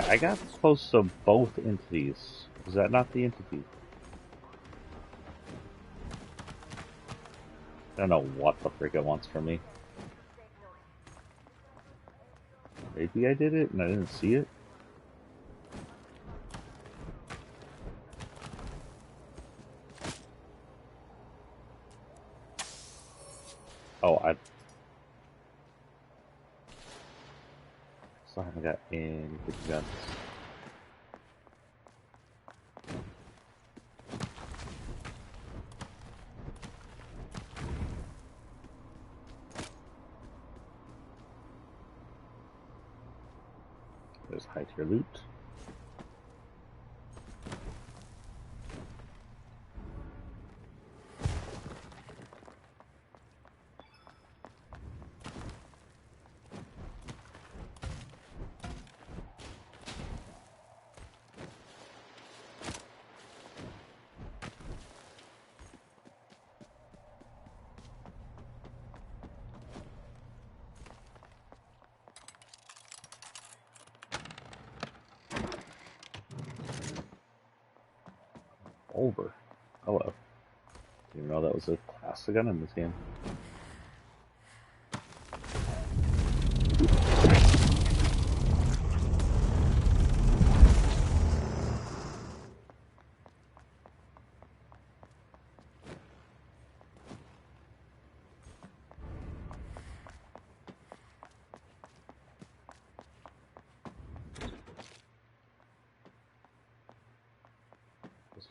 I got close to both entities. Is that not the entity? I don't know what the frick it wants from me. Maybe I did it and I didn't see it? Oh, I still haven't got any big guns. There's high tier loot. Over. Hello. Didn't know that was a class of gun in this game.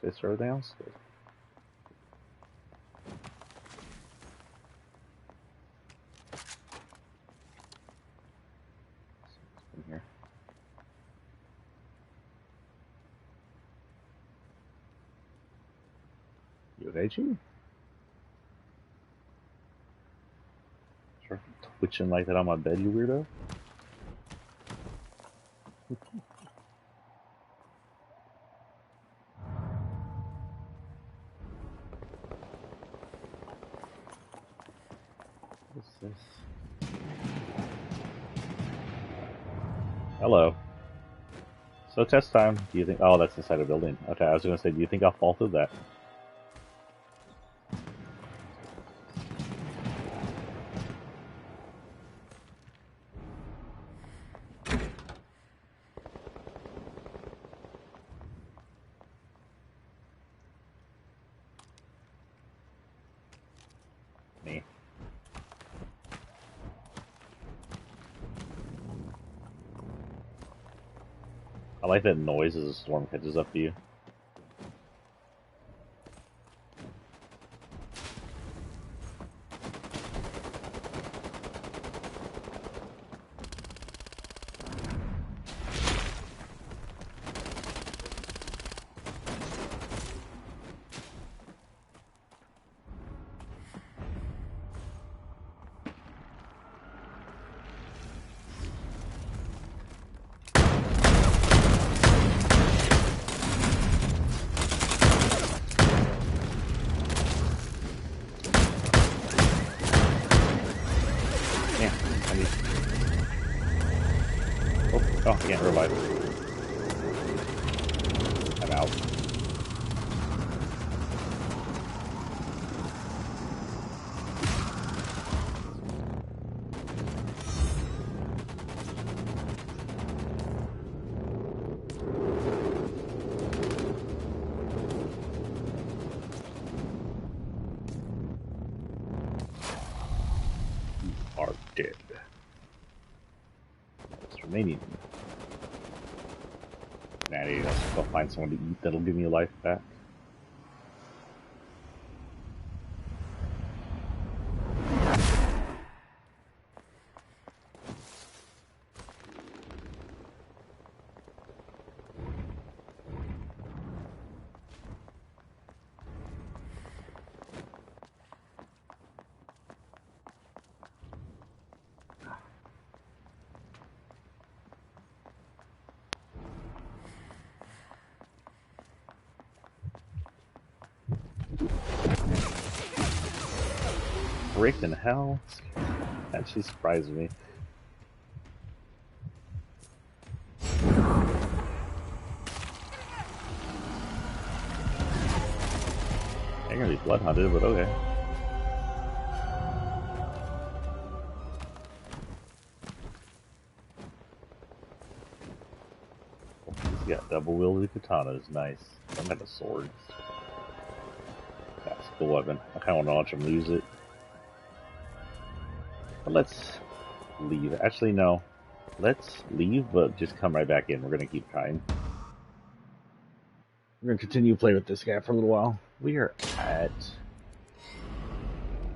Face or everything else? Good. In here. You okay, G? Sure. Twitching like that on my bed, you weirdo. What's this? Hello. So test time. Do you think? Oh, that's inside a building. Okay, I was gonna say, do you think I'll fall through that? Me. I like that noise as a storm catches up to you. Oh, I can't revive. I'm out. You are dead. It's remaining. Natty, let's go find someone to eat that'll give me a life back. Freaking hell. That actually surprised me. blood hunted, but okay. He's got double-wielded katanas, nice. I'm out of swords. That's a cool weapon. I kinda wanna watch him lose it. But let's leave. Actually, no. Let's leave, but just come right back in. We're gonna keep trying. We're gonna continue to play with this guy for a little while. We are at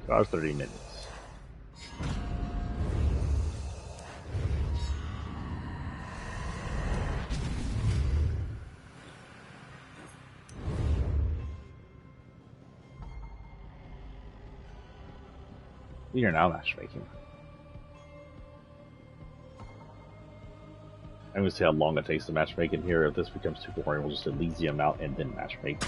2 hours 30 minutes. We are now matchmaking. I'm going to see how long it takes to matchmake in here. If this becomes too boring, we'll just Elysium out and then matchmake.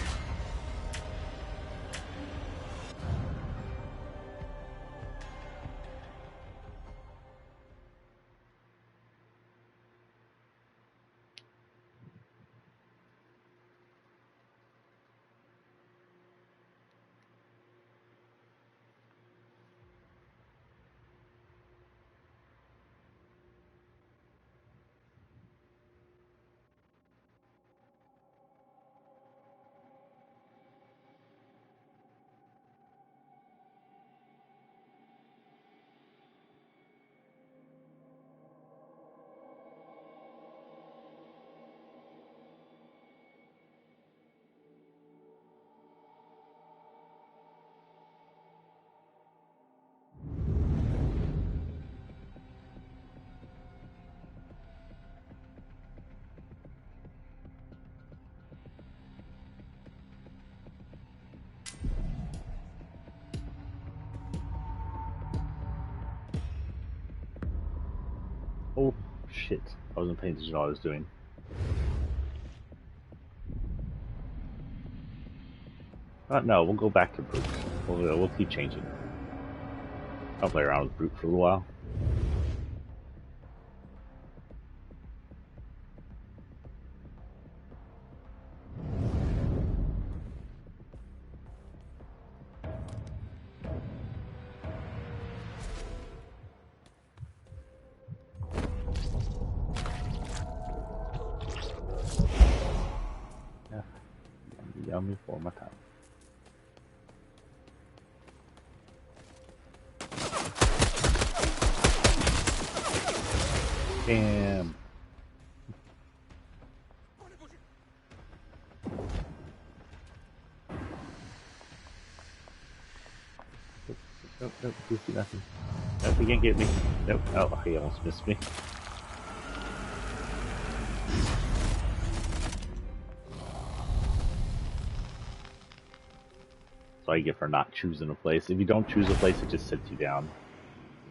Oh, shit. I wasn't paying attention to what I was doing. No, we'll go back to Brute. We'll keep changing. I'll play around with Brute for a little while. Yummy for my time. Damn. Nope, nope, you see nothing. Nope, he can't get me. Nope, oh, he almost missed me. That's all you get for not choosing a place. If you don't choose a place, it just sits you down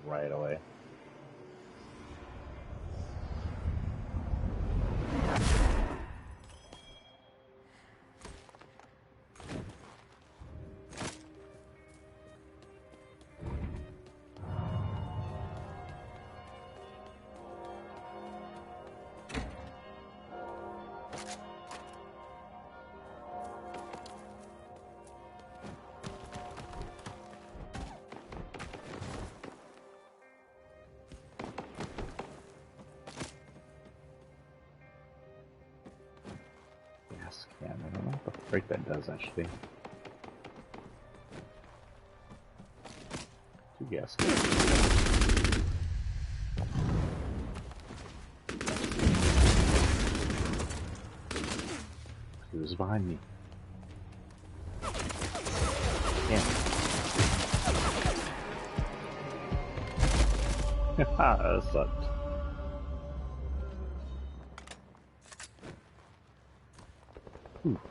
right away. I don't know what the frick that does actually. 2 gas cans. He was behind me. Damn. That sucked.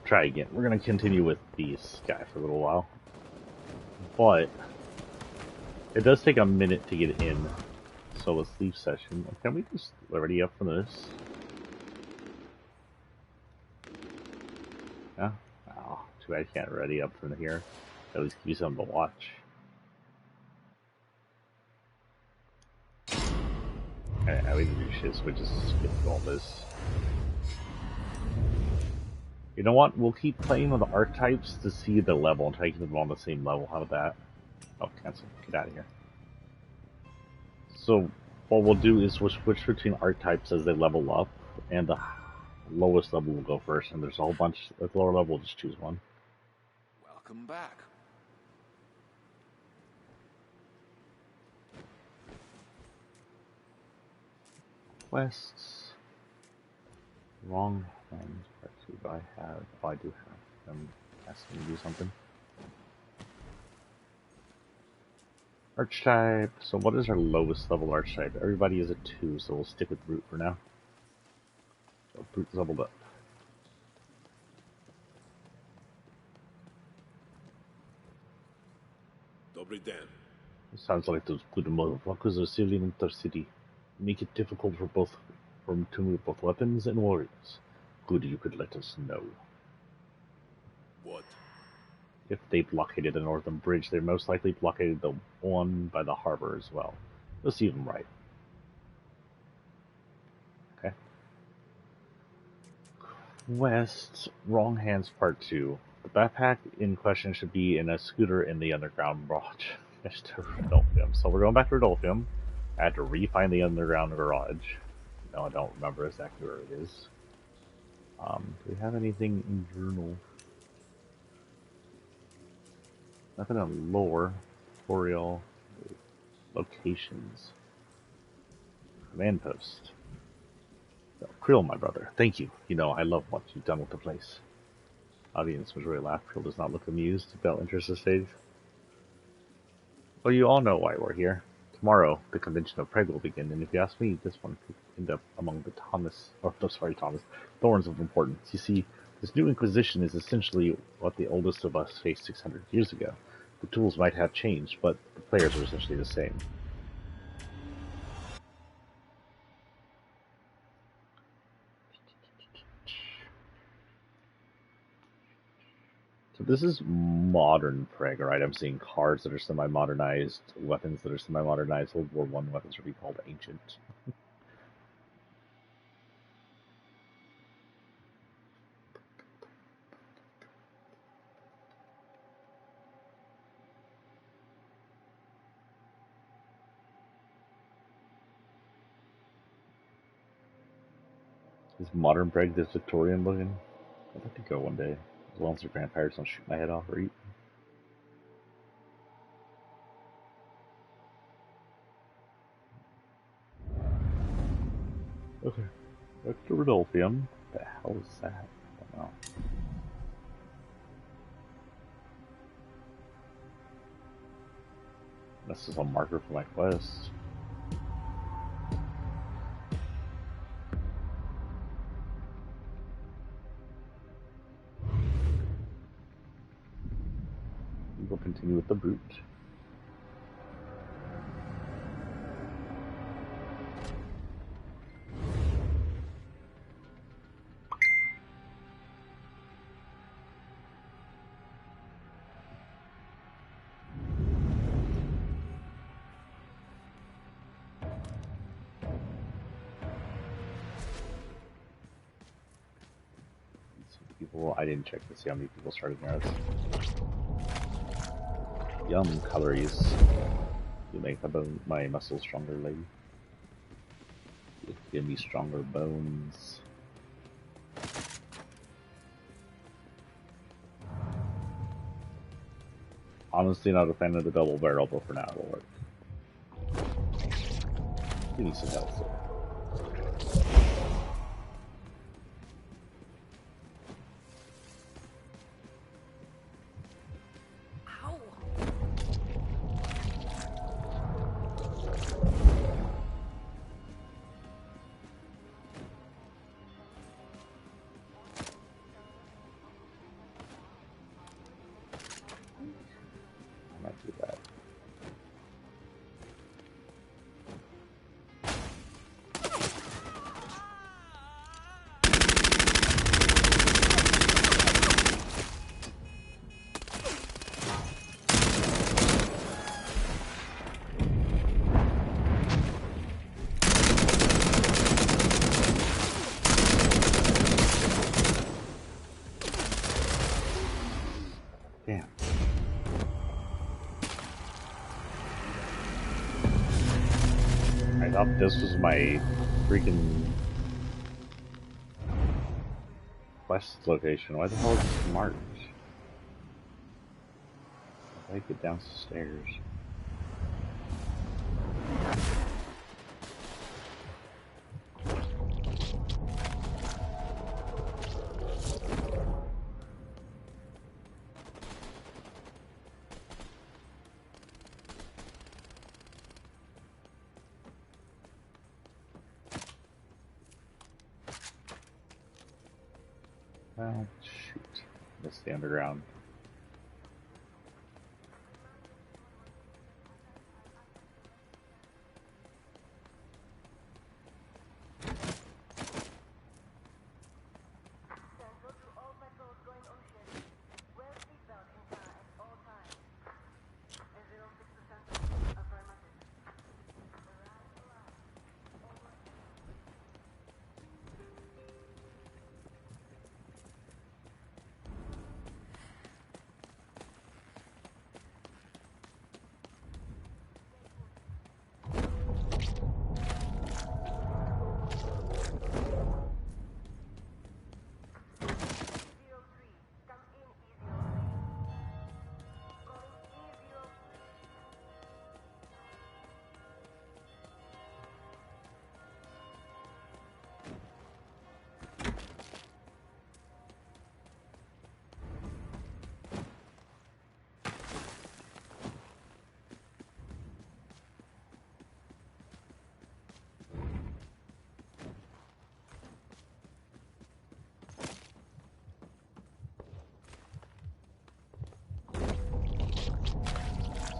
Try again. We're going to continue with this guy for a little while. But it does take a minute to get in. So let's leave session. Can we just ready up for this? Yeah? Oh, too bad I can't ready up from here. At least give you something to watch. Alright, we can do shit, so we just skip all this. You know what? We'll keep playing with the archetypes to see the level and try to keep them on the same level. How about that? Oh, cancel. Get out of here. So what we'll do is we'll switch between archetypes as they level up, and the lowest level will go first, and there's a whole bunch at the lower level. We'll just choose one. Welcome back. Quests. Wrong hands. Part 2. Do I have? Oh, I do have them asking me to do something. Archetype. So what is our lowest level archetype? Everybody is a 2, so we'll stick with Brute for now. So Brute's leveled up. Dobry den. Sounds like those good motherfuckers are sealing Inter City. Make it difficult for them to move both weapons and warriors. Good, you could let us know. What? If they blockaded the northern bridge, they most likely blockaded the one by the harbor as well. Let's see them right. Okay. West, Wrong Hands Part 2. The backpack in question should be in a scooter in the underground garage next to Rodolphium. So we're going back to Rodolphium. I had to re-find the underground garage. No, I don't remember exactly where it is. Do we have anything in journal? Nothing on lore, tutorial, locations, command post. No, Krill, my brother, thank you. You know, I love what you've done with the place. Audience was really laughed. Krill does not look amused. Felt interested stage. Well, you all know why we're here. Tomorrow, the convention of Prague will begin, and if you ask me, this one could end up among the thorns of importance. You see, this new Inquisition is essentially what the oldest of us faced 600 years ago. The tools might have changed, but the players are essentially the same. So this is modern Prague, right? I'm seeing cars that are semi-modernized, weapons that are semi-modernized. World War I weapons would be called ancient. Is modern Prague this Victorian looking? I'd like to go one day, as long as the vampires don't shoot my head off or eat. Okay, back to Rodolphium. What the hell is that? I don't know. This is a marker for my quest. We'll continue with the Brute. People, I didn't check to see how many people started there. Yum, calories. You make my muscles stronger, lady. You give me stronger bones. Honestly, not a fan of the double barrel, but for now it'll work. Give me some health there. Oh, this was my freaking quest location. Why the hell is this marked? How do I get downstairs? Well, shoot. Missed the underground. Central to all patrols going on shift. Wear seatbelt in car at all times. 06% affirmative.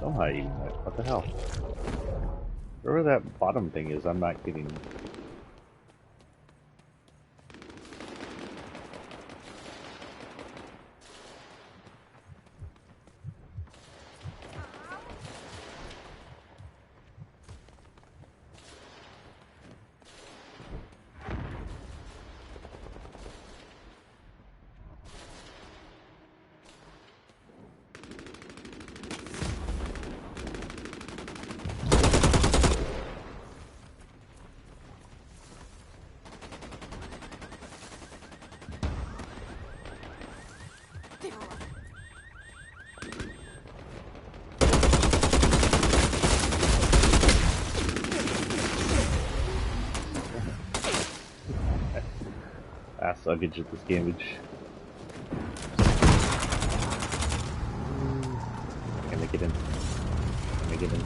Somehow even what the hell? Wherever that bottom thing is, I'm not getting. Suckage at this damage. Can I get in? Can I get in?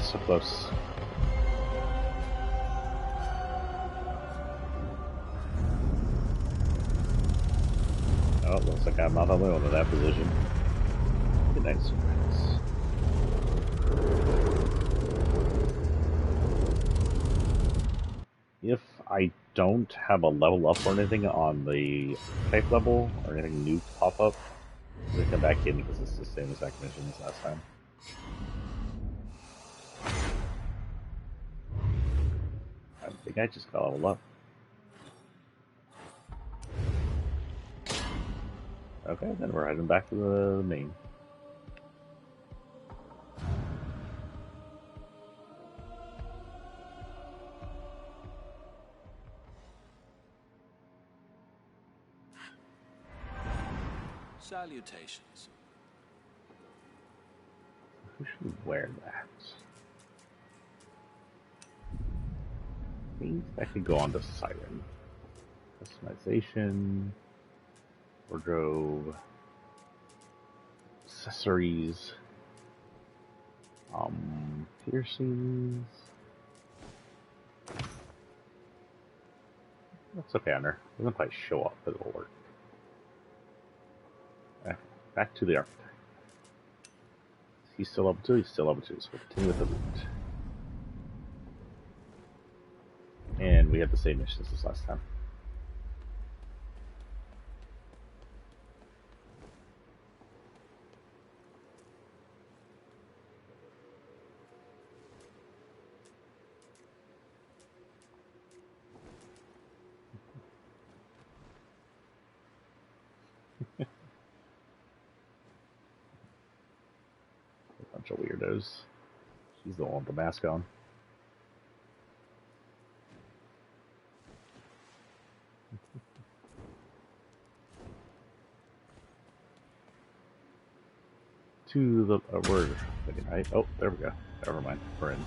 So close. Oh, looks like I'm not alone in that position. Good night, friends. If I don't have a level up or anything on the type level, or anything new pop up, I'm gonna come back in because it's the same exact mission as last time. I think I just got leveled up. Okay, then we're heading back to the main. Salutations. Who should wear that? I think that could go on to Siren. Customization, wardrobe, accessories, piercings. That's okay on her. It doesn't quite show up, but it'll work. Back to the archetype. He's still level 2, he's still level 2, so we'll continue with the route. And we have the same missions as last time. Bunch of weirdos. She's the one with the mask on. To the word. Oh, there we go. Never mind. We're in.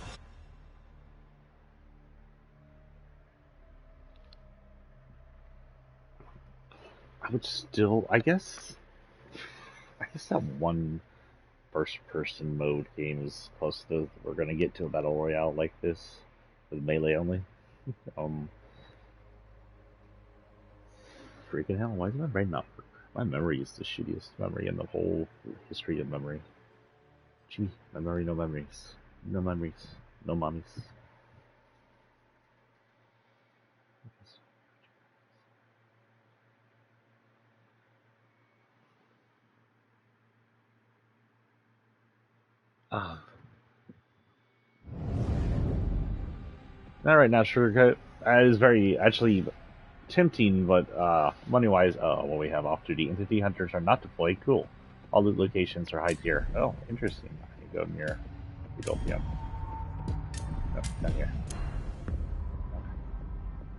I would still, I guess that one first-person mode game is close to. We're gonna get to a battle royale like this with melee only. Freaking hell! Why is my brain not? My memory is the shittiest memory in the whole history of memory. Gee, memory, no memories, no memories, no mommies. Not right now, sugarcoat. It is very actually tempting, but money-wise, what we have off-duty entity hunters are not deployed. Cool. All loot locations are high tier. Oh, interesting. I can go near Utopia. No, down here. Okay.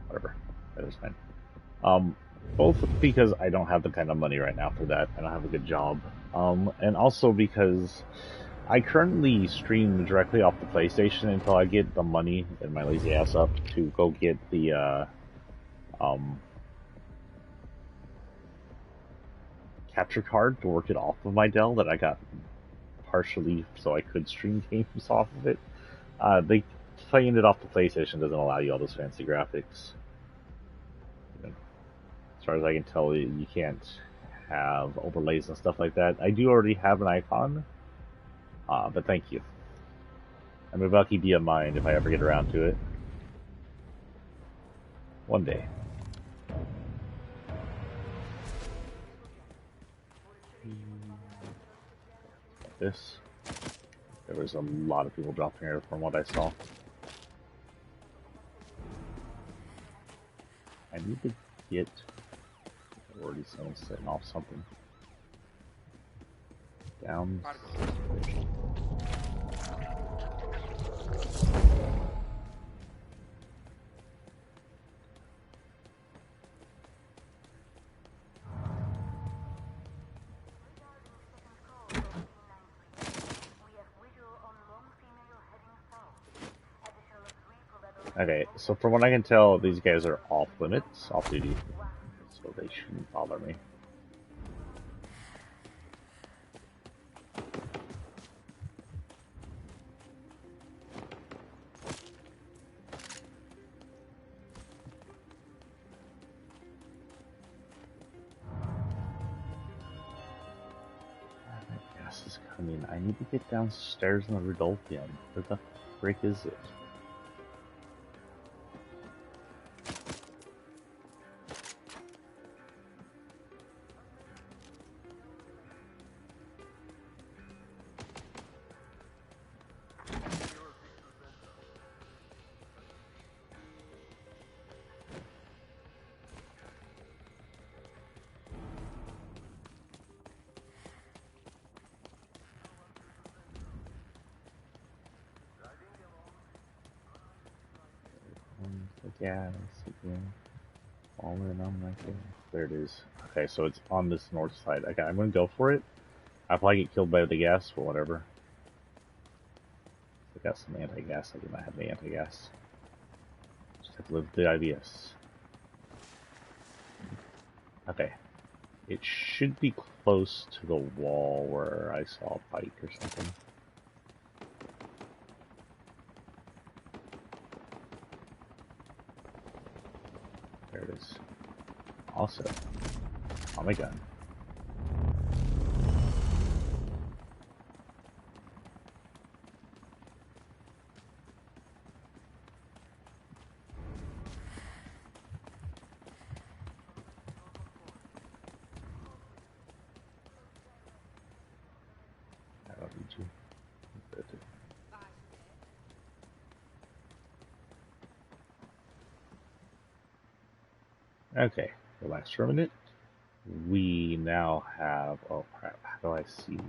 Whatever. That is fine. Both because I don't have the kind of money right now for that. I don't have a good job. And also because I currently stream directly off the PlayStation until I get the money and my lazy ass up to go get the capture card to work it off of my Dell that I got partially so I could stream games off of it. They playing it off the PlayStation doesn't allow you all those fancy graphics. As far as I can tell, you can't have overlays and stuff like that. I do already have an icon, but thank you. I'm about to keep you in mind if I ever get around to it. One day. This. There was a lot of people dropping here from what I saw. I need to get... Already someone's setting off something. Down. Okay, so from what I can tell, these guys are off limits, off duty, so they shouldn't bother me. Gas is coming. I need to get downstairs in the Rudolphian. Where the frick is it? Yeah, again. All in on right there. There it is. Okay, so it's on this north side. Okay, I'm gonna go for it. I'll probably get killed by the gas, but whatever. I got some anti-gas. I do not have the anti-gas. Just have to live with the IBS. Okay. It should be close to the wall where I saw a pike or something. There it is. Also, on my gun. I don't need you. Okay, relax for a minute. We now have, oh crap, how do I see?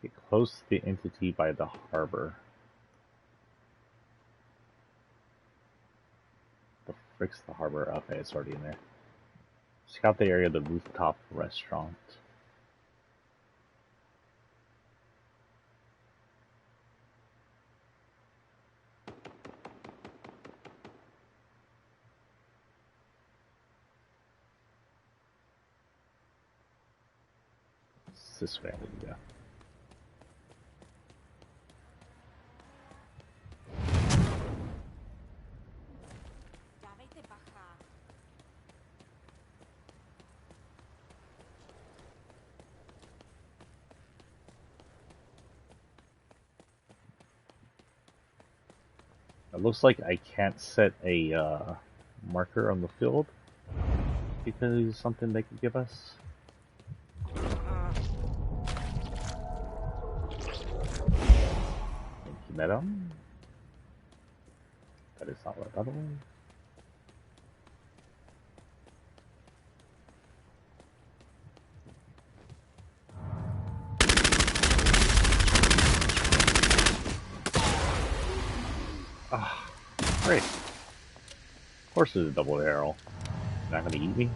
Get close to the entity by the harbor. The frick's the harbor? Okay, it's already in there. Scout the area of the rooftop restaurant. It's this way I need to go. Dávejte bacha. It looks like I can't set a marker on the field because it's something they could give us. Thank you, madam. That is not what I thought it was. Ah, great. Of course it's a double barrel. Not gonna eat me?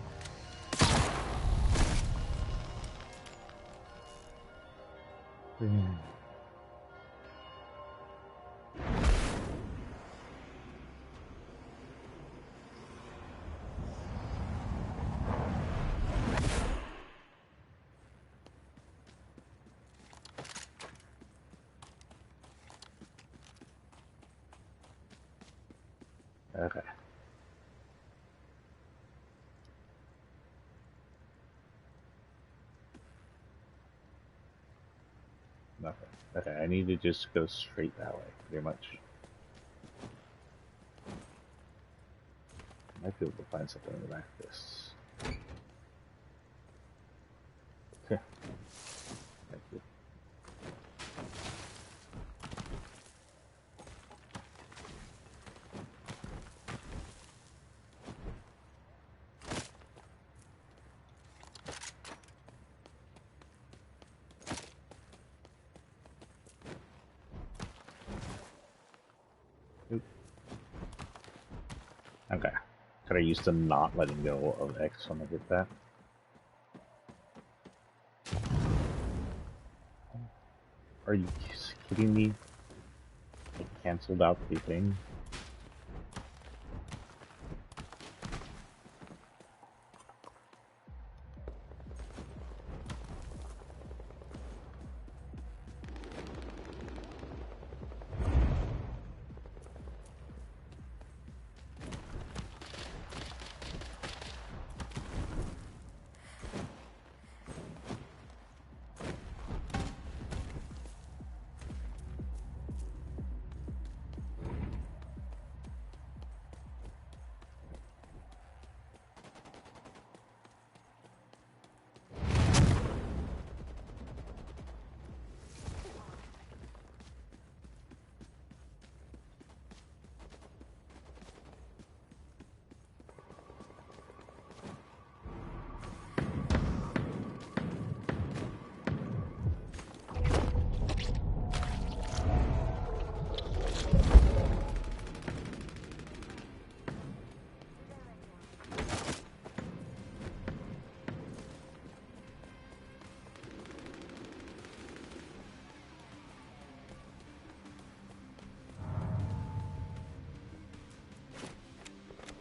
Okay. Nothing. Okay, I need to just go straight that way, pretty much. Might be able to find something in the back of this. Thank you. Okay. Could I use the not letting go of X when I get that? Are you kidding me? I canceled out the thing.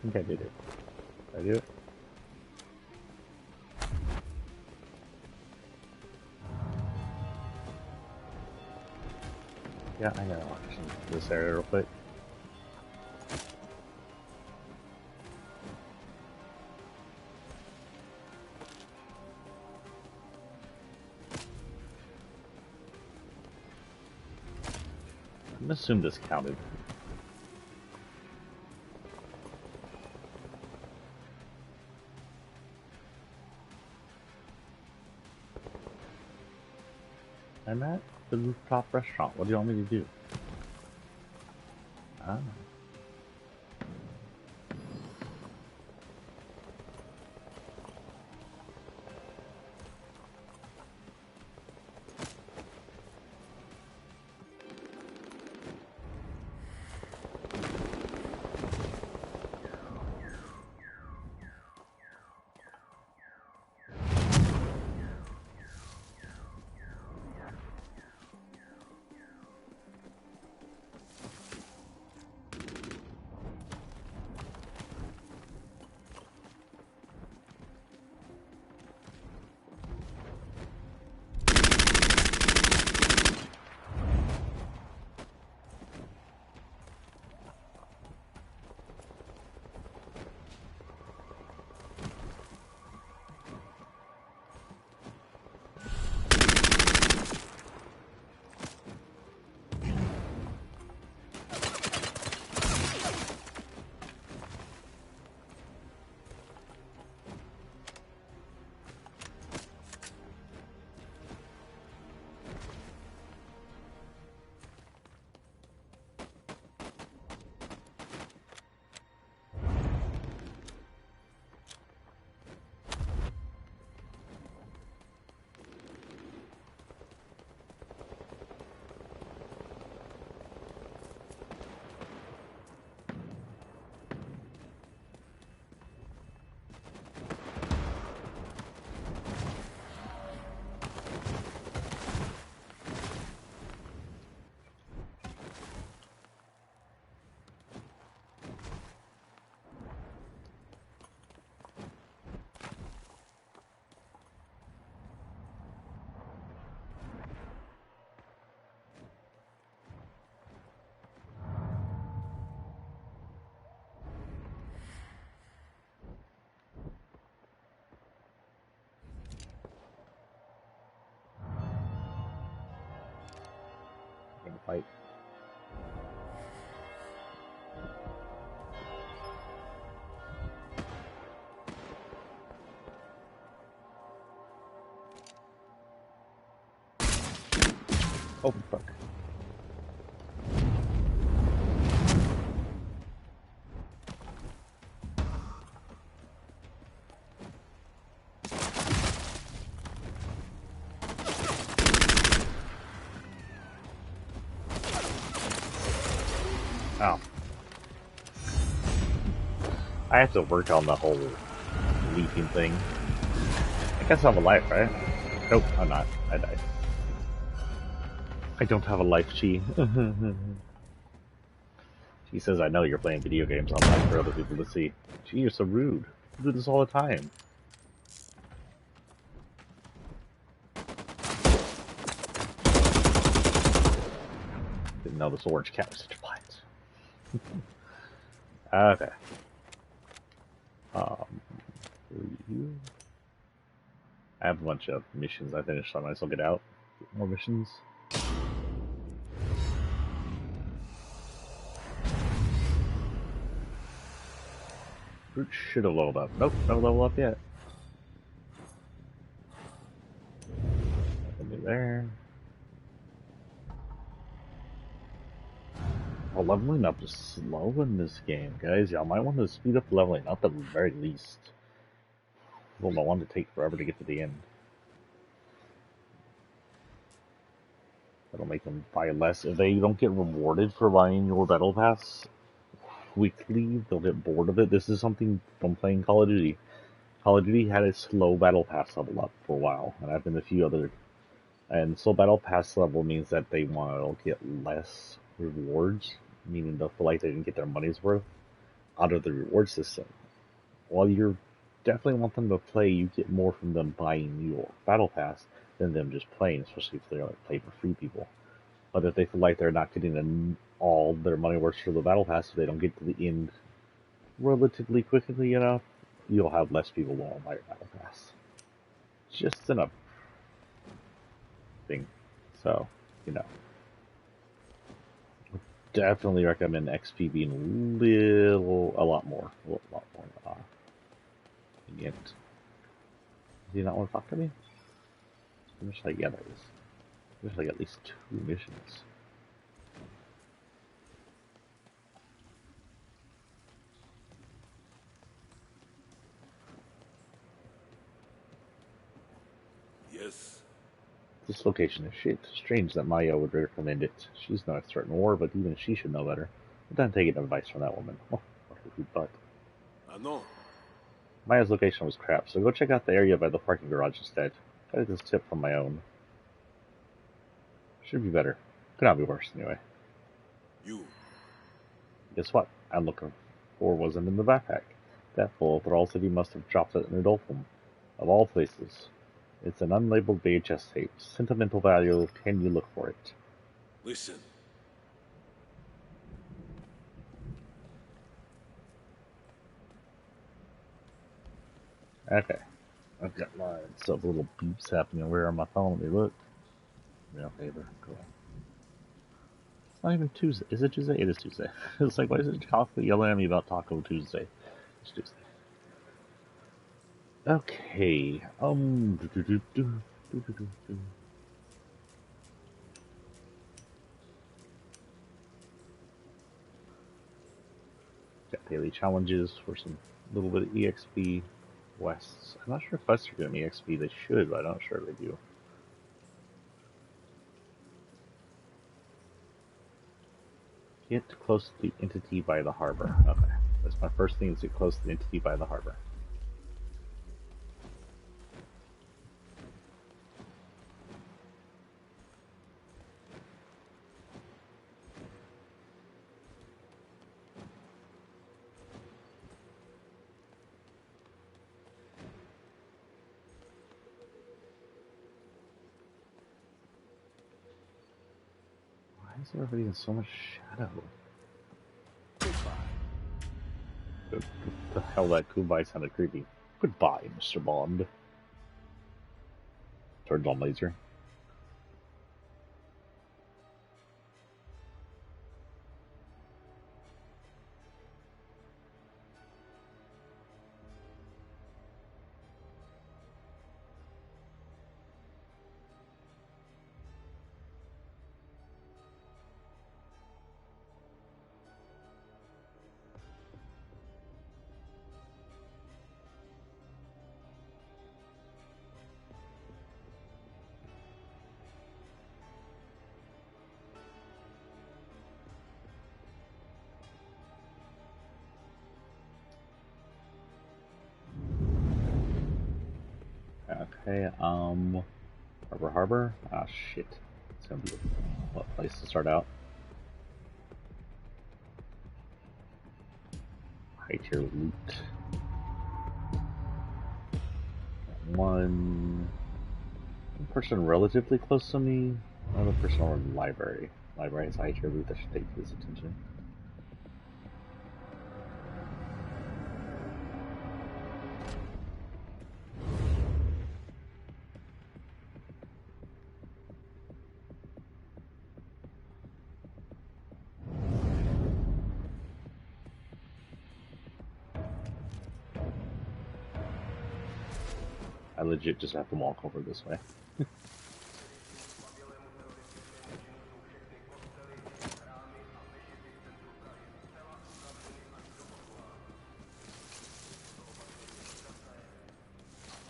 I think I did it. Did I do it? Yeah, I gotta watch this area real quick. I'm gonna assume this counted. I'm at the rooftop restaurant. What do you want me to do? Ah. fight. Oh, fuck. Oh. I have to work on the whole leaping thing. I guess I'm alive, right? Nope, I'm not. I died. I don't have a life chi. She says, I know you're playing video games online for other people to see. Gee, you're so rude. You do this all the time. Didn't know this orange cat was such a blind. Okay. I have a bunch of missions I finished, so I might as well get out. Get more missions. Brute should have leveled up. Nope, no level up yet. Nothing new there. Well, leveling up is slow in this game, guys. Y'all might want to speed up leveling up at the very least. Well, I want to take forever to get to the end. That'll make them buy less. If they don't get rewarded for buying your battle pass quickly, they'll get bored of it. This is something from playing Call of Duty. Call of Duty had a slow battle pass level up for a while, and I've been a few other. And slow battle pass level means that they want to get less rewards, meaning they'll feel like they didn't get their money's worth out of the reward system. While you definitely want them to play, you get more from them buying your battle pass than them just playing, especially if they're like play for free people. But if they feel like they're not getting all their money worth for the battle pass, if they don't get to the end relatively quickly enough, you'll have less people who won't buy your battle pass. Just enough thing. So, you know. Definitely recommend XP being a lot more. Yet. Do you not want to talk to me? I'm just like, yeah, there is. There's like at least 2 missions. Yes. This location is shit. Strange that Maya would recommend it. She's no expert in war, but even she should know better. But then taking advice from that woman. Oh, what a good butt. I know. Maya's location was crap, so go check out the area by the parking garage instead. Got this tip from my own. Should be better. Could not be worse, anyway. You. Guess what? I'm looking for wasn't in the backpack. That fool of Thrall City must have dropped it in Adolphum. Of all places. It's an unlabeled VHS tape. Sentimental value. Can you look for it? Listen. Okay. I've got lots of little beeps happening where on my phone. Let me look. Yeah, favor. Cool. It's not even Tuesday. Is it Tuesday? It is Tuesday. It's like, why is it Chocolate yelling at me about Taco Tuesday? It's Tuesday. Okay. Got daily challenges for some little bit of EXP quests. I'm not sure if quests are giving me EXP. They should, but I'm not sure they do. Get close to the entity by the harbor. Okay. That's my first thing, is get close to the entity by the harbor. Why is everybody in so much shadow? What the hell, that goodbye sounded creepy. Goodbye, Mr. Bond. Turns on laser. Okay, Harbor? Ah, shit. It's gonna be a place to start out. High tier loot. One person relatively close to me. Another person over in the library. Library is high tier loot. I should take his attention. I legit just have to walk over this way.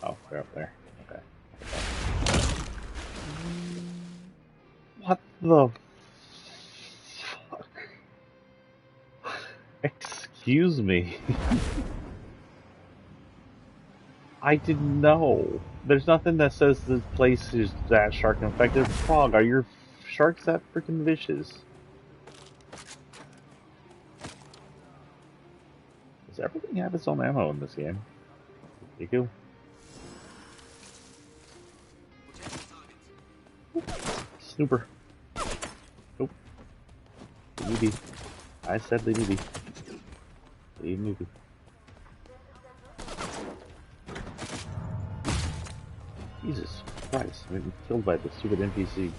Oh, they're up there. Okay. What the fuck? Excuse me. I didn't know. There's nothing that says this place is that shark infected. Frog, are your sharks that freaking vicious? Does everything have its own ammo in this game? You go. Snooper. Nope. Leave me be. I said leave me be. Leave me be. Jesus Christ, I'm getting killed by the stupid NPC.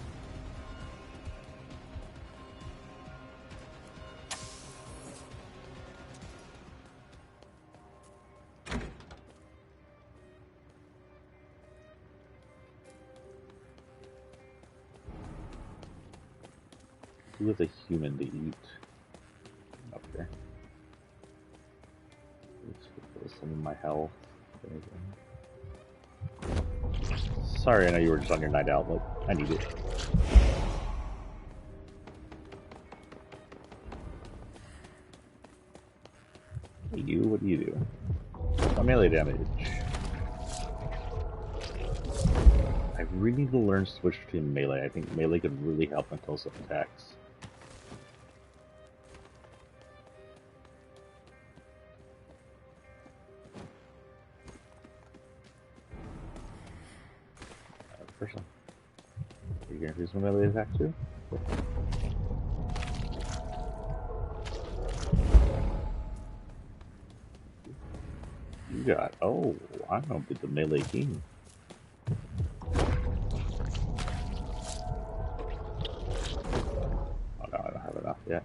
Who is a human to eat? Up here. Let's put some of my health. There we go. Sorry, I know you were just on your night out, but I need it. Hey you, what do you do? My melee damage. I really need to learn to switch between melee. I think melee could really help my close-up attacks. Person. Are you gonna use my melee attack too? You got, oh, I'm gonna be the melee king. Oh no, I don't have enough yet.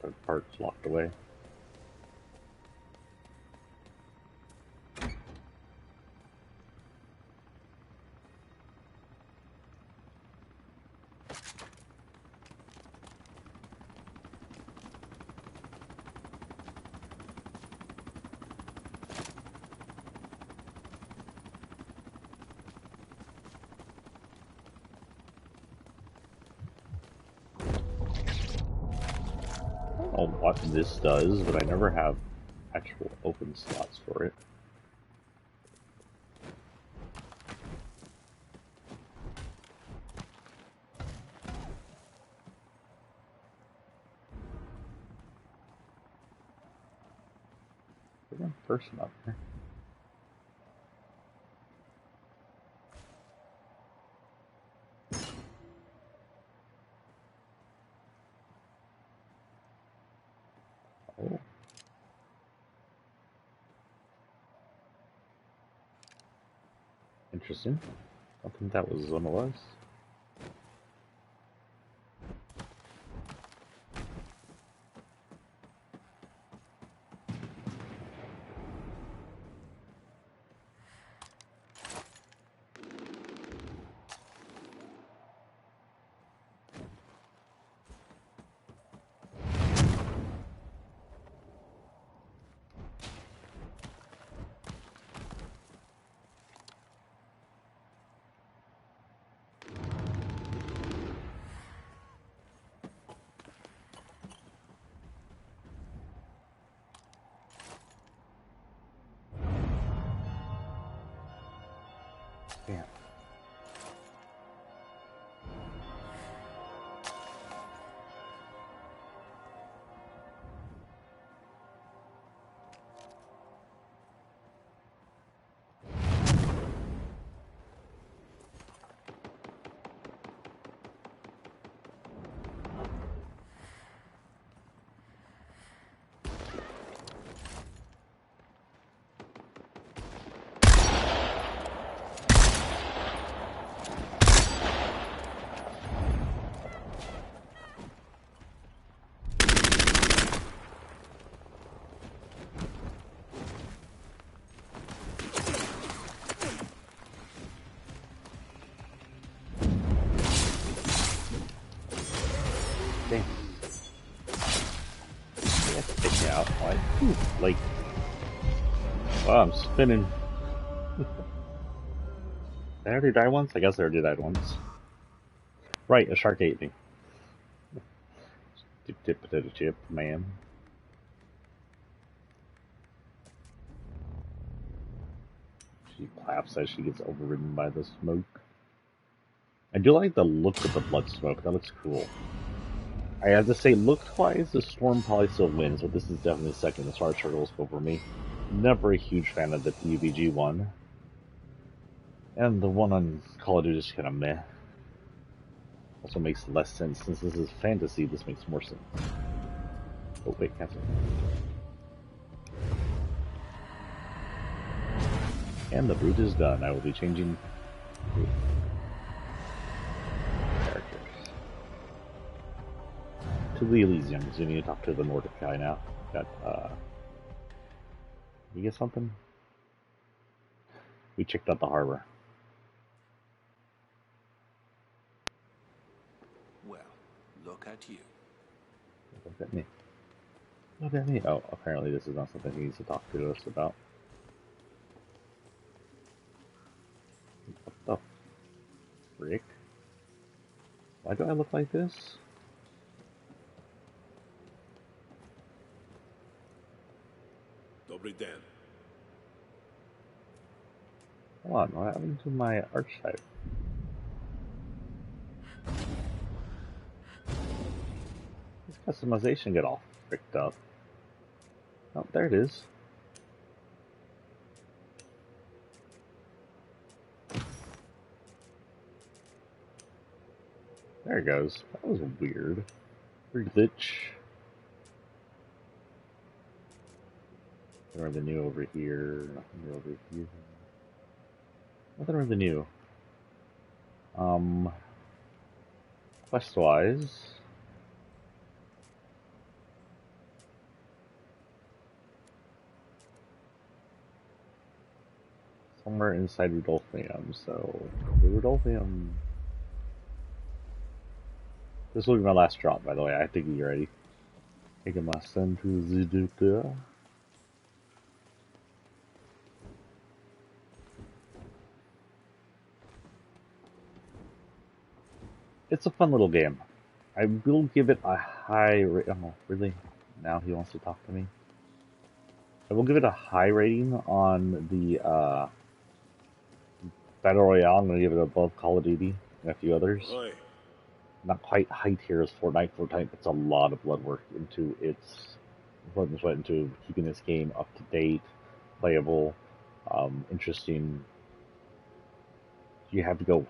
Third part's locked away. I don't know what this does, but I never have actual open slots for it. There's one person up there. Oh. Interesting. I think that was one of us. Damn. Damn. That's sticking out. Like, wow, I'm spinning. Did I already die once? I guess I already died once. Right, a shark ate me. Dip, dip, potato chip, man. She claps as she gets overridden by the smoke. I do like the look of the blood smoke. That looks cool. I have to say, look-wise, the Storm probably still wins, but this is definitely second as far as turtles go for me. Never a huge fan of the PUBG one. And the one on Call of Duty is kind of meh. Also makes less sense. Since this is fantasy, this makes more sense. Oh, wait, cancel. And the brute is done. I will be changing characters to the Elysium, because we need to talk to the Nordic guy now. Got, you get something? We checked out the harbor. Well, look at you. Look at me. Look at me. Oh, apparently this is not something he needs to talk to us about. What the frick? Why do I look like this? Dobry den. Hold on, what happened to my archetype? This customization got all fricked up. Oh, there it is. There it goes. That was weird. Weird glitch. Nothing really new over here. Nothing new over here. Nothing really new. Quest-wise, somewhere inside Rudolphium, so the Rudolphium. This will be my last drop, by the way. I think you're ready. Taking my son to the doctor. It's a fun little game. I will give it a high rating. Oh, really? Now he wants to talk to me? I will give it a high rating on the Battle Royale. I'm going to give it above Call of Duty and a few others. Oi. Not quite high tier as Fortnite. Fortnite puts a lot of blood work into its blood and sweat into keeping this game up to date, playable, interesting. You have to go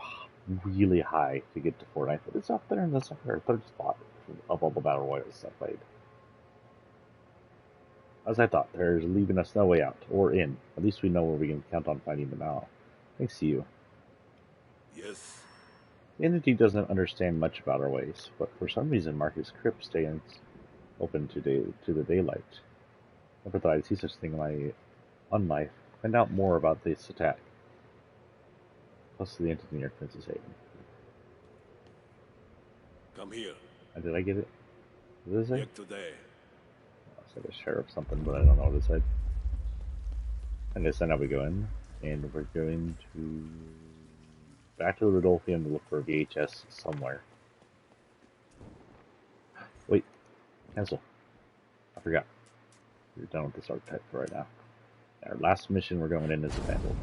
really high to get to Fortnite, but it's up there in the second or third spot of all the battle royals I played. As I thought, there's leaving us no way out or in. At least we know where we can count on finding them now. Thanks to you. Yes. The entity doesn't understand much about our ways, but for some reason Marcus Crypt stands open to the daylight. Never thought I'd see such a thing in my unlife. Find out more about this attack. Plus the entity near Princess Haven. Come here. Did I get it? What did it say? Yet today. I said a sheriff something, but I don't know what it said. I guess now we go in, and we're going to back to the Rudolphium to look for a VHS somewhere. Wait, cancel. I forgot. We're done with this archetype for right now. Our last mission we're going in is abandoned.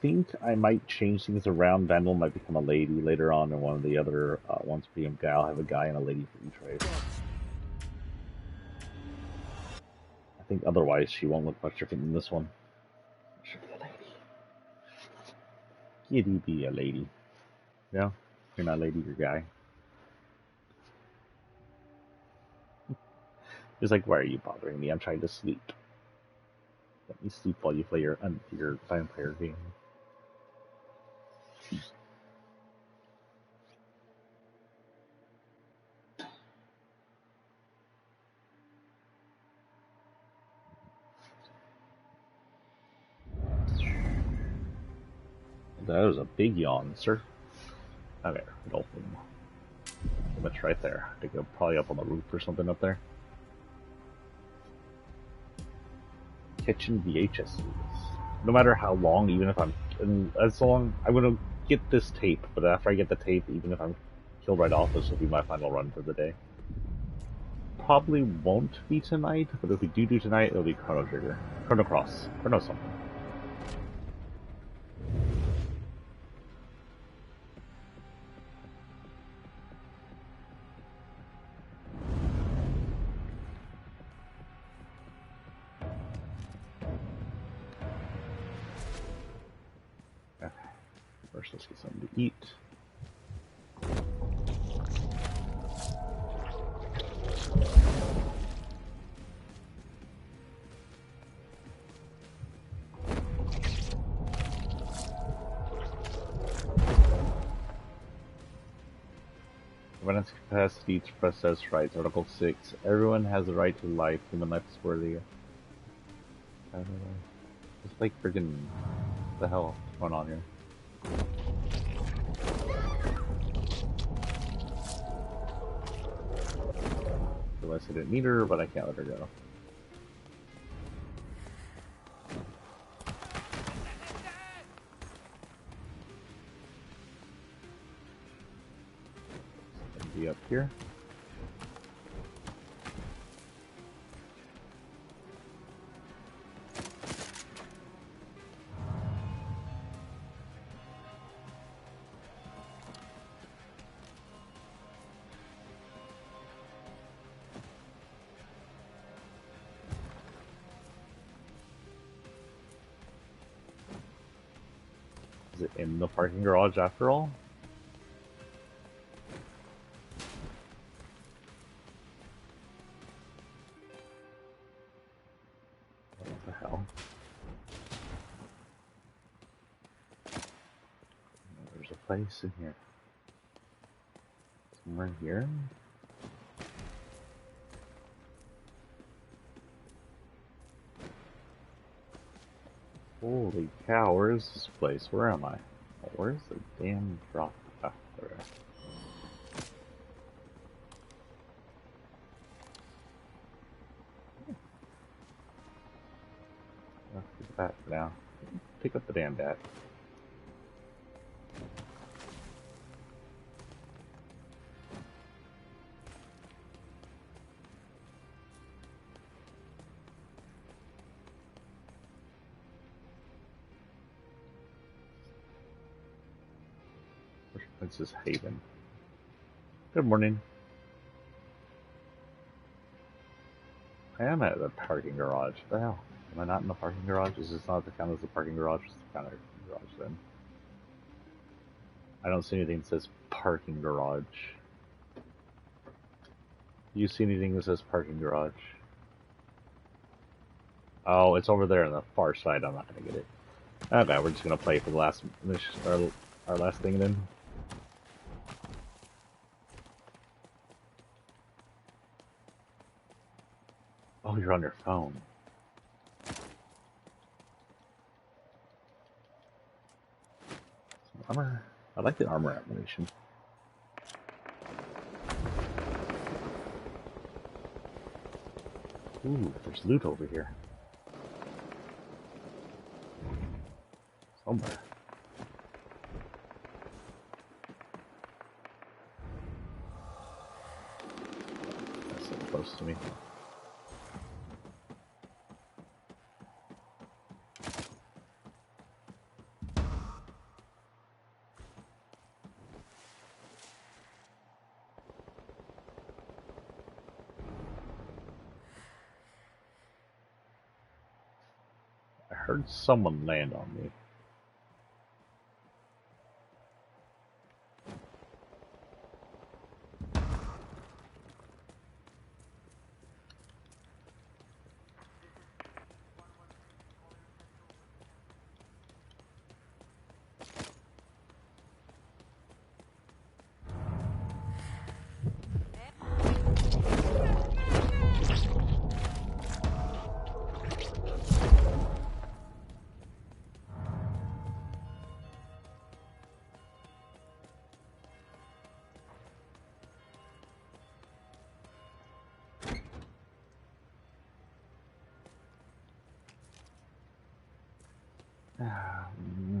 think I might change things around. Vandal might become a lady later on, and one of the other ones being a guy. I'll have a guy and a lady for each race. I think otherwise she won't look much different than this one. Should be a lady. Kitty be a lady. No, you're not a lady, you're a guy. It's like, why are you bothering me? I'm trying to sleep. Let me sleep while you play your vampire game. That was a big yawn, sir. Okay, it'll much right there. I think I'm probably up on the roof or something up there. Kitchen VHS. No matter how long, even if I'm as long, I'm gonna get this tape. But after I get the tape, even if I'm killed right off, this will be my final run for the day. Probably won't be tonight, but if we do tonight, it'll be Chrono Trigger, Chrono Cross, Chrono something. First, let's get something to eat. Evidence capacity to process rights. Article 6. Everyone has the right to life. Human life is worthy. I don't know. It's like friggin' what the hell is going on here? Realized I didn't need her, but I can't let her go. Be up here. Is it in the parking garage after all? What the hell? There's a place in here. Somewhere here? Holy cow, where is this place? Where am I? Oh, where's the damn drop? Ah, there we are. Let's get the bat for now. Pick up the damn bat. Princess Haven. Good morning. I am at the parking garage. What the hell? Am I not in the parking garage? Is this not the count as the parking garage? It's the kind of garage then. I don't see anything that says parking garage. You see anything that says parking garage? Oh, it's over there on the far side. I'm not gonna get it. Okay, we're just gonna play for the last mission, our last thing then. Oh, you're on your phone. Some armor. I like the armor animation. Ooh, there's loot over here. Somewhere. That's so close to me. heard someone land on me.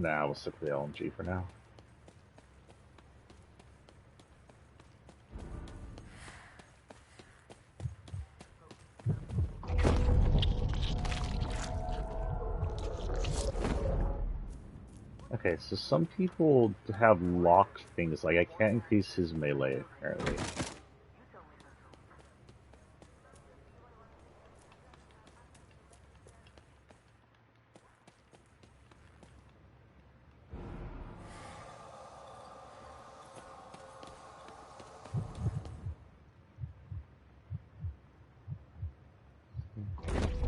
Nah, we'll stick with the LMG for now. Okay, so some people have locked things, like I can't increase his melee, apparently.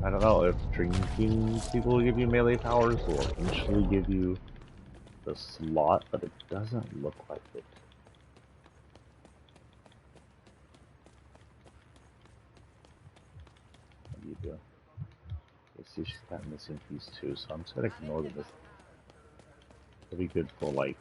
I don't know if drinking people give you melee powers will eventually give you the slot, but it doesn't look like it. What do you do? You see, she's got a missing piece too, so I'm just gonna ignore the missing. It'll be good for like.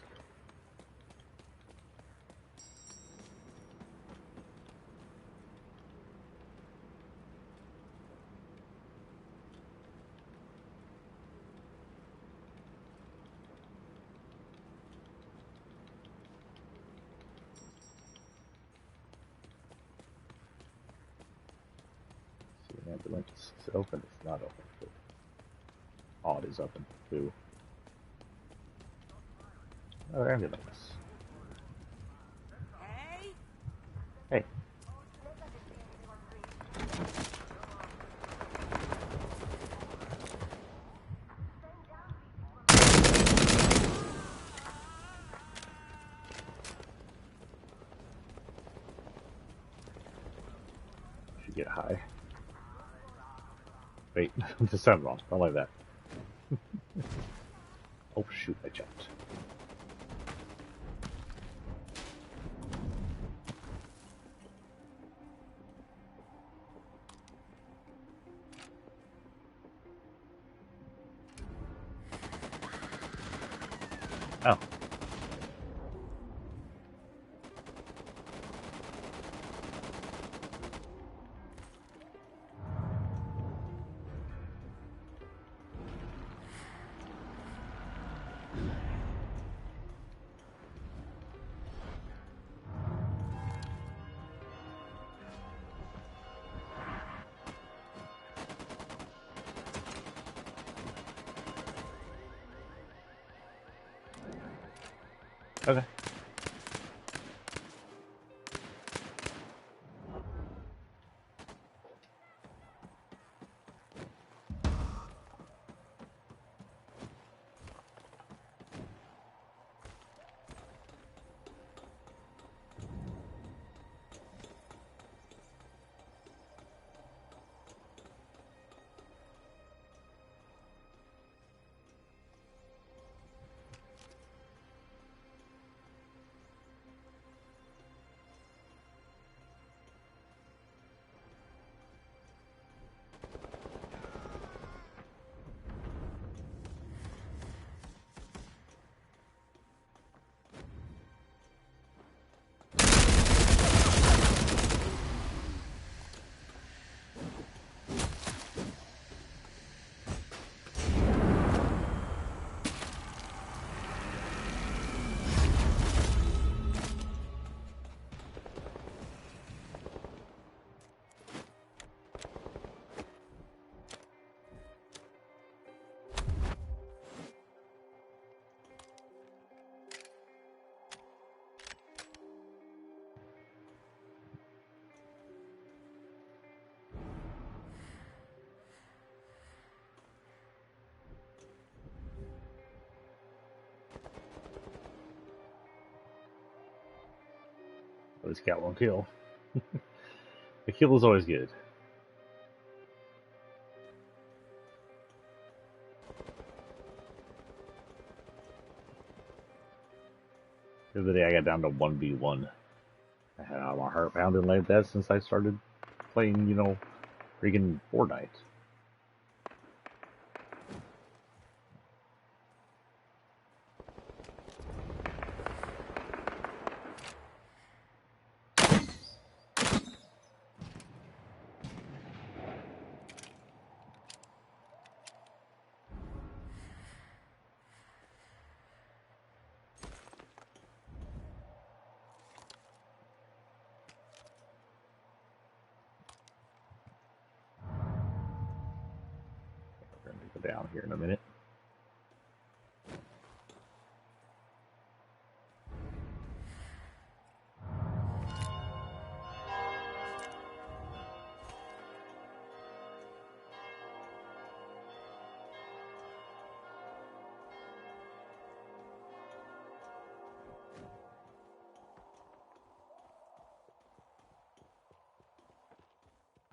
Ambulance. Is it open? It's not open. Good. Oh, it is open too. Oh, ambulance. Hey! Hey. Should get high. Wait, this sounds wrong. Not like that. Oh shoot, I jumped. Oh. Okay. least got one kill. The kill is always good. The other day I got down to 1v1. I had my heart pounding like that since I started playing, you know, freaking Fortnite. We're going to go down here in a minute.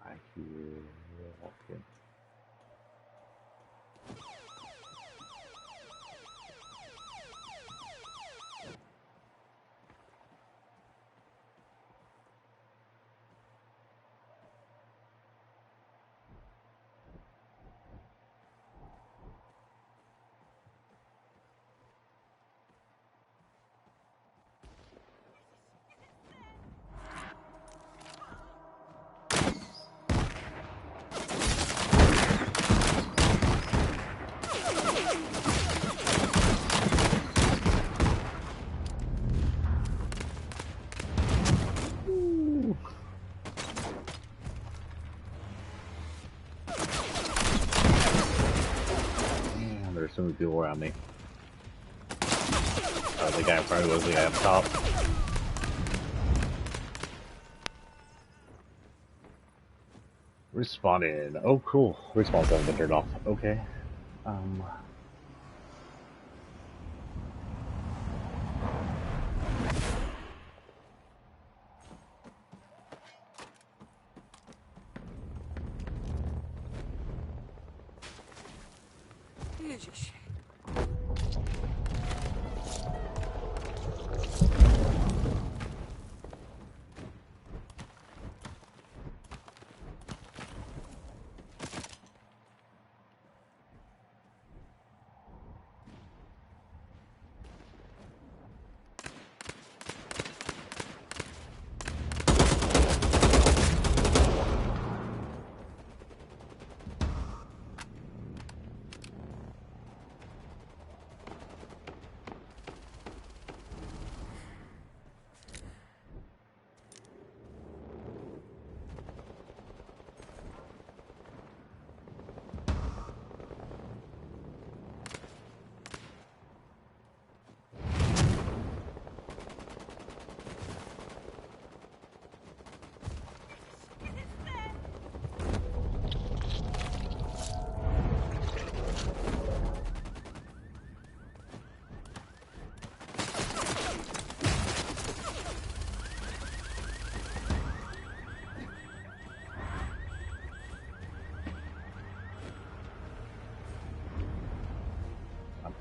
I hear walking. Man, there's so many people around me. The guy in front of me was the guy up top. Respawning. Oh, cool. Respawn's haven't been turned off. Okay. Ježiši.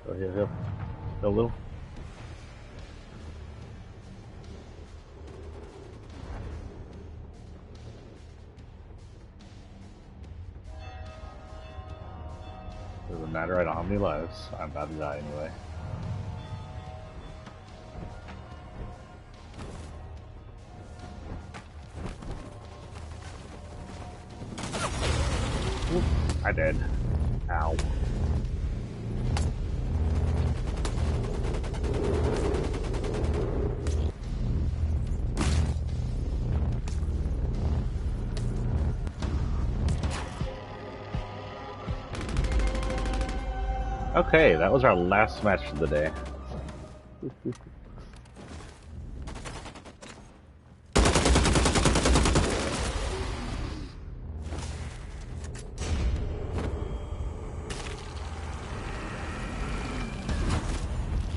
Go here, a little. Doesn't matter, I don't have any lives. I'm about to die anyway. Oop, I did. Ow. Okay, that was our last match of the day.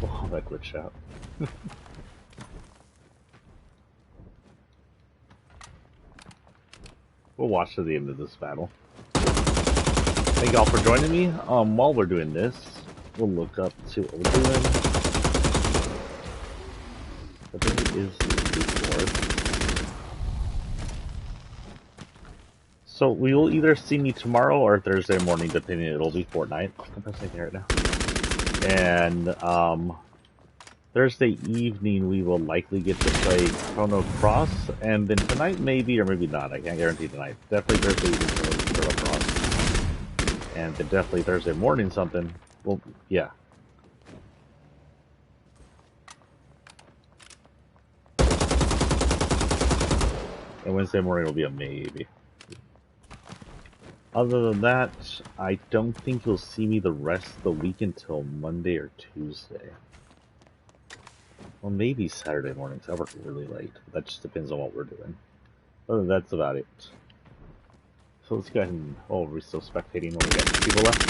Oh, that glitched out. we'll watch to the end of this battle. Thank y'all for joining me. While we're doing this, we'll look up, see what we're doing. But there is the fourth. So we will either see me tomorrow or Thursday morning, depending. It'll be Fortnite. I'm pressing here right now. And Thursday evening we will likely get to play Chrono Cross, and then tonight maybe or maybe not. I can't guarantee tonight. Definitely Thursday evening Chrono Cross, and then definitely Thursday morning something. Well, yeah. And Wednesday morning will be a maybe. Other than that, I don't think you'll see me the rest of the week until Monday or Tuesday. Well, maybe Saturday mornings. I work really late. That just depends on what we're doing. That's about it. So let's go ahead and... Oh, we're still spectating when we got 2 people left?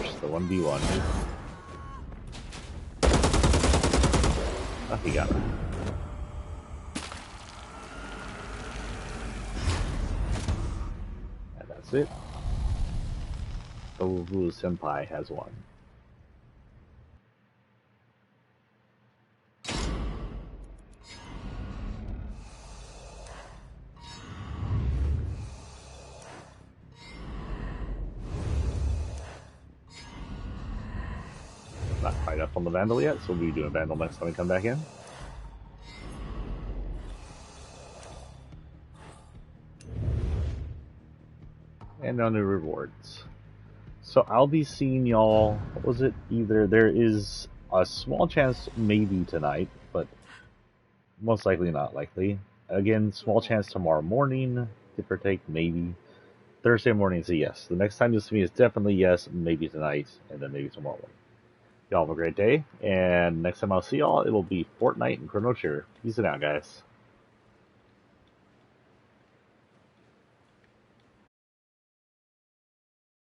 Just the 1v1. Oh, he got it. And that's it. Ovu Senpai has one. Not quite up on the Vandal yet, so we'll be doing Vandal next time we come back in. And no new rewards. So I'll be seeing y'all, what was it? Either there is a small chance maybe tonight, but most likely not likely. Again, small chance tomorrow morning, give or take, maybe. Thursday morning is a yes. The next time you'll see me is definitely yes, maybe tonight, and then maybe tomorrow morning. Y'all have a great day, and next time I'll see y'all, it'll be Fortnite and Chrono Trigger. Peace out, guys.